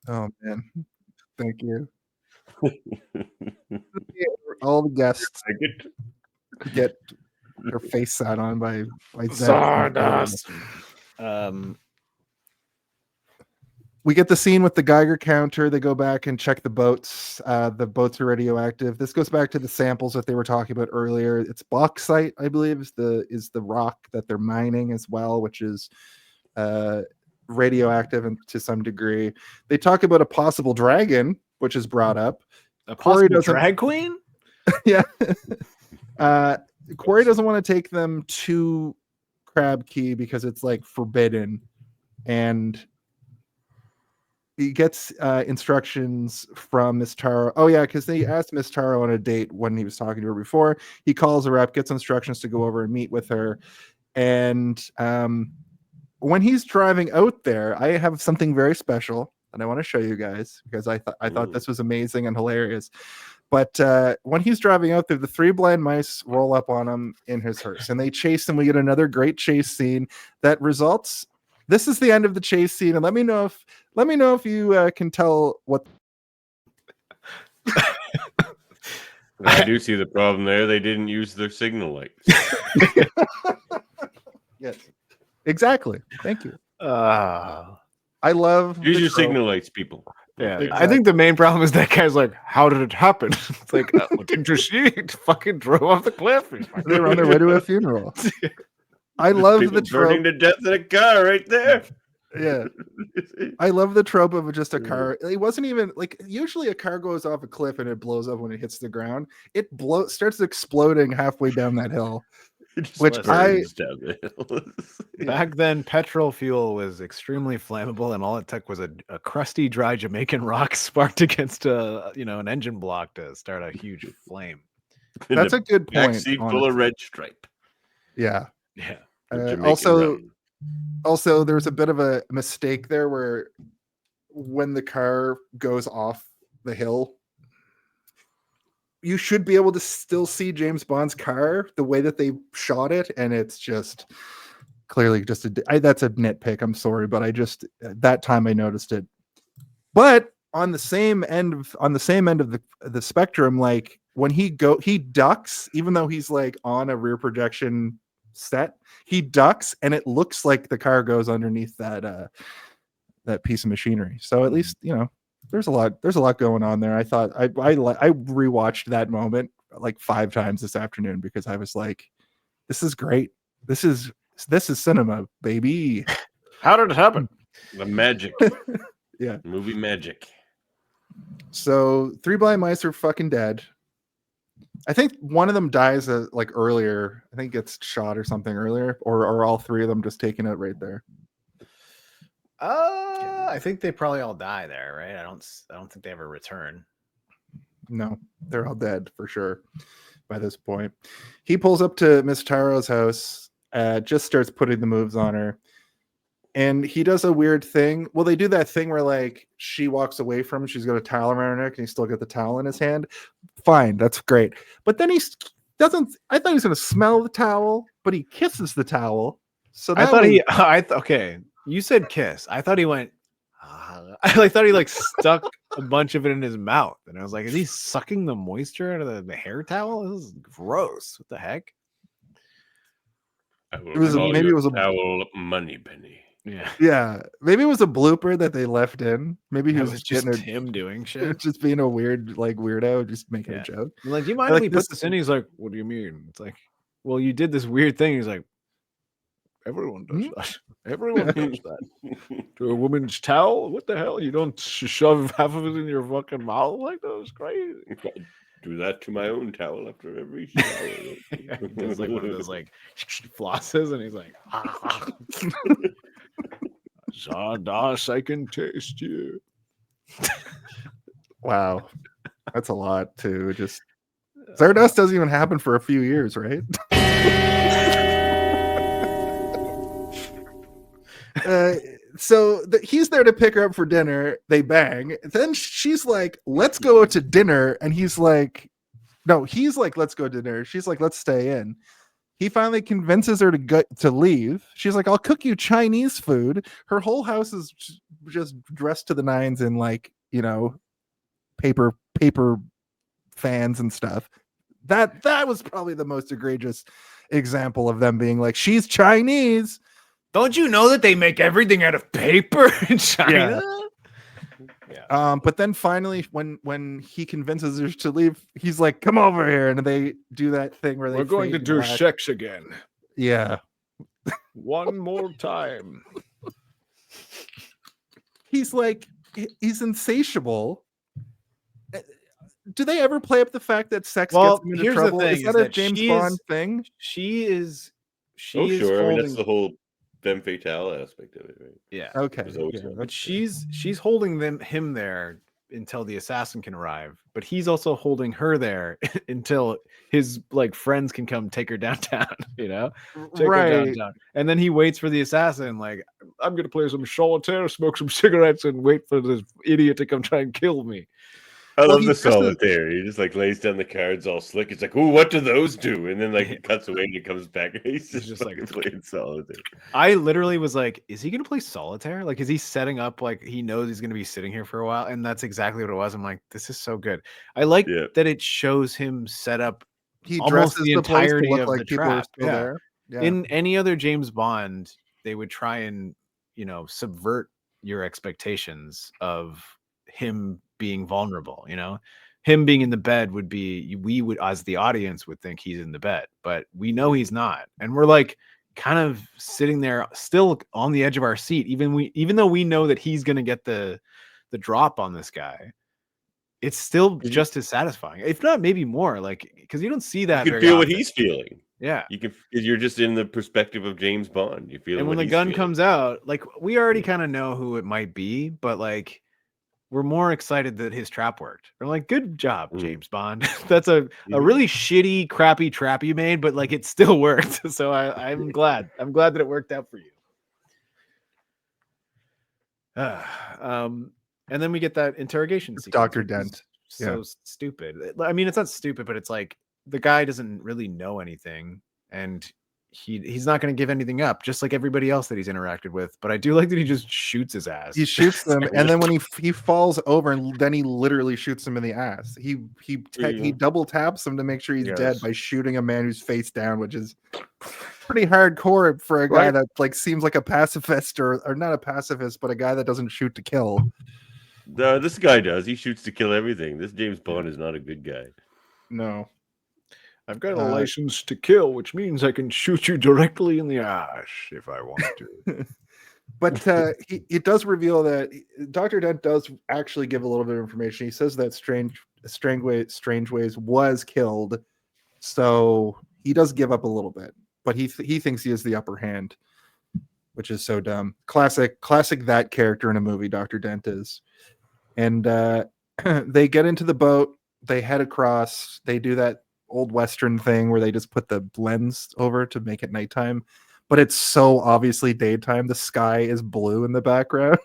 Oh man, thank you. All the guests get their face sat on by Stardust. We get the scene with the Geiger counter. They go back and check the boats. The boats are radioactive. This goes back to the samples that they were talking about earlier. It's bauxite, I believe, is the rock that they're mining as well, which is radioactive and to some degree. They talk about a possible dragon, which is brought up. A possible drag queen? Yeah. Quarry doesn't want to take them to Crab Key because it's like forbidden, and he gets instructions from Miss Taro. Oh yeah, because they asked Miss Taro on a date when he was talking to her before. He calls her up, gets instructions to go over and meet with her, and when he's driving out there, I have something very special and I want to show you guys because I thought this was amazing and hilarious. But when he's driving out there, the three blind mice roll up on him in his hearse and they chase him. We get another great chase scene that results. This is the end of the chase scene, and let me know if you can tell what. I do see the problem there. They didn't use their signal lights. Yes, exactly. Thank you. I love use your signal lights, people. Yeah, exactly. I think the main problem is that guy's like, "How did it happen?" It's like, what didn't you see? It fucking drove off the cliff. They were on their way to a funeral. I love the trope. Burning to death in a car right there. Yeah, I love the trope of just a car. It wasn't even like usually a car goes off a cliff and it blows up when it hits the ground. It starts exploding halfway down that hill, which down the hill. Back then, petrol fuel was extremely flammable, and all it took was a crusty, dry Jamaican rock sparked against an engine block to start a huge flame. That's a good point. Backseat full of red stripe. Yeah. Yeah. Also, there's a bit of a mistake there where when the car goes off the hill, you should be able to still see James Bond's car the way that they shot it, and it's just clearly just that's a nitpick. I'm sorry, but I just that time I noticed it. But on the same end of the spectrum, like when he ducks, even though he's like on a rear projection set, he ducks and it looks like the car goes underneath that piece of machinery. So at least there's a lot going on there. I thought I rewatched that moment like 5 times this afternoon because I was like, this is great. This is cinema, baby. How did it happen? The magic. Yeah, movie magic. So 3 blind mice are fucking dead. I think one of them dies like earlier. I think gets shot or something earlier, or all 3 of them just taken out right there. I think they probably all die there, right? I don't think they ever return. No, they're all dead for sure by this point. He pulls up to Miss Taro's house, just starts putting the moves on her. And he does a weird thing. Well, they do that thing where like she walks away from him. She's got a towel around her neck and he still got the towel in his hand. Fine, that's great. But then he doesn't. I thought he was going to smell the towel, but he kisses the towel. So okay. You said kiss. I thought he went. I thought he like stuck a bunch of it in his mouth, and I was like, "Is he sucking the moisture out of the hair towel? This is gross. What the heck?" Maybe it was a towel money penny. Yeah. Maybe it was a blooper that they left in. Maybe he was just him doing shit, just being a weirdo, just making a joke. I'm like, do you mind if we put this in? He's like, what do you mean? It's like, well, you did this weird thing. He's like, everyone does that. Everyone does that. To a woman's towel? What the hell? You don't shove half of it in your fucking mouth like that? It's crazy. Do that to my own towel after every shower. It's like one of those like flosses, and he's like, Zardos, I can taste you. Wow. That's a lot too. Just Zardos doesn't even happen for a few years, right? So he's there to pick her up for dinner. They bang. Then she's like, let's go to dinner. And he's like, no, he's like, let's go to dinner. She's like, let's stay in. He finally convinces her to leave. She's like, I'll cook you Chinese food. Her whole house is just dressed to the nines in like, you know, paper fans and stuff. That was probably the most egregious example of them being like, she's Chinese. Don't you know that they make everything out of paper in China? Yeah. But then finally, when he convinces her to leave, he's like, "Come over here," and they do that thing where we're going to do sex again. Yeah, one more time. He's like, he's insatiable. Do they ever play up the fact that sex gets them into trouble? Is that a James Bond thing? She is. Sure. I mean, that's the whole femme fatale aspect of it, right? Yeah. Okay. Yeah, but she's holding him there until the assassin can arrive, but he's also holding her there until his like friends can come take her downtown, you know? Take her downtown. And then he waits for the assassin, like, I'm gonna play some solitaire, smoke some cigarettes, and wait for this idiot to come try and kill me. I love the solitaire. He just like lays down the cards all slick. It's like, ooh, what do those do? And then like it cuts away and it comes back. He's just like playing solitaire. I literally was like, is he gonna play solitaire? Like, is he setting up like he knows he's gonna be sitting here for a while? And that's exactly what it was. I'm like, this is so good. I like that it shows him set up he almost the entirety of like the trap. There. Yeah. In any other James Bond, they would try and, you know, subvert your expectations of him being vulnerable, you know. Him being in the bed would be, we would, as the audience, would think he's in the bed, but we know he's not, and we're like kind of sitting there still on the edge of our seat, even though we know that he's going to get the drop on this guy. It's still just as satisfying, if not maybe more, like, because you don't see that. You can feel what he's feeling. Yeah, you can. You're just in the perspective of James Bond. You feel. And when the gun comes out, like, we already kind of know who it might be, but like, we're more excited that his trap worked. We're like, good job, James Bond. That's a really shitty, crappy trap you made, but like, it still worked. So I'm glad. I'm glad that it worked out for you. And then we get that interrogation sequence. Dr. Dent. So stupid. I mean, it's not stupid, but it's like the guy doesn't really know anything, and he's not going to give anything up, just like everybody else that he's interacted with. But I do like that he just shoots his ass. He shoots them, and then when he falls over, and then he literally shoots him in the ass. He double taps him to make sure he's dead by shooting a man who's face down, which is pretty hardcore for a guy that like seems like a pacifist or not a pacifist, but a guy that doesn't shoot to kill. No, this guy does. He shoots to kill everything. This James Bond is not a good guy. No. I've got a license to kill, which means I can shoot you directly in the ass if I want to. But it does reveal that Dr. Dent does actually give a little bit of information. He says that Strangeways was killed, so he does give up a little bit, but he thinks he has the upper hand, which is so dumb. Classic that character in a movie. Dr. Dent is, and they get into the boat. They head across. They do that old Western thing where they just put the lens over to make it nighttime, but it's so obviously daytime. The sky is blue in the background.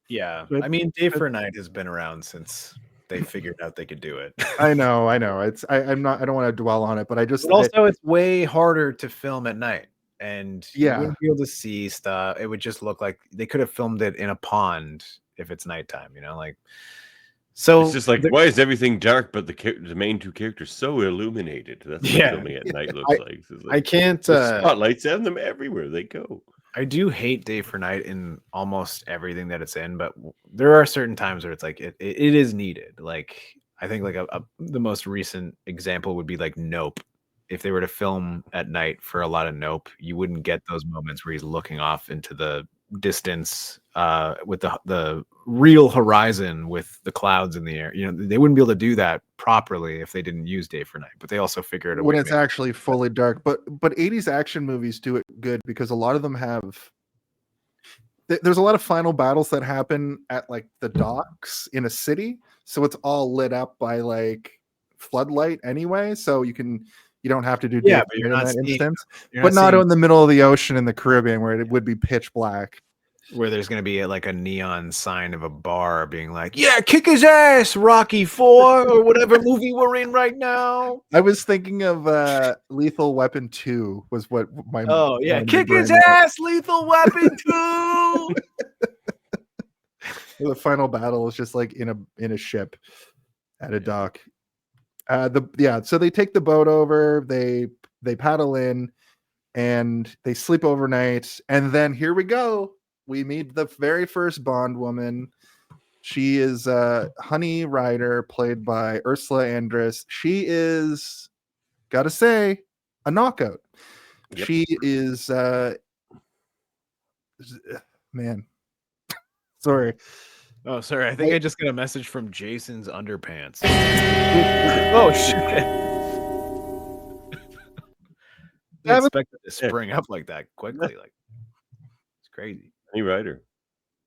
Yeah, I mean, Day for Night has been around since they figured out they could do it. I know. It's I don't want to dwell on it, but I just it's way harder to film at night, and you wouldn't be able to see stuff. It would just look like they could have filmed it in a pond if it's nighttime, you know, like. So it's just like, why is everything dark, but the main two characters so illuminated? That's what filming at night looks like. I can't. Spotlights on them everywhere they go. I do hate Day for Night in almost everything that it's in, but there are certain times where it's like it is needed. Like, I think like the most recent example would be like Nope. If they were to film at night for a lot of Nope, you wouldn't get those moments where he's looking off into the distance with the real horizon with the clouds in the air. You know, they wouldn't be able to do that properly if they didn't use Day for Night, but they also figured it when it's actually fully dark. But 80s action movies do it good because a lot of them have there's a lot of final battles that happen at like the docks in a city, so it's all lit up by like floodlight anyway, so you don't have to do Yeah, daylight but you're in not that seeing- instance. You're But not seeing in the middle of the ocean in the Caribbean where it would be pitch black. where there's going to be like a neon sign of a bar being like, yeah, kick his ass, Rocky 4 or whatever movie we're in right now. I was thinking of Lethal Weapon 2 was what my Oh yeah, mind kick was his right now. ass, Lethal Weapon 2. The final battle is just like in a ship at a dock. So they take the boat over, they paddle in, and they sleep overnight, and then here we go. We meet the very first Bond woman. She is Honey Ryder, played by Ursula Andress. She is, gotta say, a knockout. Yep. She is man. Sorry. Oh, sorry. I think I just got a message from Jason's underpants. Oh shit! I expected to spring up like that quickly. Like it's crazy. Honey Ryder.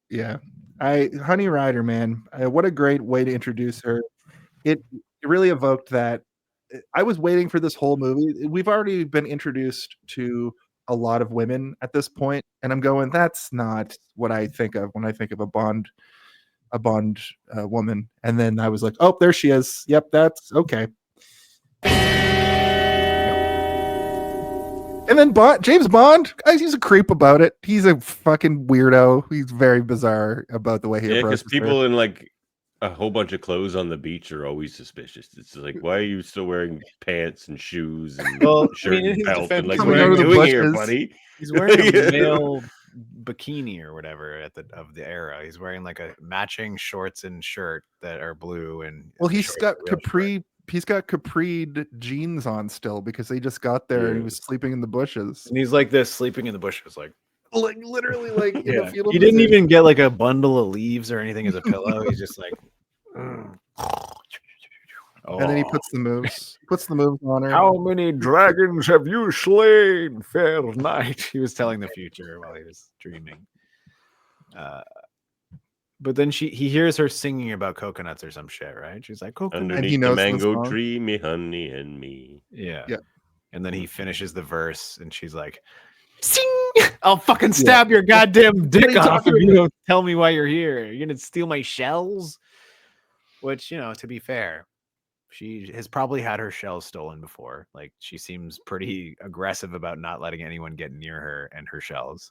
Yeah, Honey Ryder, man, what a great way to introduce her. It really evoked that. I was waiting for this whole movie. We've already been introduced to a lot of women at this point, and I'm going, that's not what I think of when I think of a Bond woman. And then I was like, oh, there she is. Yep, that's okay. And then James Bond, he's a creep about it. He's a fucking weirdo. He's very bizarre about the way he approaches because people in like a whole bunch of clothes on the beach are always suspicious. It's like, why are you still wearing pants and shoes and shirt and belt? And like, what are you doing here, buddy? He's wearing a male bikini or whatever of the era. He's wearing like a matching shorts and shirt that are blue and he's got capri jeans on still because they just got there and he was sleeping in the bushes. And he's like this, sleeping in the bushes, like literally like in a fetal he didn't even get like a bundle of leaves or anything as a pillow. He's just like and then he puts the moves on her. How many dragons have you slain, fair knight? He was telling the future while he was dreaming. But then he hears her singing about coconuts or some shit, right? She's like, coconut. Underneath the mango tree, me honey and me. Yeah. And then he finishes the verse and she's like, sing! I'll fucking stab your goddamn dick off if you don't tell me why you're here. You're gonna steal my shells? Which, to be fair, she has probably had her shells stolen before. Like, she seems pretty aggressive about not letting anyone get near her and her shells.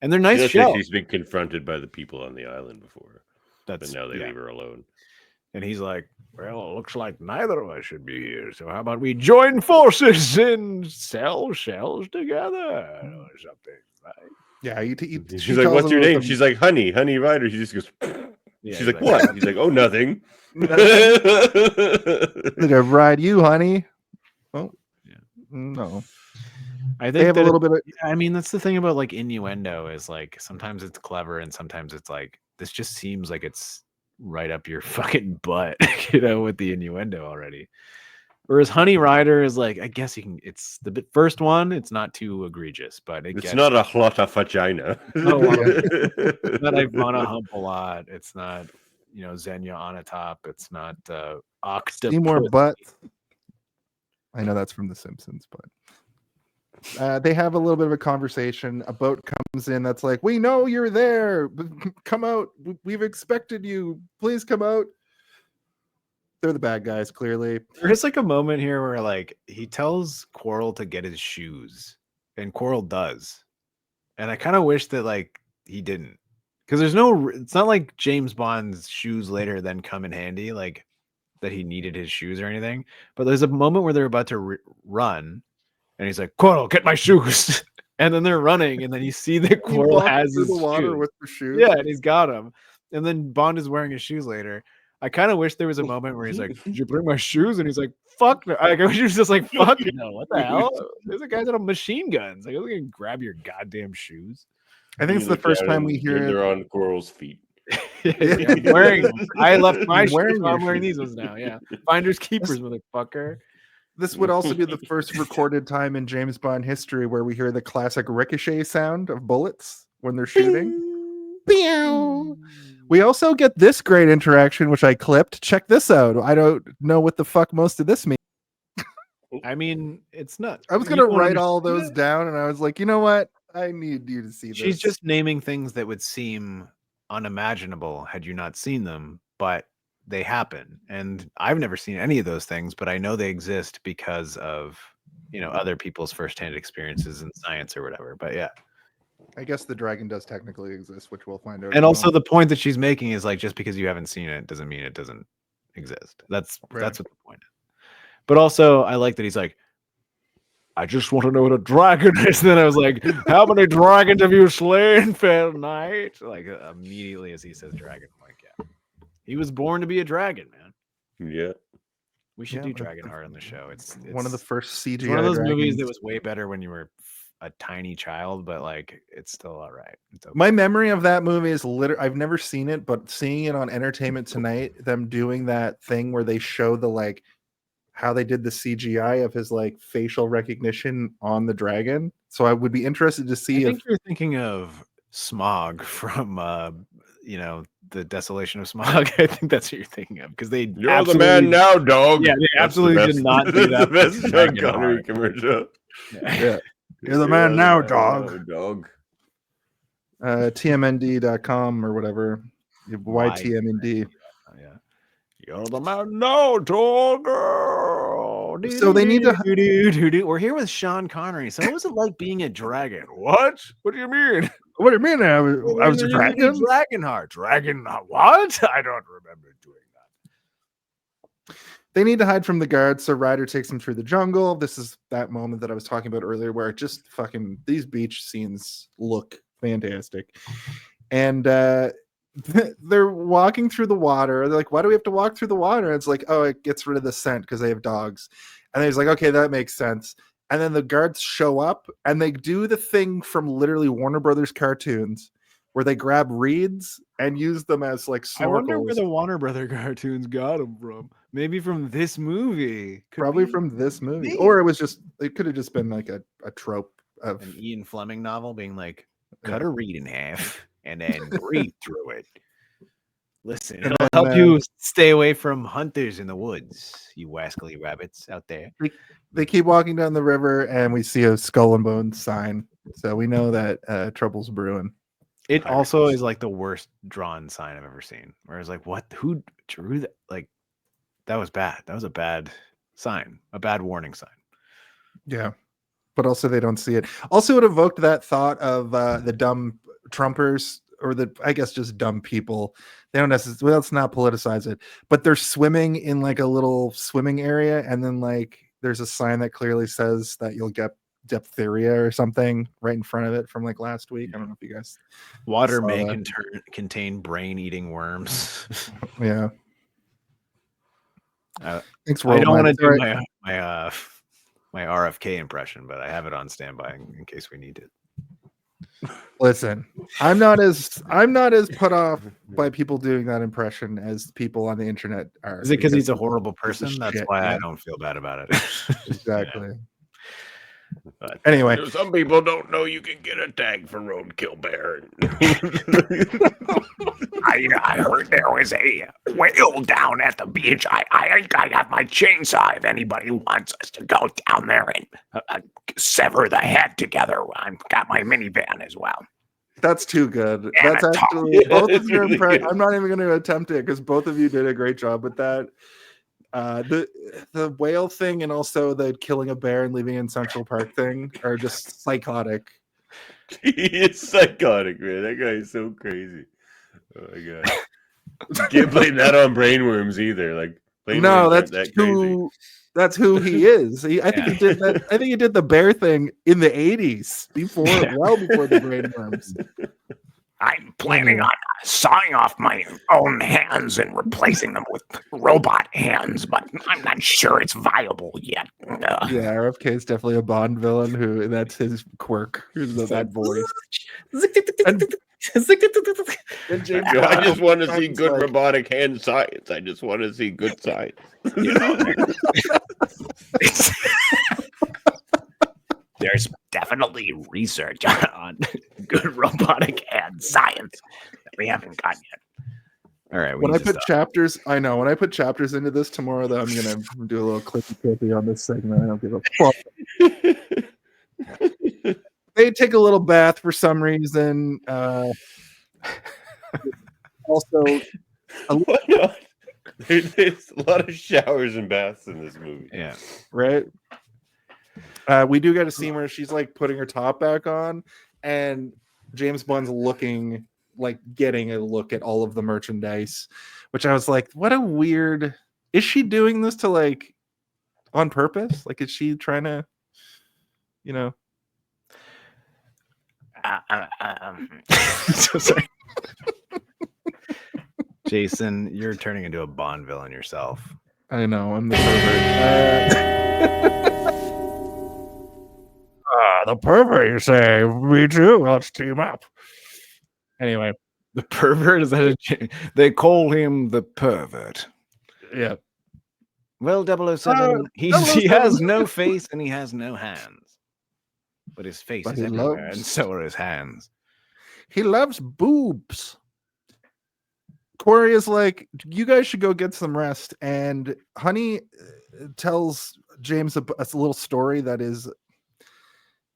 And they're nice shells. She's been confronted by the people on the island before. But now they leave her alone. And he's like, well, it looks like neither of us should be here. So how about we join forces and sell shells together or something, right? Yeah. She's like, what's your name? She's like, Honey Ryder. She just goes, she's like, what? He's like, oh, nothing. Did I ride you, honey? Oh, yeah. No. I think they have a little bit of. I mean, that's the thing about like innuendo is like sometimes it's clever and sometimes it's like this just seems like it's right up your fucking butt, with the innuendo already. Whereas Honey Ryder is like, I guess it's the first one. It's not too egregious, but it's not a lot of vagina. That I want to hump a lot. It's not, Xenia on a top. It's not octopus. See more butts. I know that's from The Simpsons, but they have a little bit of a conversation. A boat comes in that's like, we know you're there. Come out. We've expected you. Please come out. They're the bad guys, clearly. There's like a moment here where like he tells Quarrel to get his shoes, and Quarrel does. And I kind of wish that like he didn't. Because it's not like James Bond's shoes later then come in handy, like that he needed his shoes or anything. But there's a moment where they're about to run. And he's like, Quarrel, get my shoes. And then they're running. And then you see that Quarrel has his the water shoes. with the shoes. Yeah, and he's got them. And then Bond is wearing his shoes later. I kind of wish there was a moment where he's like, did you bring my shoes? And he's like, fuck no. I wish he was just like, fuck no. What the hell? There's a guy that have machine guns. Like, I'm going to grab your goddamn shoes. I think it's the first time we hear they're on Quarrel's feet. I'm wearing them. I left my shoes. I'm wearing these ones now. Yeah. Finders keepers, motherfucker. This would also be the first recorded time in James Bond history where we hear the classic ricochet sound of bullets when they're shooting. Pew. We also get this great interaction, which I clipped. Check this out. I don't know what the fuck most of this means. I mean, it's not. I was gonna write all those down, and I was like, you know what? I need you to see this. She's just naming things that would seem unimaginable had you not seen them, but they happen. And I've never seen any of those things, but I know they exist because of, other people's firsthand experiences in science or whatever. But yeah. I guess the dragon does technically exist, which we'll find out. And also the point that she's making is like, just because you haven't seen it doesn't mean it doesn't exist. That's what the point is. But also I like that he's like, I just want to know what a dragon is. And then I was like, how many dragons have you slain, fair knight? Like immediately as he says dragon, I'm like, yeah. He was born to be a dragon, man. Yeah. We should do Dragonheart on the show. It's one of the first CGI. One of those movies that was way better when you were a tiny child, but like it's still all right. Okay. My memory of that movie is literally, I've never seen it, but seeing it on Entertainment Tonight, them doing that thing where they show the like how they did the CGI of his like facial recognition on the dragon. So I would be interested to see I think you're thinking of Smog from the Desolation of Smog. I think that's what you're thinking of because you're the man now, dog. Yeah, they absolutely did not do that. That's the best Sean Connery commercial. Yeah. You're the man now, dog. Dog. TMND.com or whatever. YTMND. Yeah. You're the man now, dog. So they need to. We're here with Sean Connery. So what was it like being a dragon? What? What do you mean? What do you mean? I was a dragon? Dragonheart. What? I don't remember doing that. They need to hide from the guards, so Ryder takes them through the jungle. This is that moment that I was talking about earlier where it just fucking, these beach scenes look fantastic. And they're walking through the water. They're like, why do we have to walk through the water? And it's like, oh, it gets rid of the scent because they have dogs. And he's like, okay, that makes sense. And then the guards show up and they do the thing from literally Warner Brothers cartoons where they grab reeds and use them as like snorkels. I wonder where the Warner Brother cartoons got them from. Maybe from this movie. Probably from this movie. Maybe. Or it could have just been like a trope of an Ian Fleming novel being like, cut a reed in half and then breathe through it. Listen, it'll help you stay away from hunters in the woods, you wascally rabbits out there. They keep walking down the river and we see a Skull and Bones sign. So we know that trouble's brewing. It also is like the worst drawn sign I've ever seen. Where it's like, what? Who drew that? Like, that was bad. That was a bad sign, a bad warning sign. Yeah. But also they don't see it. Also, it evoked that thought of the dumb Trumpers, or I guess just dumb people. They don't necessarily, let's not politicize it, but they're swimming in like a little swimming area. And then like, there's a sign that clearly says that you'll get diphtheria or something right in front of it from like last week. I don't know if you guys water may contain brain-eating worms. Yeah. Thanks. I don't want to do my RFK impression, but I have it on standby in case we need it. Listen, I'm not as put off by people doing that impression as people on the internet are. Is it because he's a horrible person? That's why I don't feel bad about it. Exactly. Yeah. But anyway, some people don't know you can get a tag for roadkill bear. I heard there was a whale down at the beach. I got my chainsaw if anybody wants us to go down there and sever the head together. I've got my minivan as well. That's too good. That's actually both of your impressions. I'm not even going to attempt it because both of you did a great job with that. The whale thing and also the killing a bear and leaving in Central Park thing are just psychotic. He is psychotic, man. That guy is so crazy. Oh my god! You can't blame that on brainworms either. Like, no, that's who he is. I think he did that. I think he did the bear thing in the '80s, well before the brainworms. I'm planning on sawing off my own hands and replacing them with robot hands, but I'm not sure it's viable yet. Yeah, RFK is definitely a Bond villain who that's his quirk. That voice. I just want to see good robotic hand science. I just want to see good science. You know? There's definitely research on good robotic hand science. We haven't gotten yet. All right. When I put chapters, I know when I put chapters into this tomorrow, that I'm gonna do a little clippy on this segment. I don't give a fuck. They take a little bath for some reason. Also, Why not? There's a lot of showers and baths in this movie. Yeah. Right. We do get a scene where she's like putting her top back on, and James Bond's looking like getting a look at all of the merchandise, which I was like, what a weird. Is she doing this to like on purpose? Like, is she trying to, you know? Sorry. Jason, you're turning into a Bond villain yourself. I know, I'm the pervert. The pervert, you say? Me too. Let's team up. Anyway, the pervert is that they call him the pervert. Yeah. Well, 007, he has no face and he has no hands, but his face is everywhere, and so are his hands. He loves boobs. Corey is like, you guys should go get some rest. And Honey tells James a little story that is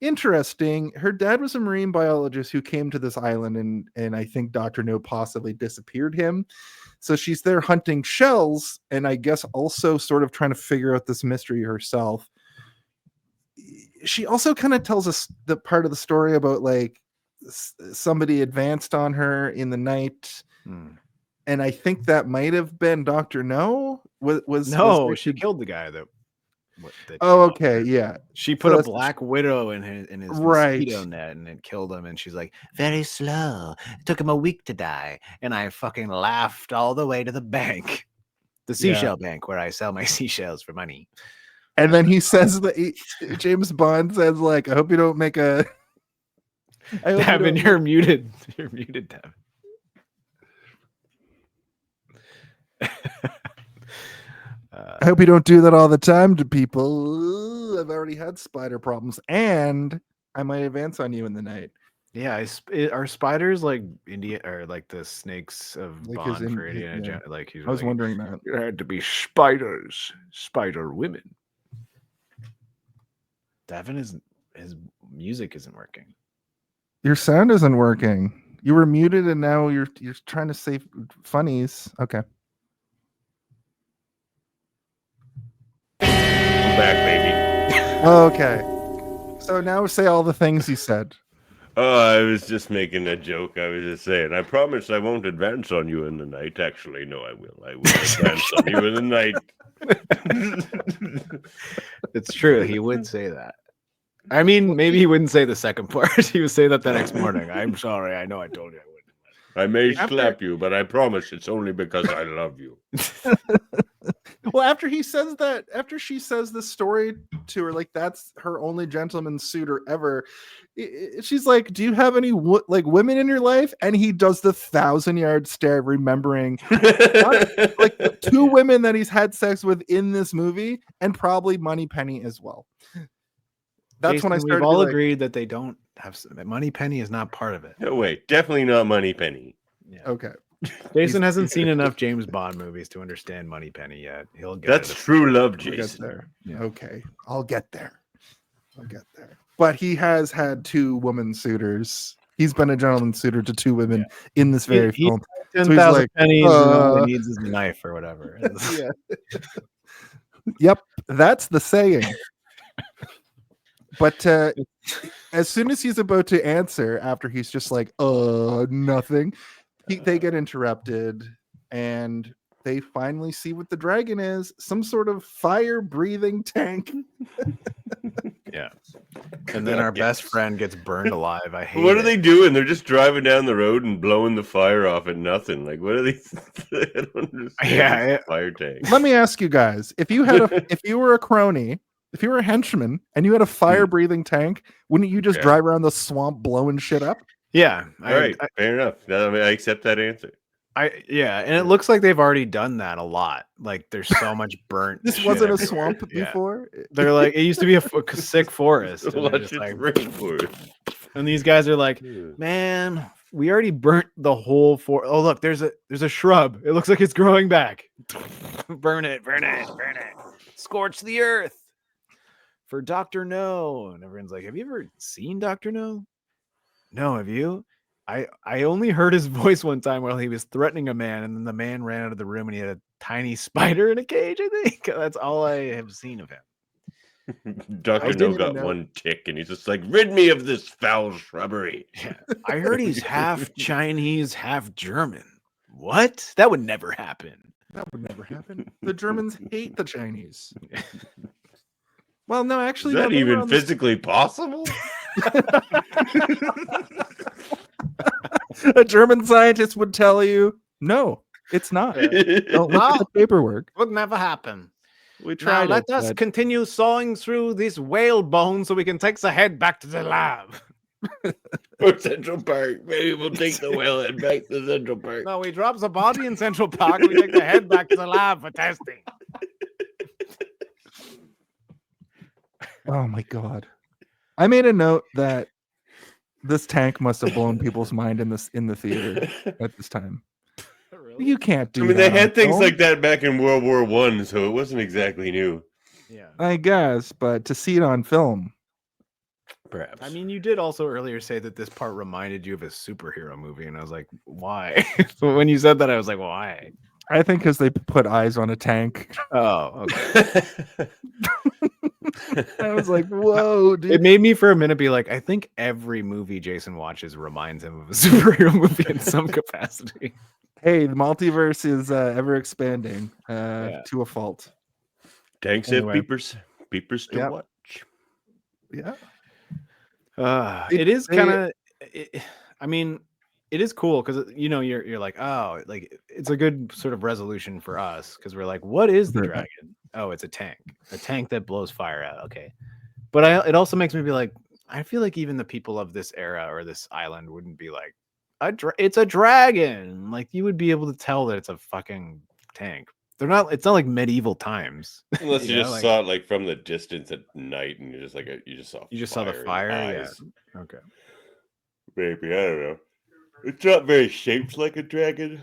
interesting. Her dad was a marine biologist who came to this island, and I think Dr. No possibly disappeared him. So she's there hunting shells, and I guess also sort of trying to figure out this mystery herself. She also kind of tells us the part of the story about like somebody advanced on her in the night. And I think that might have been Dr. No. She killed the guy that. Okay, yeah. She put a black widow in his right. mosquito net, and it killed him. And she's like, very slow. It took him a week to die. And I fucking laughed all the way to the bank, the seashell bank, where I sell my seashells for money. And then he says that James Bond says, like, I hope you don't make a. Devin, you're muted. You're muted, Devin. I hope you don't do that all the time to people. I've already had spider problems, and I might advance on you in the night. Yeah, are spiders like India or like the snakes of like Bond for Indiana Jones? Like I was wondering that it had to be spiders, spider women. Devin his music isn't working. Your sound isn't working. You were muted, and now you're trying to say funnies. Okay. Back, baby. Okay. So now say all the things you said. Oh, I was just making a joke. I was just saying, I promise I won't advance on you in the night. Actually, no, I will. I will advance on you in the night. It's true. He would say that. I mean, maybe he wouldn't say the second part. He would say that the next morning. I'm sorry. I know I told you I wouldn't. I may slap you, but I promise it's only because I love you. Well, after he says that, after she says this story to her, like that's her only gentleman suitor ever, she's like, do you have any like women in your life? And he does the 1,000-yard stare, remembering like the 2 women that he's had sex with in this movie, and probably Moneypenny as well. That's Jason, when I started. We've all agreed that they don't have Moneypenny is not part of it. No, wait, definitely not Moneypenny. Yeah. Okay. Jason hasn't seen enough James Bond movies to understand Moneypenny yet. He'll get That's true love, Jason. There. Yeah. Okay, I'll get there. But he has had 2 woman suitors. He's been a gentleman suitor to 2 women in this very film. 10,000 pennies and all he needs is a knife or whatever. Yeah. Yep, that's the saying. But as soon as he's about to answer, after he's just like, nothing, they get interrupted, and they finally see what the dragon is, some sort of fire-breathing tank. Yeah. And then our best friend gets burned alive. I hate What are they doing? They're just driving down the road and blowing the fire off at nothing. Like, what are they? I don't understand. Yeah. Fire tank. Let me ask you guys, if you were a crony, if you were a henchman and you had a fire-breathing tank, wouldn't you just drive around the swamp blowing shit up? Yeah. All right. Fair enough. I accept that answer. And it looks like they've already done that a lot. Like there's so much burnt. This wasn't a swamp before. They're like, it used to be a sick forest. And, rainforest. and these guys are like, man, we already burnt the whole Oh, look, there's a shrub. It looks like it's growing back. Burn it. Scorch the earth for Dr. No. And everyone's like, have you ever seen Dr. No? No, have you? I only heard his voice one time while he was threatening a man, and then the man ran out of the room and he had a tiny spider in a cage, I think. That's all I have seen of him. Dr. No got one tick and he's just like, rid me of this foul shrubbery. Yeah. I heard he's half Chinese, half German. What? That would never happen. That would never happen. The Germans hate the Chinese. Well, no, actually, is that no, even physically possible? A German scientist would tell you, no, it's not. Don't look at the paperwork. Would never happen. We tried. Now let us continue sawing through this whale bone so we can take the head back to the lab. Or Central Park. Maybe we'll take the whale head back to Central Park. No, we drop the body in Central Park. We take the head back to the lab for testing. Oh my God. I made a note that this tank must have blown people's mind in the theater at this time. Really? You can't do that. I mean, they had things like that back in World War I, so it wasn't exactly new. Yeah. I guess, but to see it on film. Perhaps. I mean, you did also earlier say that this part reminded you of a superhero movie, and I was like, why? So when you said that, I was like, why? I think because they put eyes on a tank. Oh, okay. I was like, whoa, dude. It made me for a minute be like, I think every movie Jason watches reminds him of a superhero movie in some capacity. Hey, the multiverse is ever expanding to a fault. Tanks have beepers. Beepers to watch. Yeah. It is kind of... I mean... It is cool because you're like, oh, like it's a good sort of resolution for us because we're like, what is the dragon? Oh, it's a tank that blows fire out. Okay, but it also makes me be like, I feel like even the people of this era or this island wouldn't be like, it's a dragon. Like you would be able to tell that it's a fucking tank. They're not. It's not like medieval times. Unless you just saw it like from the distance at night, and you're just like you just saw the fire. Yeah. Okay. Maybe I don't know. It's not very shaped like a dragon.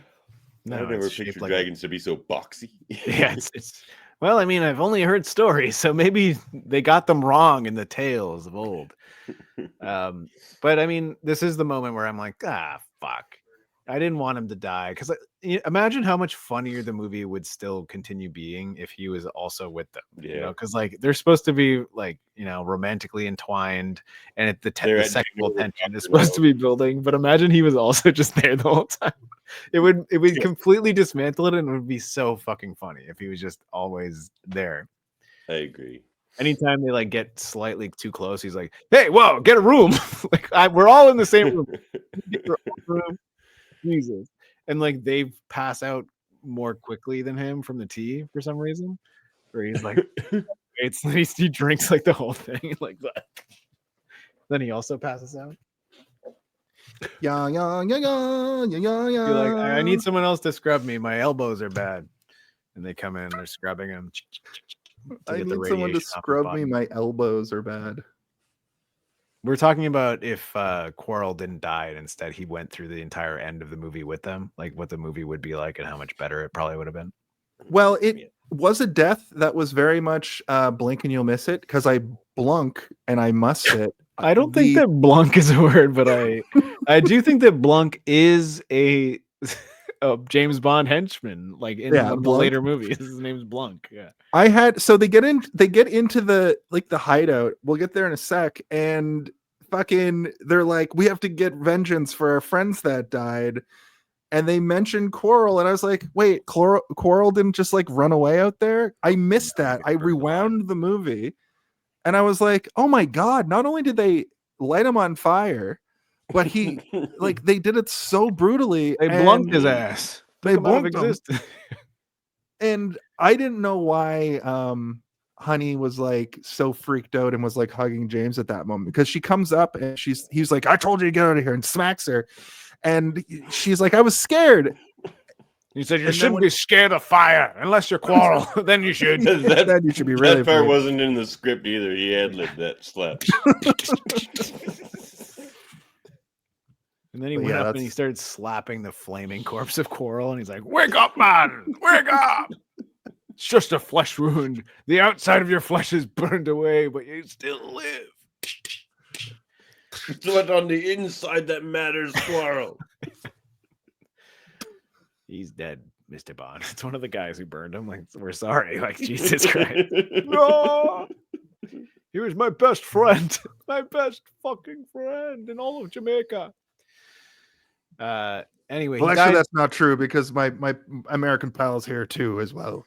No, I never pictured dragons to be so boxy. Yeah, it's well, I mean, I've only heard stories, so maybe they got them wrong in the tales of old. But I mean, this is the moment where I'm like, fuck. I didn't want him to die because imagine how much funnier the movie would still continue being if he was also with them. Yeah. You know, because like they're supposed to be like romantically entwined, and the sexual tension is supposed to be building. But imagine he was also just there the whole time. It would completely dismantle it, and it would be so fucking funny if he was just always there. I agree. Anytime they like get slightly too close, he's like, "Hey, whoa, get a room!" Like we're all in the same room. Jesus. And like they pass out more quickly than him from the tea for some reason. Where he's like, he drinks like the whole thing like that. Then he also passes out. Yeah. You're like, I need someone else to scrub me. My elbows are bad. And they come in, they're scrubbing him. I need someone to scrub me. My elbows are bad. We're talking about if Quarrel didn't die and instead he went through the entire end of the movie with them, like what the movie would be like and how much better it probably would have been. Well, it was a death that was very much blink and you'll miss it because I blunk and I must it. I don't think that blunk is a word, but I do think that blunk is a James Bond henchman, like in one of the later movies. His name's Blunk. Yeah. They get into the the hideout. We'll get there in a sec, and fucking they're like, we have to get vengeance for our friends that died. And they mentioned Quarrel, and I was like, wait, Quarrel didn't just like run away out there? I missed that. I rewound the movie, and I was like, oh my God, not only did they light him on fire, but he like they did it so brutally. They blunked his ass. They blunked him. And I didn't know why Honey was like so freaked out and was like hugging James at that moment, because she comes up and he's like, I told you to get out of here, and smacks her. And she's like, I was scared. He said, you shouldn't be scared of fire unless you're Quarrel. Then you should. Then you should be really. That part wasn't in the script either. He ad-libbed that slap. And then he But went yeah, up and he that's- started slapping the flaming corpse of Quarrel, and he's like, "Wake up, man! Wake up! It's just a flesh wound. The outside of your flesh is burned away, but you still live." It's what on the inside that matters, Quarrel. He's dead, Mr. Bond. It's one of the guys who burned him. Like, we're sorry. Like, Jesus Christ. No! He was my best friend. My best fucking friend in all of Jamaica. Anyway. Well, actually, that's not true because my American pal's here too as well.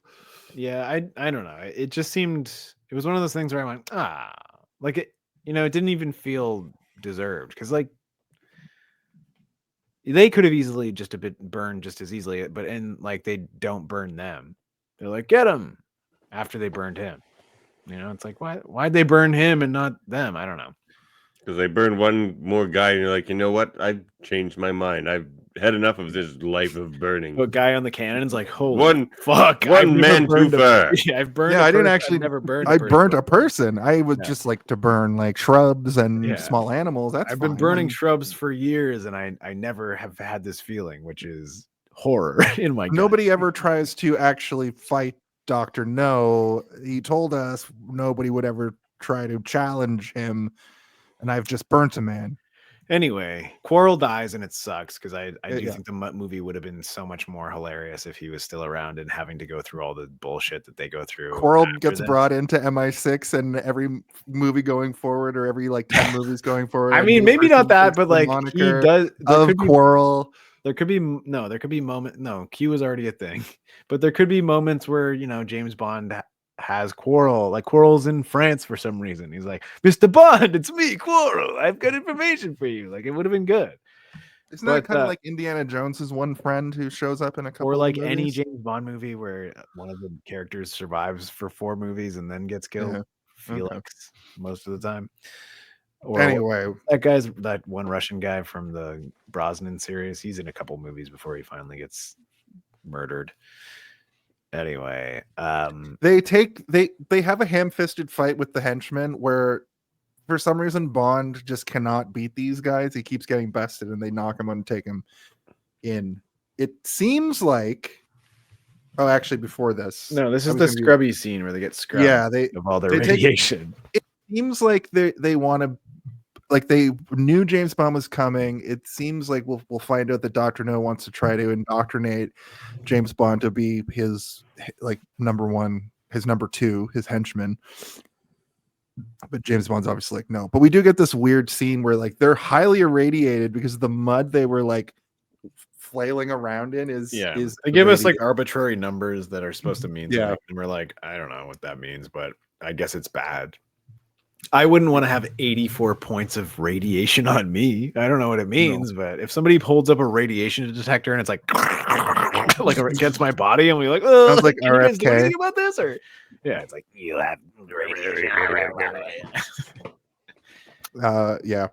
Yeah, I don't know. It just seemed, it was one of those things where I went, like it, you know, it didn't even feel deserved because like they could have easily just a bit burned just as easily, but like they don't burn them. They're like, get him after they burned him. You know, it's like, why'd they burn him and not them? I don't know. Because they burned one more guy, and you're like, you know what? I've changed my mind. I've had enough of this life of burning. A guy on the cannon's like, holy One fuck! One man too far. Yeah, I've burned. Yeah, I didn't person. actually. I've never burned. I burnt a person. I would Yeah. just like to burn like shrubs and Yeah. small animals. That's I've been fine. burning shrubs for years, and I never have had this feeling, which is horror in my gut. Nobody ever tries to actually fight Dr. No. He told us nobody would ever try to challenge him, and I've just burnt a man. Anyway, Quarrel dies, and it sucks because I do Yeah. think the movie would have been so much more hilarious if he was still around and having to go through all the bullshit that they go through. Quarrel after gets this. brought into MI6 and every movie going forward, or every like 10 movies going forward. I mean, maybe not that, but like he does. Of Quarrel. There could be moment. No, Q is already a thing, but there could be moments where, you know, James Bond has Quarrel, like Quarrel's in France for some reason. He's like, Mr. Bond, it's me, Quarrel. I've got information for you. Like, it would have been good. Isn't that But, kind of like Indiana Jones's one friend who shows up in a couple Or like of any movies? James Bond movie where one of the characters survives for 4 movies and then gets killed. Yeah. Felix most of the time. Or Anyway, that one Russian guy from the Brosnan series. He's in a couple movies before he finally gets murdered. Anyway, they have a ham-fisted fight with the henchmen where for some reason Bond just cannot beat these guys. He keeps getting bested and they knock him and take him in. It seems like actually before this. no, this I is was the gonna be- scrubby scene where they get scrubbed Yeah, of all their they take- radiation. It seems like they want to, like they knew James Bond was coming. It seems like we'll find out that Dr. No wants to try to indoctrinate James Bond to be his like number 1, his number 2, his henchman. But James Bond's obviously like, no. But we do get this weird scene where like they're highly irradiated because the mud they were like flailing around in is they give us like arbitrary numbers that are supposed to mean Yeah. something, and we're like, I don't know what that means, but I guess it's bad. I wouldn't want to have 84 points of radiation on me. I don't know what it means, but if somebody holds up a radiation detector and it's like like against my body, and we like, oh, Sounds like can you guys do RFK. anything about this? Or yeah, it's like you have radiation. Yeah.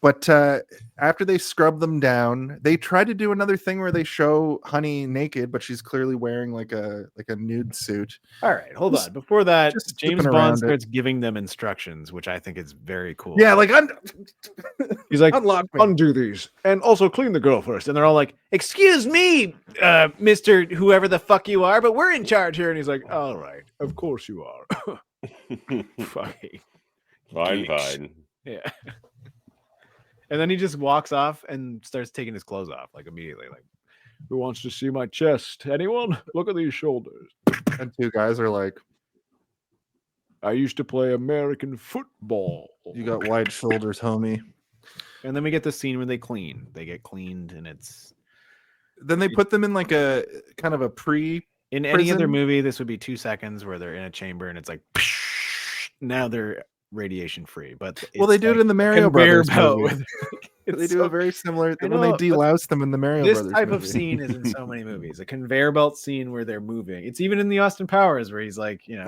But after they scrub them down, they try to do another thing where they show Honey naked, but she's clearly wearing like a nude suit. All right, hold on. Before that, just James skipping Bond around it. starts giving them instructions, which I think is very cool. Yeah, like He's like, unlock me. undo these and also clean the girl first. And they're all like, excuse me, Mr. Whoever the fuck you are, but we're in charge here. And he's like, all right, of course you are. Fucking Fine, geeks. fine. Yeah. And then he just walks off and starts taking his clothes off, like immediately. Like, who wants to see my chest? Anyone? Look at these shoulders. And 2 guys are like, I used to play American football. you got wide shoulders, homie. And then we get the scene where they clean. They get cleaned, and it's Then they put them in like a kind of a pre. in any other prison? movie. This would be 2 seconds where they're in a chamber, and it's like now they're radiation free. But Well, they it's do it like in the Mario conveyor Brothers belt movie. with- They it's do so- a very similar I when they know, but delouse them in the Mario this Brothers type of movie. scene is in so many movies. A conveyor belt scene where they're moving. It's even in the Austin Powers where he's like, you know,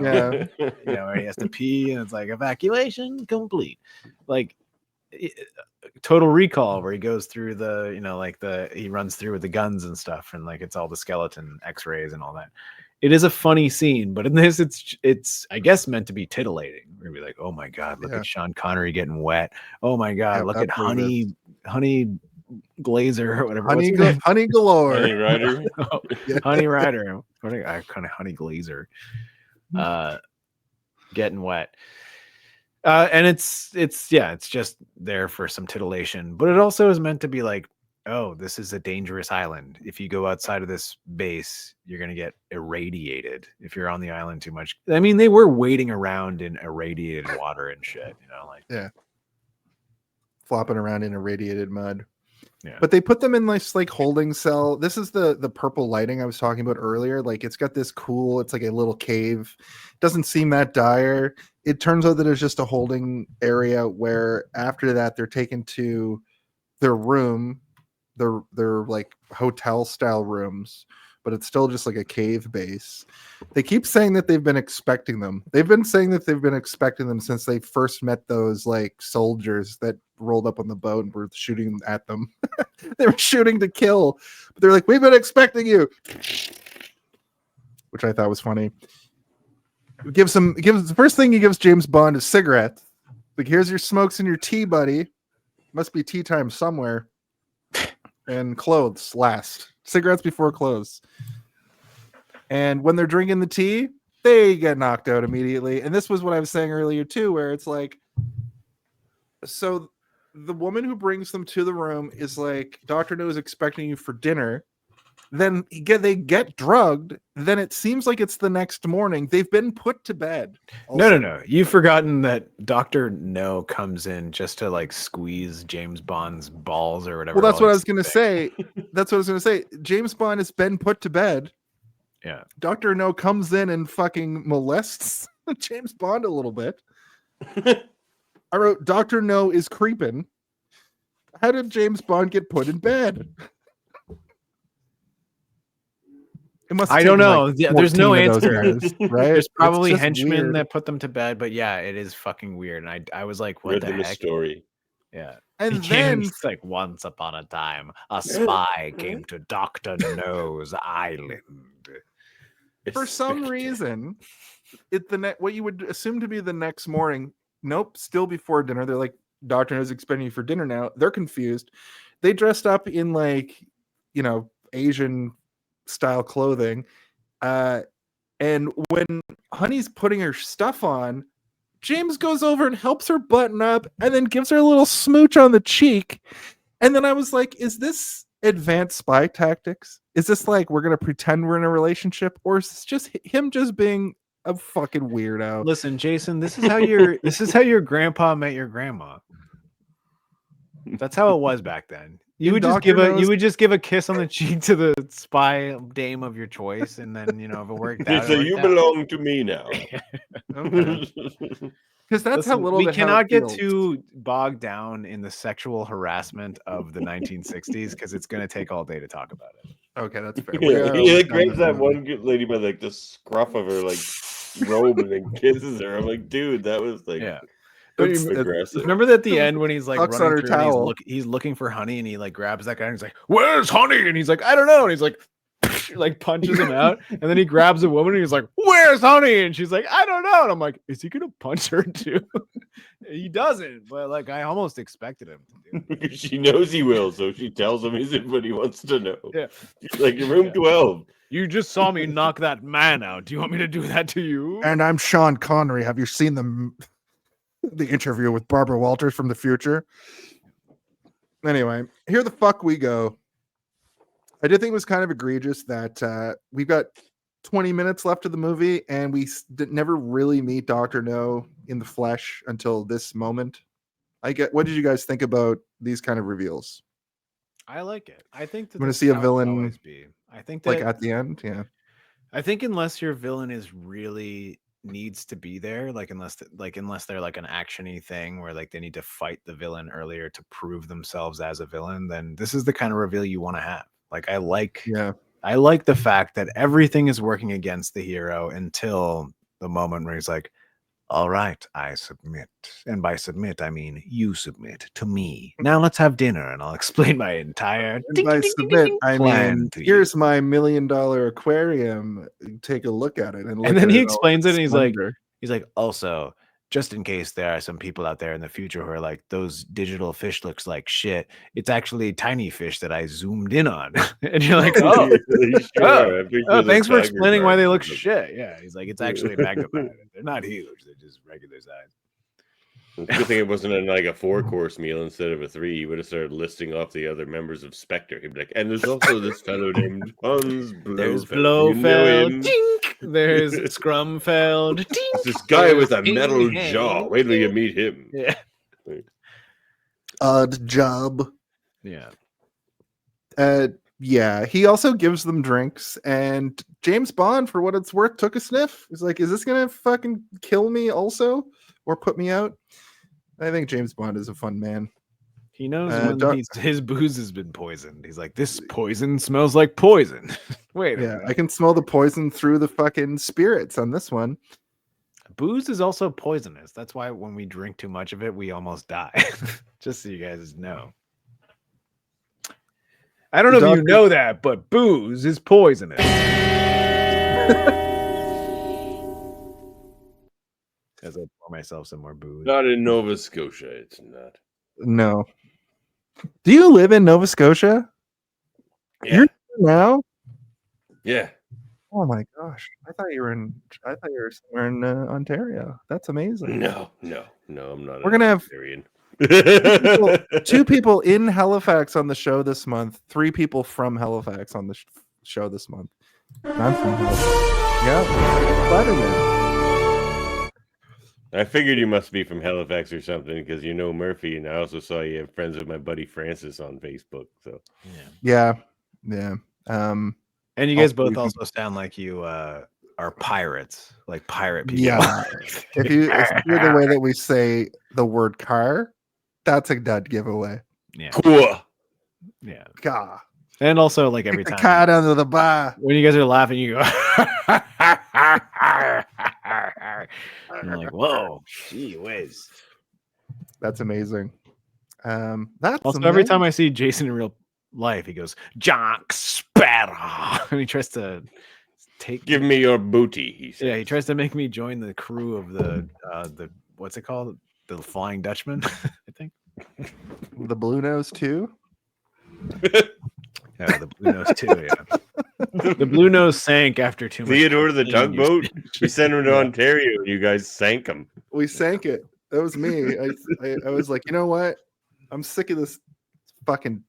Yeah. where he has to pee and it's like evacuation complete. Like Total Recall where he goes through the, you know, like he runs through with the guns and stuff, and like it's all the skeleton X-rays and all that. It is a funny scene, but in this, it's I guess meant to be titillating. We're gonna be like, oh my god, look Yeah. at Sean Connery getting wet. Oh my god, Yeah, look at absolutely. Honey Glazer or whatever. Honey, What's her name? honey galore. Honey Ryder. Honey Ryder. What a kind of Honey Glazer. Getting wet. And it's just there for some titillation, but it also is meant to be like, oh, this is a dangerous island. If you go outside of this base, you're going to get irradiated if you're on the island too much. I mean, they were wading around in irradiated water and shit, yeah, flopping around in irradiated mud. Yeah. But they put them in this like holding cell. This is the purple lighting I was talking about earlier. Like it's got this cool, it's like a little cave. Doesn't seem that dire. It turns out that it's just a holding area where after that they're taken to their room. They're like hotel style rooms, but it's still just like a cave base. They keep saying that they've been expecting them. They've been saying that they've been expecting them since they first met those like soldiers that rolled up on the boat and were shooting at them. They were shooting to kill, but they're like, we've been expecting you, which I thought was funny. The first thing he gives James Bond is cigarette. Like, here's your smokes and your tea, buddy. Must be tea time somewhere. And clothes last. Cigarettes before clothes. And when they're drinking the tea, they get knocked out immediately. And this was what I was saying earlier too, where it's like, so the woman who brings them to the room is like, Dr. No is expecting you for dinner. Then they get drugged. Then it seems like it's the next morning. They've been put to bed. Also. No. You've forgotten that Dr. No comes in just to like squeeze James Bond's balls or whatever. Well, that's what I was going to say. That's what I was going to say. James Bond has been put to bed. Yeah. Dr. No comes in and fucking molests James Bond a little bit. I wrote, Dr. No is creeping. How did James Bond get put in bed? I don't know. Like there's no answer. Guys, right? There's probably henchmen that put them to bed, but yeah, it is fucking weird. And I was like, what the heck? Story. Yeah. And then it's like, once upon a time, a spy came to Dr. No's island. For some reason, what you would assume to be the next morning, nope, still before dinner. They're like, Dr. No's expecting you for dinner now. They're confused. They dressed up in like, Asian style clothing. And when Honey's putting her stuff on, James goes over and helps her button up and then gives her a little smooch on the cheek. And then I was like, is this advanced spy tactics? Is this like we're gonna pretend we're in a relationship, or is this just him just being a fucking weirdo? Listen, Jason, this is how your grandpa met your grandma. That's how it was back then. You would just give a kiss on the cheek to the spy dame of your choice, and then if it worked out. So you belong to me now. Because that's how little we cannot get too bogged down in the sexual harassment of the 1960s because it's going to take all day to talk about it. Okay, that's fair. He grabs that one lady by like the scruff of her like robe and then kisses her. I'm like, dude, that was like. Yeah. Aggressive. Remember at the end when he's like running running through through and he's looking for Honey and he like grabs that guy and he's like, "Where's Honey?" And he's like, "I don't know." And he's like punches him out, and then he grabs a woman and he's like, "Where's Honey?" And she's like, "I don't know." And I'm like, is he gonna punch her too? He doesn't, but like I almost expected him to do. She knows he will, so she tells him he's in what he wants to know. Yeah, she's like, room 12. You just saw me knock that man out. Do you want me to do that to you? And I'm Sean Connery. Have you seen the interview with Barbara Walters from the future? Anyway, here the fuck we go. I did think it was kind of egregious that we've got 20 minutes left of the movie and we never really meet Dr. No in the flesh until this moment. What did you guys think about these kind of reveals? I like it. I think that I'm going to see a villain. I think that, like at the end, yeah. I think unless your villain is really needs to be there, unless they're like an action-y thing where like they need to fight the villain earlier to prove themselves as a villain, then this is the kind of reveal you want to have. Like I like the fact that everything is working against the hero until the moment where he's like, all right, I submit. And by submit, I mean you submit to me. Now let's have dinner and I'll explain my entire and by submit, I mean here's my $1 million aquarium. Take a look at it. And then he explains it and he's like, also, just in case there are some people out there in the future who are like, those digital fish looks like shit. It's actually tiny fish that I zoomed in on. And you're like, oh, thanks for explaining why they look shit. Yeah, he's like, it's actually magnified. They're not huge. They're just regular size. Good thing it wasn't in like a 4-course meal instead of a 3. He would have started listing off the other members of Spectre. He'd be like, and there's also this fellow named Hans Blofeld. There's Blofeld. Tink. There's Scrumfeld. Tink. This guy with a metal jaw. Wait till you meet him. Yeah. Odd job. Yeah. Yeah. He also gives them drinks, and James Bond, for what it's worth, took a sniff. He's like, is this gonna fucking kill me also? Or put me out? I think James Bond is a fun man. He knows when his booze has been poisoned. He's like, this poison smells like poison. Wait a minute. I can smell the poison through the fucking spirits on this one. Booze is also poisonous. That's why when we drink too much of it, we almost die. Just so you guys know. I don't know if you know that, but booze is poisonous. As I pour myself some more booze. Not in Nova Scotia, it's not. No. Do you live in Nova Scotia? Yeah. You're now? Yeah. Oh my gosh. I thought you were somewhere in Ontario. That's amazing. No, I'm not. We're gonna have two people in Halifax on the show this month. 3 people from Halifax on the show this month. I'm from Halifax. Yeah. Spider-Man. I figured you must be from Halifax or something because you know Murphy, and I also saw you have friends with my buddy Francis on Facebook. So yeah. And you guys both also sound like you are pirates, like pirate people. Yeah. if you hear the way that we say the word car, that's a dud giveaway. Yeah. Cool. Yeah. Gah. And also, like every Kick time the cat under the bar. when you guys are laughing, you go. You're like, whoa, gee whiz. That's amazing. That's also amazing. Every time I see Jason in real life, he goes, Jack Sparrow. And he tries to give me your booty, he says. Yeah, he tries to make me join the crew of the what's it called? The Flying Dutchman, I think. The Blue Nose 2? Yeah, the Blue Nose 2, yeah. The Blue Nose sank after too much. Theodore the tugboat? We sent him to Ontario, and you guys sank him. We sank it. That was me. I was like, you know what? I'm sick of this fucking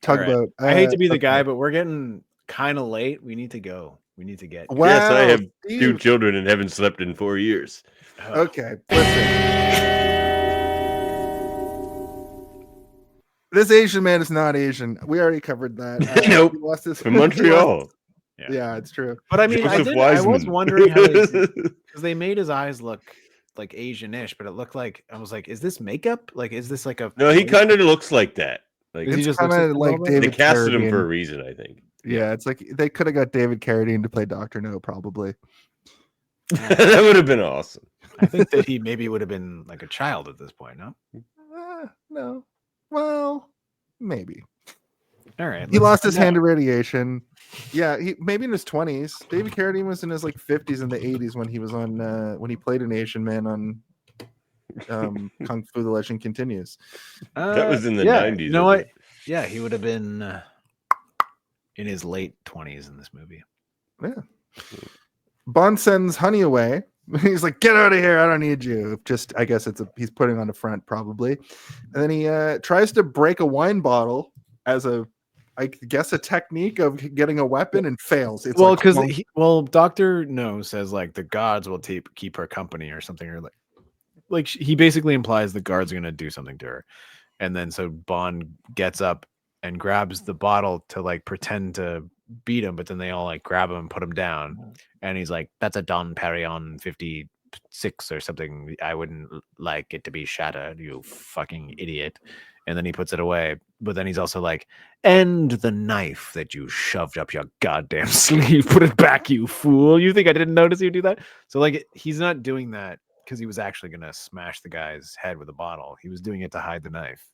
tugboat. Right. I hate to be the guy, but we're getting kind of late. We need to go. We need to get. Wow, yes, I have 2 children and haven't slept in 4 years. Okay, listen. This Asian man is not Asian. We already covered that. Nope. From Montreal. Yeah, it's true. But I mean, I was wondering how because they made his eyes look like Asian-ish, but it looked like I was like, is this makeup? Like, is this like a? No, he kind of looks like that. Like it's kind of like David. They casted Carradine. him for a reason, I think. Yeah, it's like they could have got David Carradine to play Dr. No, probably. That would have been awesome. I think that he maybe would have been like a child at this point. No. No. Well, maybe. All right. He lost his hand to radiation. Yeah, he maybe in his 20s. David Carradine was in his like 50s and the 80s when he was on when he played an Asian man on Kung Fu: The Legend Continues. That was in the 90s. You know what? Yeah, he would have been in his late 20s in this movie. Yeah. Bond sends Honey away. He's like, get out of here. I don't need you. Just, I guess he's putting on a front probably. And then he tries to break a wine bottle as I guess a technique of getting a weapon and fails. It's well, because Dr. No says like the gods will keep her company or something, or like he basically implies the guards are going to do something to her. And then so Bond gets up and grabs the bottle to like pretend to beat him, but then they all like grab him and put him down. And he's like, that's a Dom Perignon 56 or something. I wouldn't like it to be shattered, you fucking idiot. And then he puts it away. But then he's also like, and the knife that you shoved up your goddamn sleeve, put it back, you fool. You think I didn't notice you do that? So like he's not doing that because he was actually going to smash the guy's head with a bottle. He was doing it to hide the knife,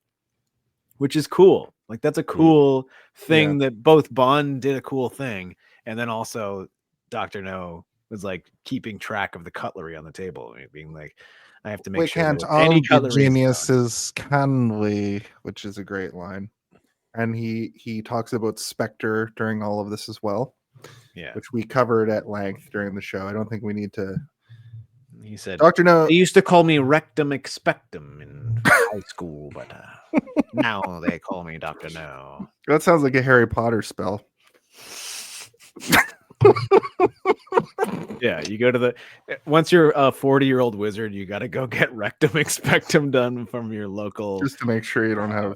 which is cool. Like that's a cool thing that both Bond did a cool thing. And then also Dr. No was like keeping track of the cutlery on the table, being like, I have to make We sure can't that all any be cutlery is done. geniuses, can we? Which is a great line. And he talks about Spectre during all of this as well. Yeah. Which we covered at length during the show. I don't think we need to. He said, Dr. No. They used to call me Rectum Expectum in high school, but now they call me Dr. No. That sounds like a Harry Potter spell. Yeah, you go to the once you're a 40-year-old wizard, you got to go get Rectum Expectum done from your local. Just to make sure you don't have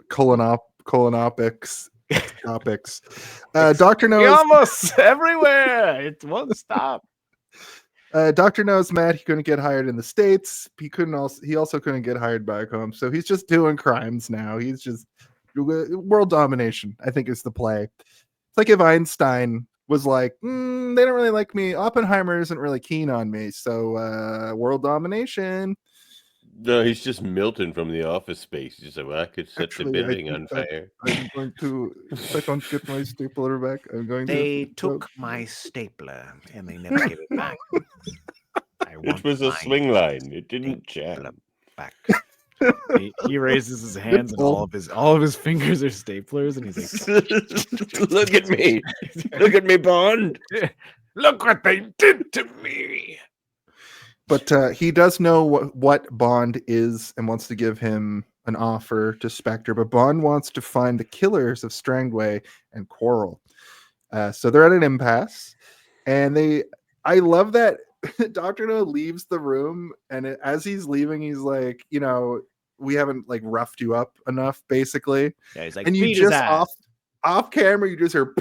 colonopics. Dr. No's almost everywhere. It won't stop. Dr. No's mad he couldn't get hired in the States. He also couldn't get hired back home. So he's just doing crimes now. He's just world domination, I think, is the play. It's like if Einstein was like, they don't really like me. Oppenheimer isn't really keen on me. So world domination. No, he's just Milton from The Office Space. He's just like, well, I could set the building on fire. I'm going to, if I don't get my stapler back, I'm going to. They took my stapler and they never gave it back. It was a swing line. It didn't jam. Back. He raises his hands and all of his fingers are staplers, and he's like, "Look at me, look at me, Bond! Look what they did to me." But he does know what Bond is and wants to give him an offer to Spectre. But Bond wants to find the killers of Strangway and Quarrel. So they're at an impasse, and I love that Dr. No leaves the room, and as he's leaving, he's like, we haven't like roughed you up enough, basically. Yeah, he's like, and you just off camera, you just hear.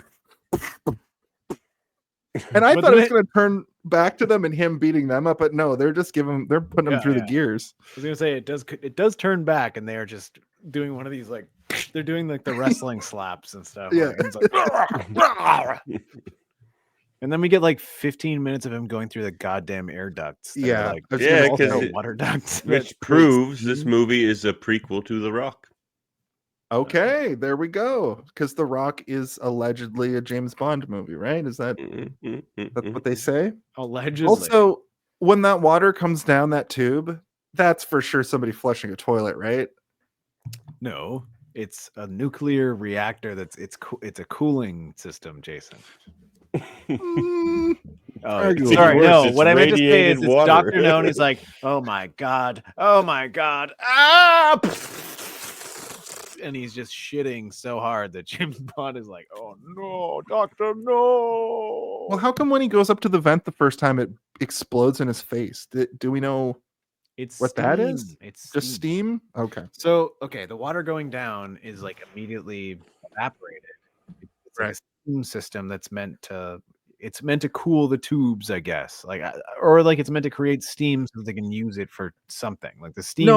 And I thought it was going to turn back to them and him beating them up, but no, they're just they're putting them through the gears. I was going to say it does turn back, and they're just doing one of these like they're doing like the wrestling slaps and stuff. Yeah. Like, and then we get like 15 minutes of him going through the goddamn air ducts. Yeah, because water ducts, which proves this movie is a prequel to The Rock. Okay, there we go. Because The Rock is allegedly a James Bond movie, right? Is that that's what they say? Allegedly. Also, when that water comes down that tube, that's for sure somebody flushing a toilet, right? No, it's a nuclear reactor. It's a cooling system, Jason. Sorry, no. What I meant to say is, it's Dr. No, and he's like, oh my god, and he's just shitting so hard that James Bond is like, oh no, Doctor, no. Well, how come when he goes up to the vent the first time it explodes in his face? Do we know what that is? It's just steam. Okay. So the water going down is like immediately evaporated. It's like a steam system that's meant to cool the tubes, I guess, or it's meant to create steam so that they can use it for something like the steam.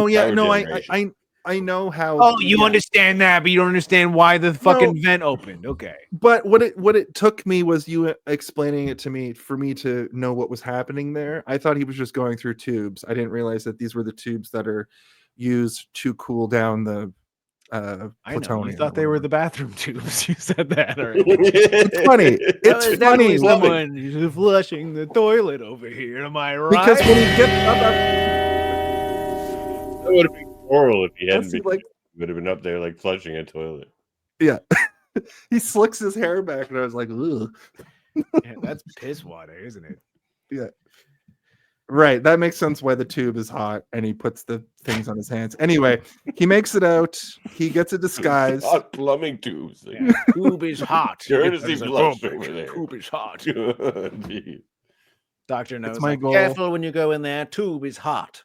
I know how. Oh, you understand that, but you don't understand why the fucking vent opened. Okay. But what it took me was you explaining it to me for me to know what was happening there. I thought he was just going through tubes. I didn't realize that these were the tubes that are used to cool down the plutonium. You thought they were the bathroom tubes. You said that already. It's funny. It's funny. Someone flushing the toilet over here. Am I right? Because when he gets up, that would have been horrible if he hadn't been. Would have been up there like flushing a toilet. Yeah, he slicks his hair back, and I was like, ugh. Yeah, that's piss water, isn't it? Yeah. Right, that makes sense why the tube is hot and he puts the things on his hands. Anyway, he makes it out. He gets a disguise. Hot plumbing tubes. Yeah. Tube is hot. Courtesy flush over there. Tube is hot. Doctor knows. It's my goal. Careful when you go in there. Tube is hot.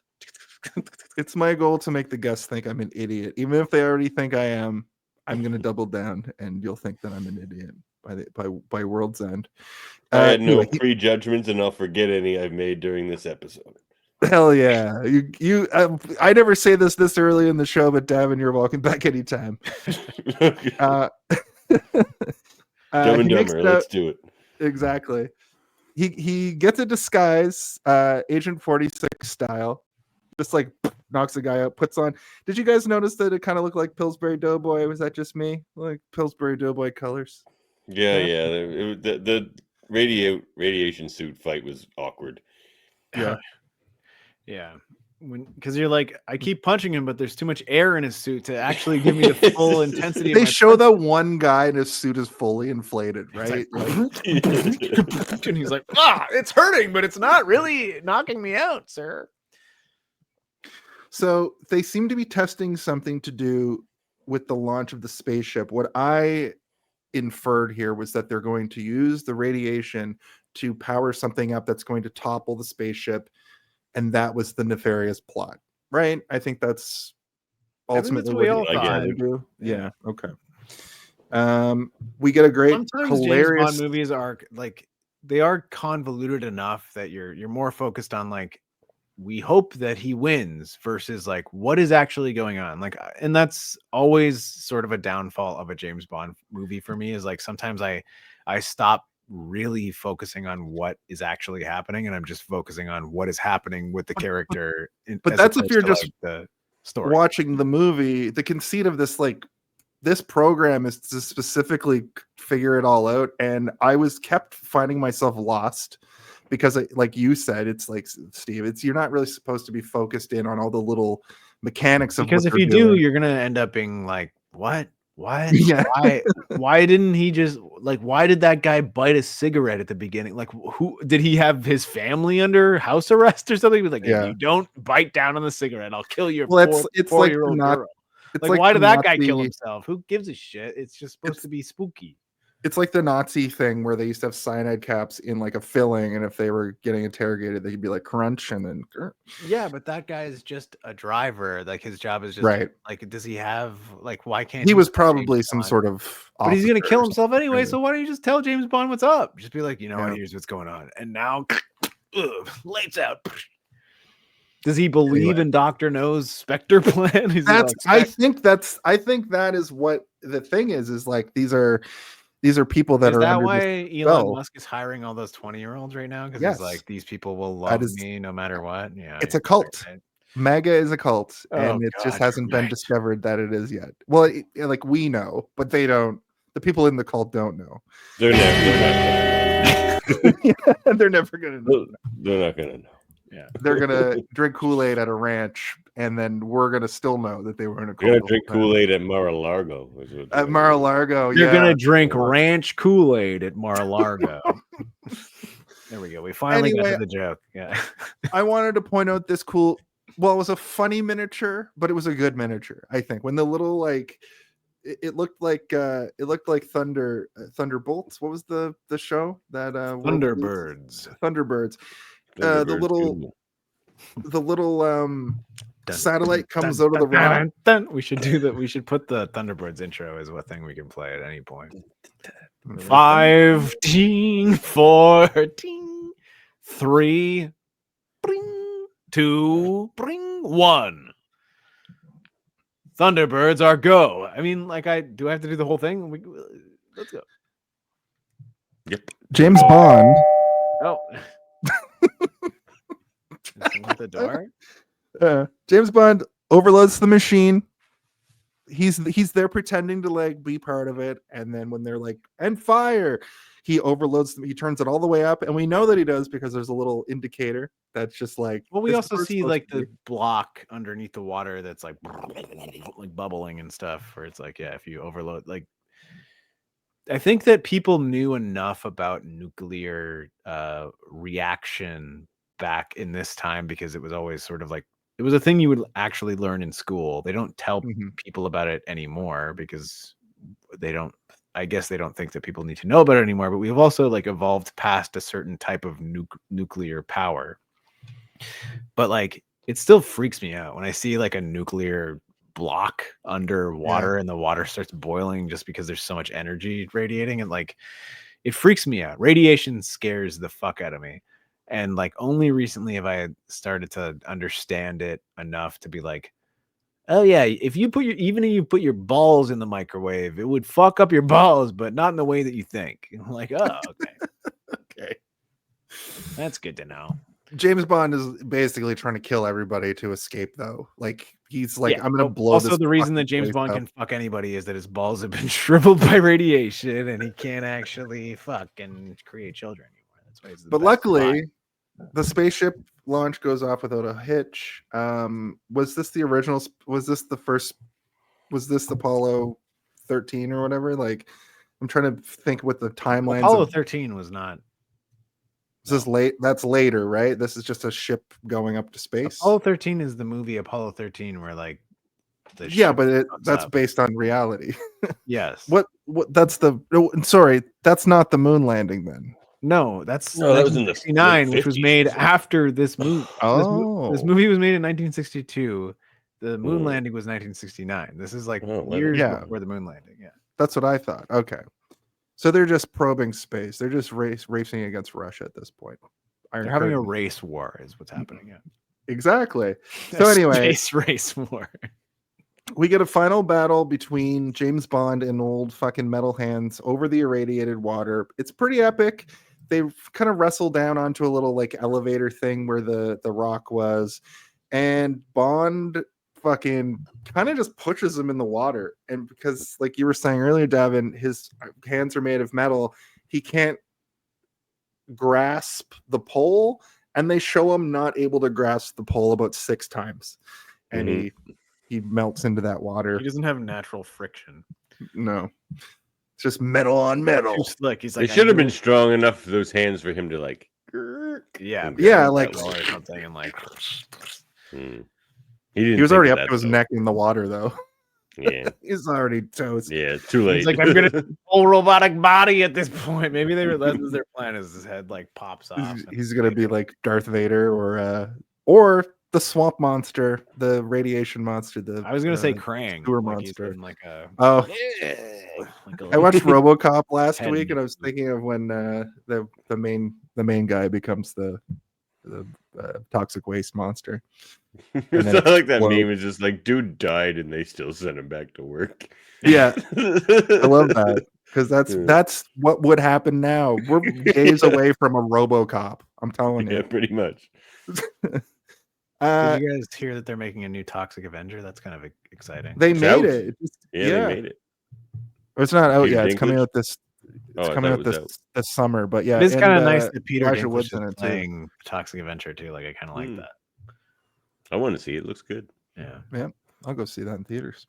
It's my goal to make the guests think I'm an idiot. Even if they already think I am, I'm going to double down and you'll think that I'm an idiot by World's End. I had no prejudgments, and I'll forget any I've made during this episode. Hell yeah! I never say this early in the show, but Davan, you're welcome back anytime. Dumb and Dumber. Let's do it. Exactly. He gets a disguise, Agent 46 style. Just like knocks the guy out, puts on. Did you guys notice that it kind of looked like Pillsbury Doughboy? Was that just me? Like Pillsbury Doughboy colors? Yeah. The radiation suit fight was awkward. Yeah. Yeah. because you're like, I keep punching him, but there's too much air in his suit to actually give me the full intensity. They of my show punch. that one guy in his suit is fully inflated, right? And he's like, it's hurting, but it's not really knocking me out, sir. So they seem to be testing something to do with the launch of the spaceship. What I inferred here was that they're going to use the radiation to power something up that's going to topple the spaceship, and that was the nefarious plot, right? I think that's ultimately what we what all they're thought. trying to do. Yeah. Okay. We get a great, Sometimes hilarious James Bond movies are like, they are convoluted enough that you're more focused on like, we hope that he wins versus like what is actually going on. Like, and that's always sort of a downfall of a James Bond movie for me, is like sometimes I stop really focusing on what is actually happening and I'm just focusing on what is happening with the character. But that's if you're just like the story. watching the movie. The conceit of this, like, this program is to specifically figure it all out, and I was kept finding myself lost because, like you said, it's like, Steve, it's, you're not really supposed to be focused in on all the little mechanics of, because what if you they're doing. do, you're gonna end up being like, what Yeah. why didn't he just, like, why did that guy bite a cigarette at the beginning? Like, who did he have his family under house arrest or something? He was like, Yeah. if you don't bite down on the cigarette, I'll kill your Well, it's like the 4-year-old girl. it's Like, like why the did that guy kill Nazi- himself? Who gives a shit? It's just supposed to be spooky. It's like the Nazi thing where they used to have cyanide caps in like a filling, and if they were getting interrogated, they could be like crunch and then Yeah, but that guy is just a driver. Like, his job is just right. like, does he have, like, why can't He was tell probably James some Bond? sort of, But he's gonna officer kill or himself something. anyway. So why don't you just tell James Bond what's up? Just be like, you know Yeah. what? Here's what's going on. And now, lights out. Does he believe in Dr. No's Spectre plan? Is he That's like, I think that is what the thing is like, these are people that is are that under why this Elon spell. Musk is hiring all those 20-year-olds right now? Because Yes. he's like, these people will That love is- me no matter what. Yeah, It's a you're cult. right. MAGA is a cult, Oh, and it just God, hasn't you're been right. discovered that it is yet. Well, like, we know, but they don't. The people in the cult don't know. They're They're never gonna know. not gonna know. Yeah, They're gonna drink Kool-Aid at a ranch, and then we're gonna still know that they were in a They're cult. gonna drink Kool-Aid at Mar-a-Lago. At Mar-a-Lago. you're Yeah, gonna drink ranch Kool-Aid at Mar-a-Lago. There we go. We finally got Anyway, to the joke. Yeah. I wanted to point out this cool. Well, it was a funny miniature, but it was a good miniature. I think when the little, like, it looked like Thunderbolts. What was the show that Thunderbirds. Thunderbirds. The little satellite comes out of the rock. We should do that. We should put the Thunderbirds intro as a thing we can play at any point. 15, 14, 3, bring, 2, bring, 1. Thunderbirds are go. I mean, like, do I have to do the whole thing? Let's go. Yep. James Bond. Oh. At the door. James Bond overloads the machine. He's there pretending to, like, be part of it, and then when they're like, and fire, he overloads them. He turns it all the way up, and we know that he does because there's a little indicator that's just like. Well, we this also is where it's see supposed like to be. the block underneath the water that's like bubbling and stuff. Where it's like, yeah, if you overload, like, I think that people knew enough about nuclear reaction back in this time because it was always sort of like, it was a thing you would actually learn in school. They don't tell people about it anymore because I guess they don't think that people need to know about it anymore, but we've also, like, evolved past a certain type of nuclear power. But, like, it still freaks me out when I see, like, a nuclear block underwater and the water starts boiling just because there's so much energy radiating, and, like, it freaks me out. Radiation scares the fuck out of me. And, like, only recently have I started to understand it enough to be like, oh yeah, if you put your balls in the microwave, it would fuck up your balls, but not in the way that you think. I'm like, oh, okay. Okay. That's good to know. James Bond is basically trying to kill everybody to escape, though. Like, he's like, Yeah, I'm gonna blow also this. the reason that fucking James place Bond up. can fuck anybody is that his balls have been shriveled by radiation and he can't actually fuck and create children anymore. That's why he's the But best luckily, spy. the spaceship launch goes off without a hitch. Was this the original? Was this the first? Was this Apollo 13 or whatever? Like, I'm trying to think what the timelines. Apollo 13 was not. This is late. That's later, right? This is just a ship going up to space. Apollo 13 is the movie Apollo 13, where like. Yeah, but that's based on reality. Yes. What? That's the. Oh, sorry, that's not the moon landing then. No, that's that was in the 1969, which was made after this movie. Oh, this movie was made in 1962. The moon landing was 1969. This is like years before the moon landing. Yeah, that's what I thought. Okay, so they're just probing space. They're just racing against Russia at this point. They're having a race war, is what's happening. Yeah, exactly. So anyway, space race war. We get a final battle between James Bond and old fucking metal hands over the irradiated water. It's pretty epic. They kind of wrestle down onto a little like elevator thing where the rock was, and Bond fucking kind of just pushes him in the water. And because, like you were saying earlier, Davan, his hands are made of metal, he can't grasp the pole, and they show him not able to grasp the pole about 6 times, and he melts into that water. He doesn't have natural friction. No, it's just metal on metal. He's like they should have been strong enough for those hands for him to like. Yeah, like or something, and like. He was already up to his neck in the water, though. Yeah, he's already toast. Yeah, it's too late. He's like, I'm gonna whole robotic body at this point. Maybe that's their plan. Is his head like pops off? He's gonna be like Darth Vader or the swamp monster, the radiation monster. I was gonna say Krang, sewer like monster. Like a, I watched RoboCop last week, and I was thinking of when the main guy becomes the toxic waste monster. It's not like that meme is just like, dude died and they still sent him back to work. Yeah, I love that because that's what would happen now. We're days away from a RoboCop. I'm telling you. Yeah, pretty much. Did you guys hear that they're making a new Toxic Avenger? That's kind of exciting. They made it. They made it. It's not out yet. It's coming out this. It's coming out this summer. But yeah, it's kind of nice that Peter Dinklage is playing Toxic Avenger too. Like I kind of like that. I want to see it. Looks good. Yeah. I'll go see that in theaters.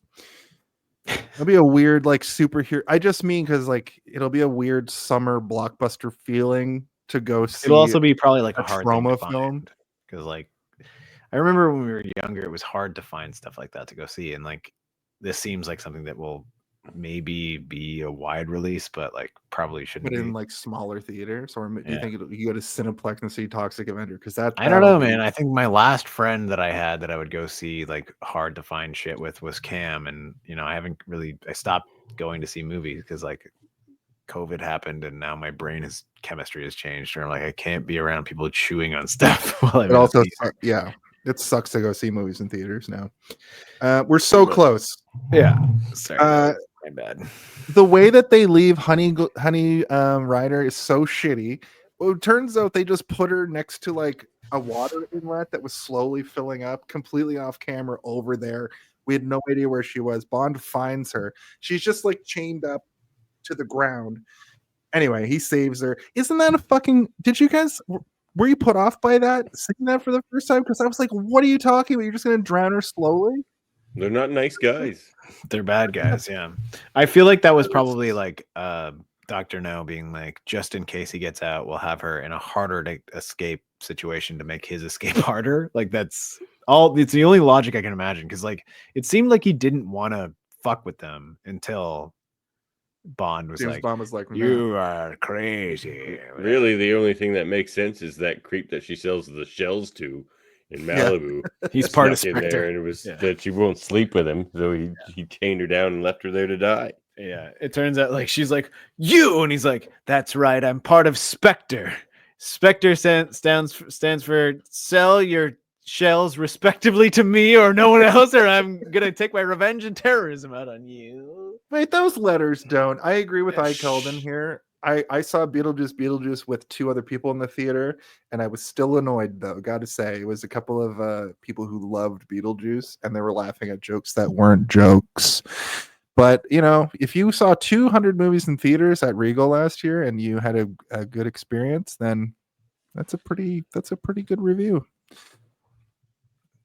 It'll be a weird like superhero. I just mean because like it'll be a weird summer blockbuster feeling to go see. It'll also be probably like a hard trauma film because like I remember when we were younger, it was hard to find stuff like that to go see, and like this seems like something that will maybe be a wide release, but like probably shouldn't. But in like smaller theaters, or do you think you go to Cineplex and see Toxic Avenger? Because I don't know, man. I think my last friend that I had that I would go see like hard to find shit with was Cam, and I stopped going to see movies because like COVID happened, and now my chemistry has changed, or like I can't be around people chewing on stuff. It also, it sucks to go see movies in theaters now. We're so close. Yeah. Sorry. My bad. The way that they leave Honey Ryder is so shitty. Well, it turns out they just put her next to like a water inlet that was slowly filling up, completely off camera over there. We had no idea where she was. Bond finds her. She's just like chained up to the ground. Anyway, he saves her. Isn't that a fucking... Did you guys... Were you put off by that? Seeing that for the first time? Because I was like, what are you talking about? You're just going to drown her slowly? They're not nice guys. They're bad guys, yeah. I feel like that was probably like Dr. No being like, just in case he gets out, we'll have her in a harder to escape situation to make his escape harder. Like it's the only logic I can imagine. Because like it seemed like he didn't want to fuck with them until Bond was like, you are crazy. Really, the only thing that makes sense is that creep that she sells the shells to in Malibu. He's part of Spectre. There, and it was that she won't sleep with him, so he chained her down and left her there to die. Yeah, it turns out like she's like, you, and he's like, that's right, I'm part of Spectre. Spectre stands for sell your shells respectively to me or no one else, or I'm gonna take my revenge and terrorism out on you. Wait, those letters don't. I agree with Kelden here. I saw Beetlejuice with 2 other people in the theater, and I was still annoyed though. Got to say, it was a couple of people who loved Beetlejuice, and they were laughing at jokes that weren't jokes. But if you saw 200 movies in theaters at Regal last year and you had a good experience, then That's a pretty good review.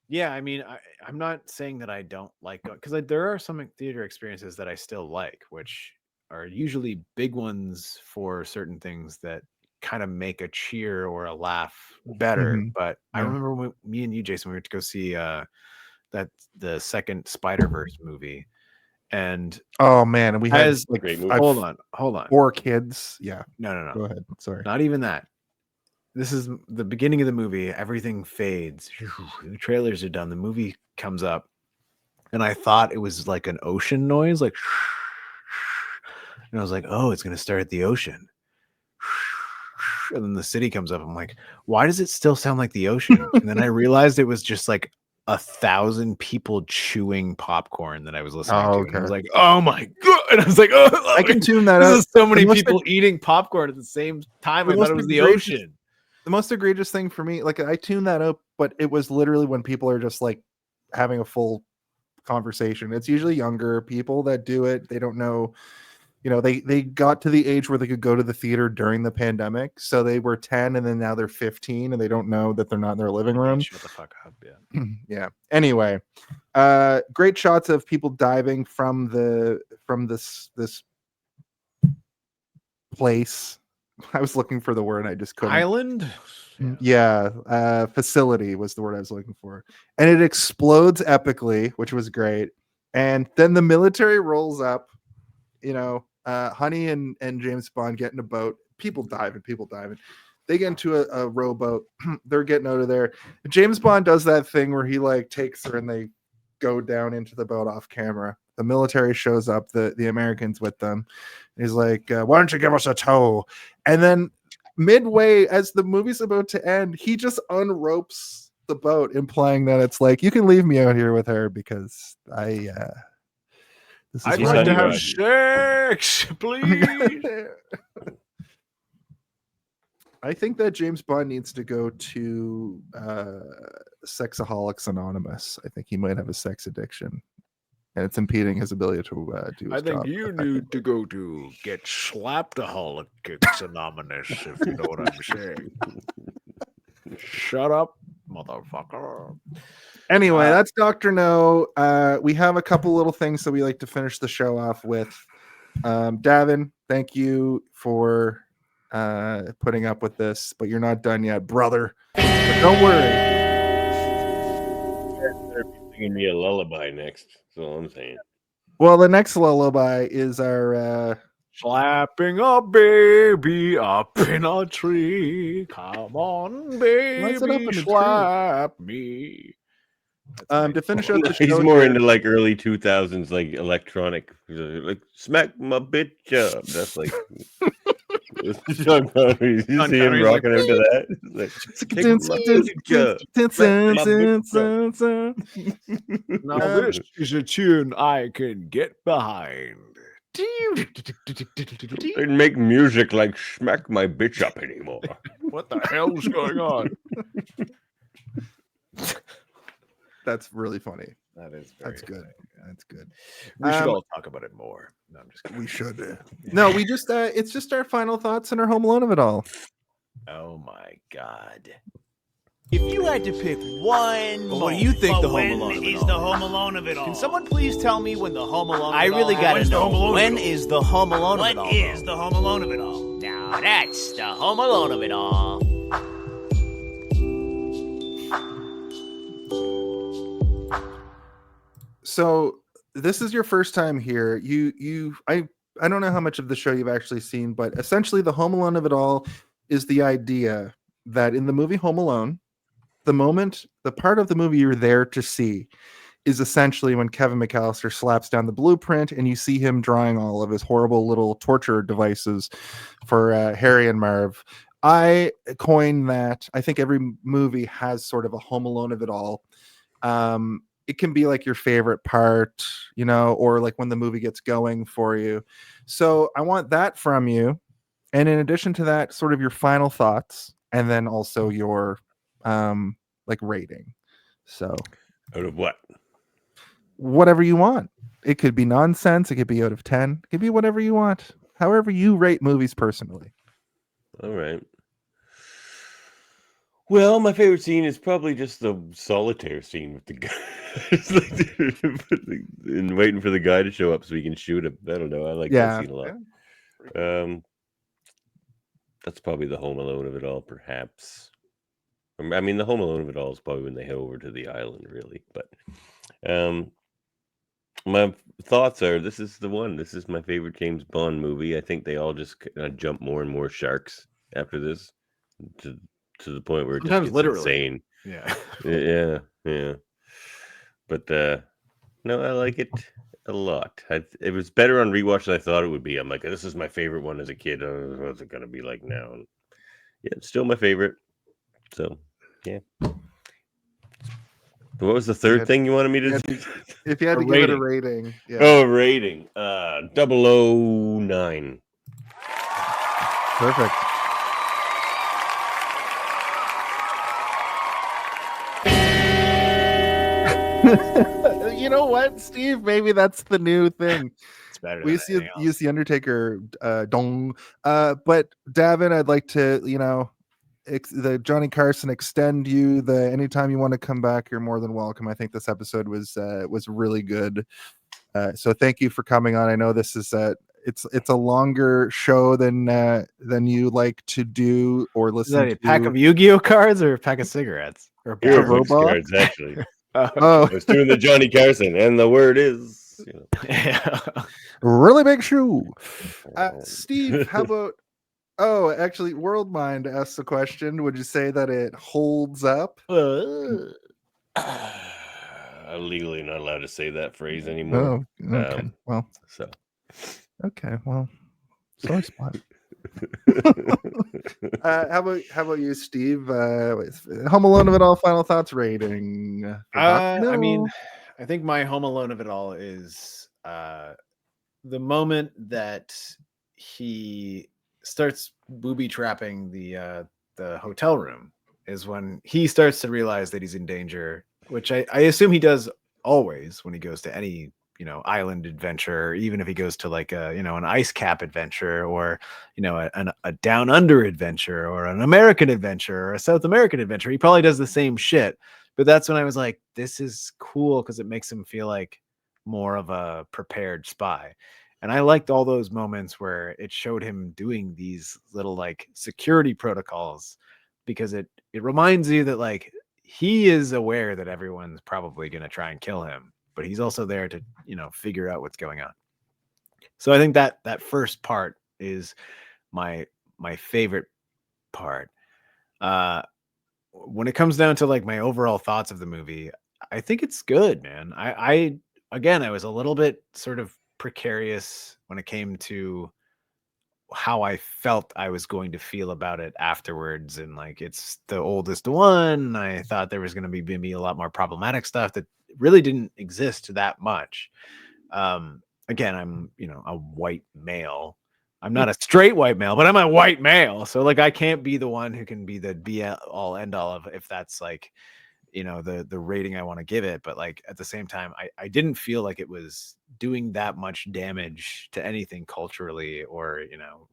Yeah, I mean, I'm not saying that I don't like, because there are some theater experiences that I still like, which are usually big ones for certain things that kind of make a cheer or a laugh better. Mhm. But I Yeah. remember when me and you, Jason, we went to go see the second Spider-Verse movie, and Oh man, and we had as like Great movie. hold on, 4 kids. Yeah, no, go ahead. Sorry. not even that. This is the beginning of the movie. Everything fades. The trailers are done. The movie comes up, and I thought it was like an ocean noise, like, and I was like, "Oh, it's gonna start at the ocean." And then the city comes up. I'm like, "Why does it still sound like the ocean?" And then I realized it was just like 1,000 people chewing popcorn that I was listening Oh, to, and I was okay. like, "Oh my god!" And I was like, "Oh, I can tune that this out. is so many most people eating popcorn at the same time. the I thought most it was the egregious- ocean." The most egregious thing for me, like I tuned that up, but it was literally when people are just like having a full conversation. It's usually younger people that do it. They don't know, they got to the age where they could go to the theater during the pandemic. So they were 10 and then now they're 15 and they don't know that they're not in their living room. Shut the fuck up, yeah. Yeah. Anyway, great shots of people diving from this place. I was looking for the word, I just couldn't. Island? Yeah, facility was the word I was looking for. And it explodes epically, which was great. And then the military rolls up, Honey and James Bond get in a boat. People diving. They get into a rowboat. They're getting out of there. James Bond does that thing where he like takes her and they go down into the boat off camera. The military shows up, the Americans with them. He's like, why don't you give us a tow? And then midway, as the movie's about to end, he just unropes the boat, implying that it's like, you can leave me out here with her because I'd He's like to have honey sex, please. I think that James Bond needs to go to Sexaholics Anonymous. I think he might have a sex addiction, and it's impeding his ability to do his I think job you effectively. need to go to get Slapdaholics Anonymous, if you know what I'm saying. Shut up, motherfucker. Anyway, that's Dr. No. We have a couple little things that we like to finish the show off with. Davan, thank you for putting up with this, but you're not done yet, brother. But don't worry. They're singing me a lullaby next. That's all I'm saying. Well, the next lullaby is our Slapping a baby up in a tree. Come on, Why's it up in baby, a tree? slap me. to finish out the show. He's more here- into like early 2000s, like electronic, like smack my bitch up. That's like Sean Connery. You see him Connery's like, rocking into that. It's like, take my bitch up. Now this is a tune I can get behind. They make music like smack my bitch up anymore. What the hell's going on? That's really funny. That is very That's good. funny. That's good. We should all talk about it more. No, I'm just kidding. We should. No, we just it's just our final thoughts and our home alone of it all. Oh my god. If you had to pick one, Well, what do you think the Home when Alone of it is all? the Home Alone of it all? Can someone please tell me when the Home Alone? I really gotta When's the know. Home Alone When of it all? is the Home Alone of it all? What is the Home Alone of it all? Now that's the Home Alone of it all. So this is your first time here. I don't know how much of the show you've actually seen, but essentially the Home Alone of it all is the idea that in the movie Home Alone, the part of the movie you're there to see is essentially when Kevin McAllister slaps down the blueprint and you see him drawing all of his horrible little torture devices for Harry and Marv. I coined that. I think every movie has sort of a Home Alone of it all. It can be like your favorite part, or like when the movie gets going for you. So I want that from you. And in addition to that, sort of your final thoughts, and then also your rating. So Out of what? whatever you want. It could be nonsense. It could be out of 10. It could be whatever you want. However you rate movies personally. All right. Well, my favorite scene is probably just the solitaire scene with the guy. And waiting for the guy to show up so we can shoot him. I don't know. I like that scene a lot. That's probably the Home Alone of it all, perhaps. I mean, the Home Alone of it all is probably when they head over to the island, really. But my thoughts are, this is the one. This is my favorite James Bond movie. I think they all just jump more and more sharks after this to the point where it Sometimes just gets literally. insane. Yeah. Yeah. But no, I like it a lot. It was better on rewatch than I thought it would be. I'm like, this is my favorite one as a kid. What's it gonna be like now? And yeah, it's still my favorite. So yeah. What was the third thing you wanted me to do? If you had to give it a rating. Yeah. Oh, rating. 009. Perfect. You know what, Steve? Maybe that's the new thing. It's better. We use the Undertaker dong. But Davin, I'd like to, the Johnny Carson extend you the anytime you want to come back, you're more than welcome. I think this episode was really good. So thank you for coming on. I know this is it's a longer show than you like to do or listen to. Is that a pack of Yu-Gi-Oh cards or a pack of cigarettes? Or a pack of Robot cards, actually. I was doing the Johnny Carson, and the word is really big shoe. Steve, how about actually World Mind asked the question, would you say that it holds up? I'm legally not allowed to say that phrase anymore. Oh, okay. Sorry, Spot. How about you, Steve? Home Alone of it all, final thoughts, rating. I mean, I think my Home Alone of it all is the moment that he starts booby trapping the hotel room is when he starts to realize that he's in danger, which I assume he does always when he goes to any island adventure, even if he goes to like an ice cap adventure or a down under adventure or an American adventure or a South American adventure. He probably does the same shit. But that's when I was like, this is cool because it makes him feel like more of a prepared spy. And I liked all those moments where it showed him doing these little like security protocols because it reminds you that like he is aware that everyone's probably going to try and kill him, but he's also there to, figure out what's going on. So I think that first part is my favorite part. When it comes down to like my overall thoughts of the movie, I think it's good, man. I was a little bit sort of precarious when it came to how I felt I was going to feel about it afterwards. And like, it's the oldest one. I thought there was going to be maybe a lot more problematic stuff that really didn't exist that much. Again, I'm, a white male. I'm not a straight white male, but I'm a white male. So like, I can't be the one who can be the be all end all of if that's like, the rating I want to give it. But like at the same time, I didn't feel like it was doing that much damage to anything culturally or,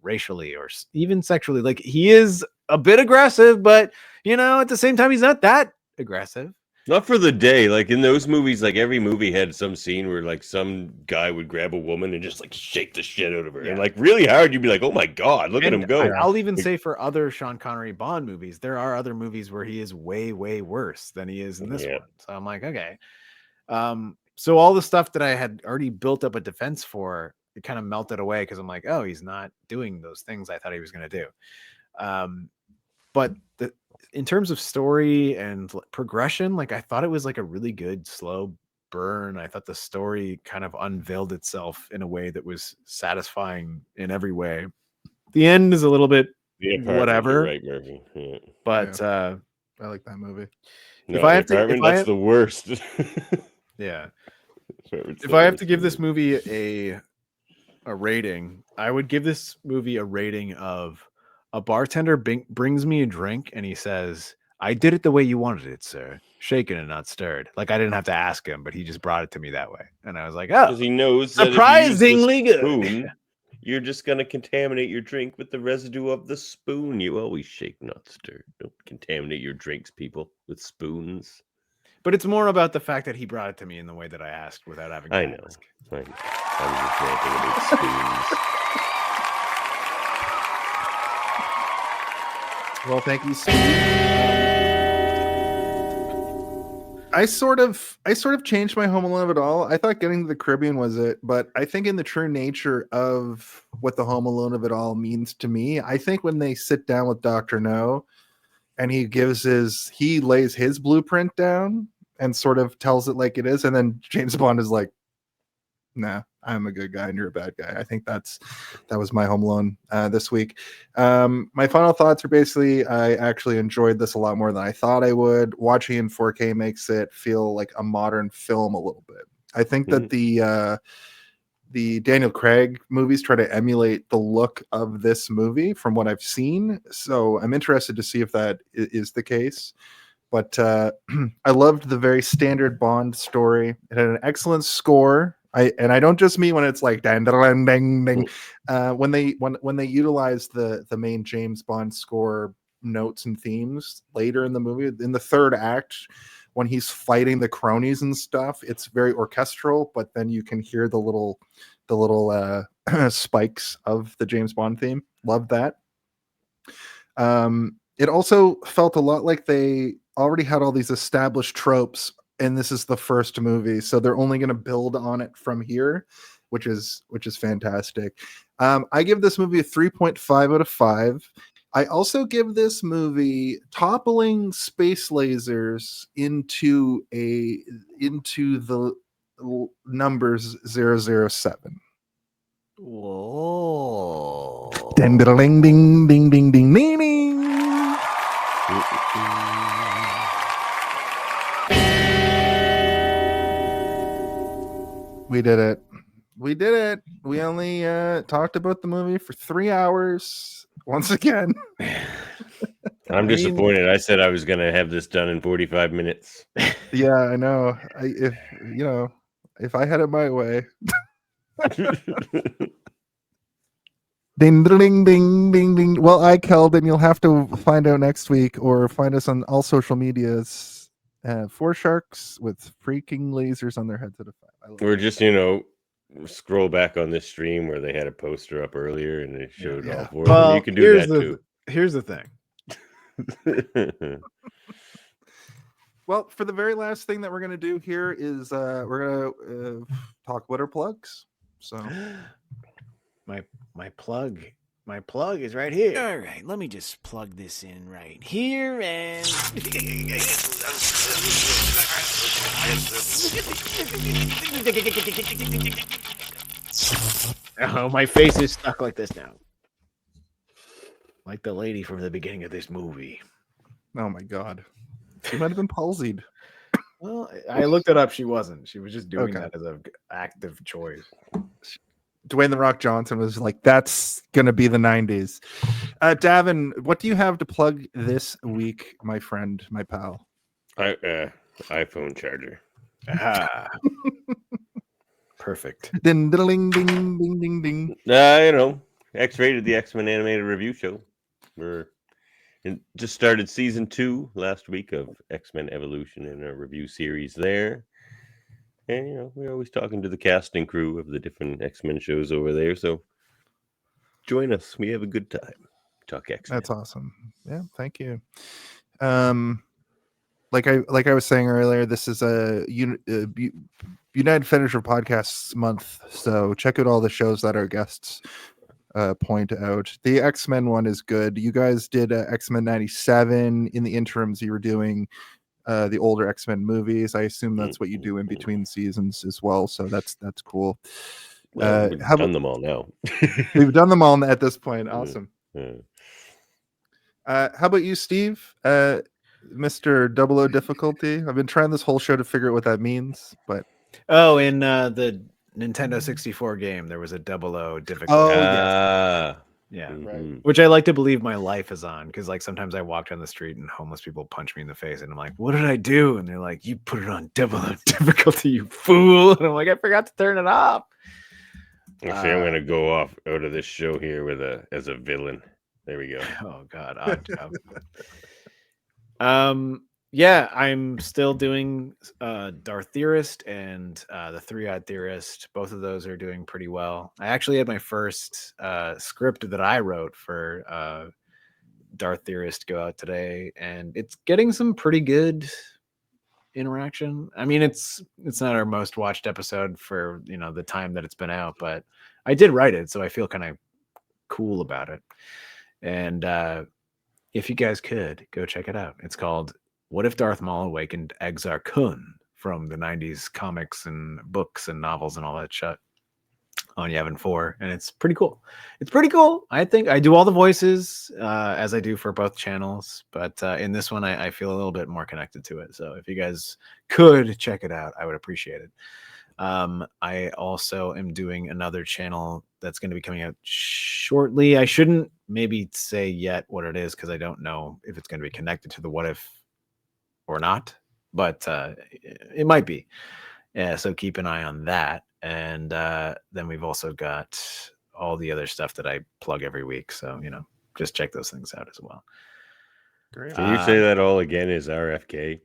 racially or even sexually. Like he is a bit aggressive, but at the same time, he's not that aggressive. Not for the day. Like in those movies, like every movie had some scene where like some guy would grab a woman and just like shake the shit out of her. Yeah. And like really hard, you'd be like, oh my God, look at him go. I'll even say for other Sean Connery Bond movies, there are other movies where he is way, way worse than he is in this one. So I'm like, okay. So all the stuff that I had already built up a defense for, it kind of melted away because I'm like, oh, he's not doing those things I thought he was going to do. But in terms of story and progression, like I thought it was like a really good slow burn. I thought the story kind of unveiled itself in a way that was satisfying in every way. The end is a little bit whatever, right, Murphy? Yeah. But I like that movie. No, that's the worst. Yeah. If I have to give this movie a rating, I would give this movie a rating of a bartender brings me a drink and he says, I did it the way you wanted it, sir. Shaken and not stirred. Like I didn't have to ask him, but he just brought it to me that way. And I was like, oh, because he knows surprisingly good. Spoon, You're just gonna contaminate your drink with the residue of the spoon. You always shake, not stir. Don't contaminate your drinks, people, with spoons. But it's more about the fact that he brought it to me in the way that I asked without having to I know. ask. I'm just ranting about spoons. Well, thank you, Steve. I sort of changed my Home Alone of it all. I thought Getting to the Caribbean was it, but I think in the true nature of what the Home Alone of it all means to me, I think when they sit down with Dr. No and he lays his blueprint down and sort of tells it like it is, and then James Bond is like, nah, I'm a good guy and you're a bad guy. I think that was my Home Alone this week. My final thoughts are basically, I actually enjoyed this a lot more than I thought I would. Watching in 4K makes it feel like a modern film a little bit. I think that the Daniel Craig movies try to emulate the look of this movie from what I've seen. So I'm interested to see if that is the case. But I loved the very standard Bond story. It had an excellent score. I don't just mean when it's like dang, dang, dang, dang. When they utilize the main James Bond score notes and themes later in the movie, in the third act, when he's fighting the cronies and stuff, it's very orchestral, but then you can hear the little spikes of the James Bond theme. Love that. It also felt a lot like they already had all these established tropes, and this is the first movie, so they're only going to build on it from here, which is fantastic. I give this movie a 3.5 out of 5. I also give this movie toppling space lasers into the numbers 007. Whoa. Ding ding ding ding ding ding ding ding. We did it. We only talked about the movie for 3 hours once again. I'm disappointed. I said I was going to have this done in 45 minutes. Yeah, I know. If I had it my way. Ding ding ding ding ding. Well, I called, and you'll have to find out next week, or find us on all social medias. 4 sharks with freaking lasers on their heads at a five. Or just scroll back on this stream where they had a poster up earlier and it showed all 4 of them. You can do that too. Here's the thing. Well, for the very last thing that we're going to do here is we're going to talk about our plugs. So my plug is right here. All right, let me just plug this in right here and Oh, my face is stuck like this now. Like the lady from the beginning of this movie. Oh my god. She might have been palsied. Well, I looked it up. She wasn't. She was just doing that as an active choice. Dwayne "The Rock" Johnson was like, that's going to be the 90s. Davan, what do you have to plug this week, my friend, my pal? iPhone charger. Perfect. Ding, ding, ding, ding, ding, ding. X-Rated, the X-Men animated review show. Just started season 2 last week of X-Men Evolution in a review series there. And, we're always talking to the casting crew of the different X-Men shows over there. So join us. We have a good time. Talk X-Men. That's awesome. Yeah, thank you. Like I was saying earlier, this is a United Finisher Podcasts month. So check out all the shows that our guests point out. The X-Men one is good. You guys did X-Men 97. In the interims, you were doing the older X-Men movies. I assume that's what you do in between seasons as well. So that's cool. Well, we've done them all now. We've done them all at this point. Awesome. How about you, Steve? Mr. 00 difficulty. I've been trying this whole show to figure out what that means, but in the Nintendo 64 game, there was a 00 difficulty. Oh, yeah. Right. Which I like to believe my life is on, because like sometimes I walk down the street and homeless people punch me in the face, and I'm like, "What did I do?" And they're like, "You put it on 00 difficulty, you fool!" And I'm like, "I forgot to turn it off." Actually, I'm gonna go off out of this show here as a villain. There we go. Oh God, odd job. Yeah, I'm still doing Darth Theorist and the Three-Eyed Theorist. Both of those are doing pretty well. I actually had my first script that I wrote for Darth Theorist go out today, and it's getting some pretty good interaction. I mean, it's not our most watched episode for the time that it's been out, but I did write it, so I feel kind of cool about it. And if you guys could go check it out, it's called What If Darth Maul Awakened Exar Kun from the 90s comics and books and novels and all that shit on Yavin 4, and it's pretty cool. I think I do all the voices as I do for both channels, but in this one I feel a little bit more connected to it. So if you guys could check it out, I would appreciate it. I also am doing another channel that's going to be coming out shortly. I shouldn't maybe say yet what it is because I don't know if it's going to be connected to the What If or not, but it might be. Yeah, so keep an eye on that. And then we've also got all the other stuff that I plug every week. So, just check those things out as well. Great. Can you say that all again as RFK?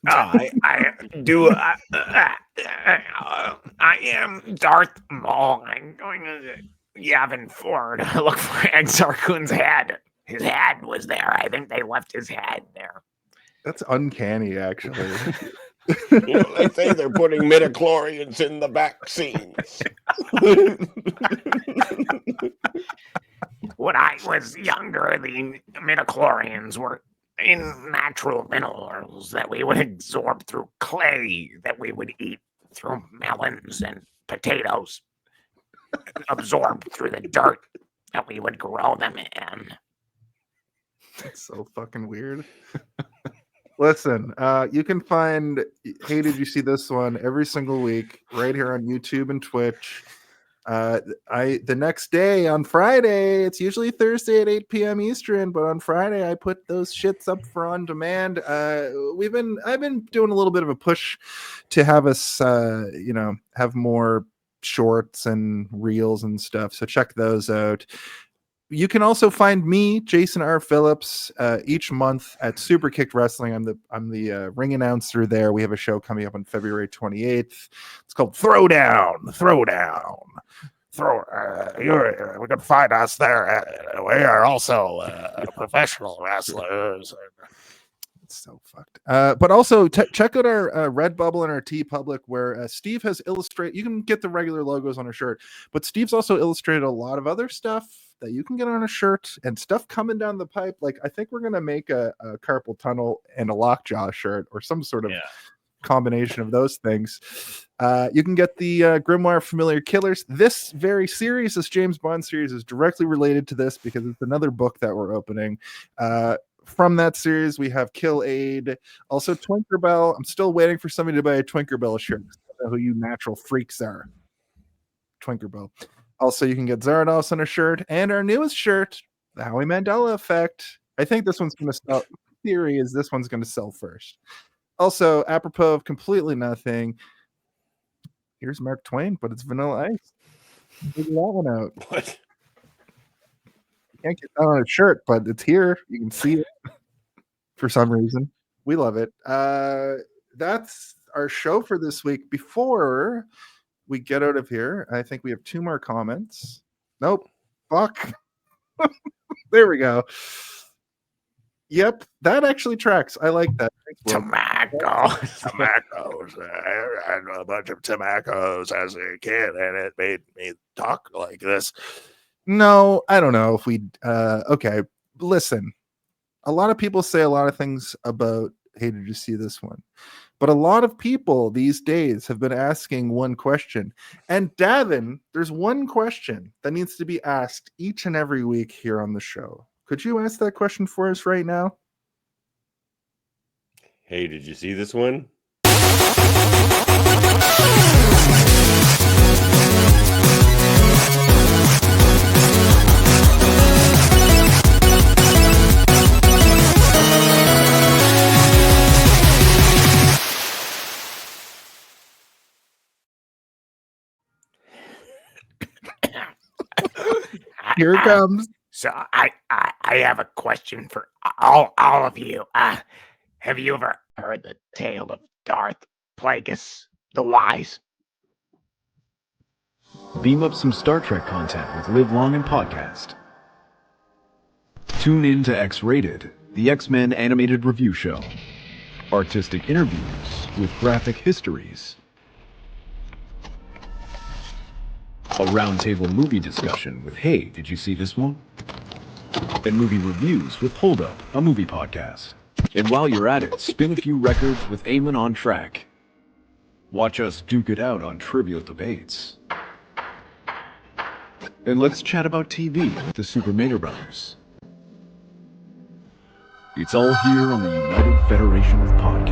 I do. I am Darth Maul. I'm going to Yavin 4 to look for Exar Kun's head. His head was there. I think they left his head there. That's uncanny, actually. They say they're putting midichlorians in the vaccines. When I was younger, the midichlorians were in natural minerals that we would absorb through clay that we would eat through melons and potatoes, absorbed through the dirt that we would grow them in. That's so fucking weird. Listen, you can find Hey, Did You See This One every single week right here on YouTube and Twitch. The next day on Friday, it's usually Thursday at 8 p.m. Eastern, but on Friday I put those shits up for on demand. I've been doing a little bit of a push to have us have more shorts and reels and stuff, so check those out. You can also find me, Jason R. Phillips, each month at Super Kicked Wrestling. I'm the ring announcer there. We have a show coming up on February 28th. It's called Throwdown. You can find us there. We are also professional wrestlers. It's so fucked. But also check out our Redbubble and our TeePublic, where Steve has illustrated. You can get the regular logos on a shirt, but Steve's also illustrated a lot of other stuff that you can get on a shirt and stuff coming down the pipe. Like, I think we're gonna make a carpal tunnel and a lockjaw shirt or some sort of combination of those things. You can get the Grimoire Familiar Killers. This very series, this James Bond series, is directly related to this because it's another book that we're opening. From that series, we have Kill Aid, also Twinkerbell. I'm still waiting for somebody to buy a Twinkerbell shirt. I don't know who you natural freaks are. Twinkerbell. Also, you can get Zardos on a shirt, and our newest shirt, the Howie Mandela Effect. I think this one's going to sell. Theory is this one's going to sell first. Also, apropos of completely nothing, here's Mark Twain, but it's Vanilla Ice. Figure that one out. What? Can't get that on a shirt, but it's here. You can see it for some reason. We love it. That's our show for this week. Before we get out of here, I think we have 2 more comments. Nope. Fuck. There we go. Yep, that actually tracks. I like that. Tomaccos. I had a bunch of tomaccos as a kid, and it made me talk like this. No, I don't know if we okay, listen. A lot of people say a lot of things about Hey, Did You See This One? But a lot of people these days have been asking one question. And Davin, there's one question that needs to be asked each and every week here on the show. Could you ask that question for us right now? Hey, did you see this one? Here it comes. So I have a question for all of you. Have you ever heard the tale of Darth Plagueis the Wise? Beam up some Star Trek content with Live Long and Podcast. Tune in to X-Rated, the X-Men animated review show. Artistic interviews with graphic histories. A roundtable movie discussion with Hey, did you see this one? And movie reviews with Hold Up, a movie podcast. And while you're at it, spin a few records with Eamon on Track. Watch us duke it out on trivial debates. And let's chat about TV with the Super Mario Brothers. It's all here on the United Federation of Podcasts.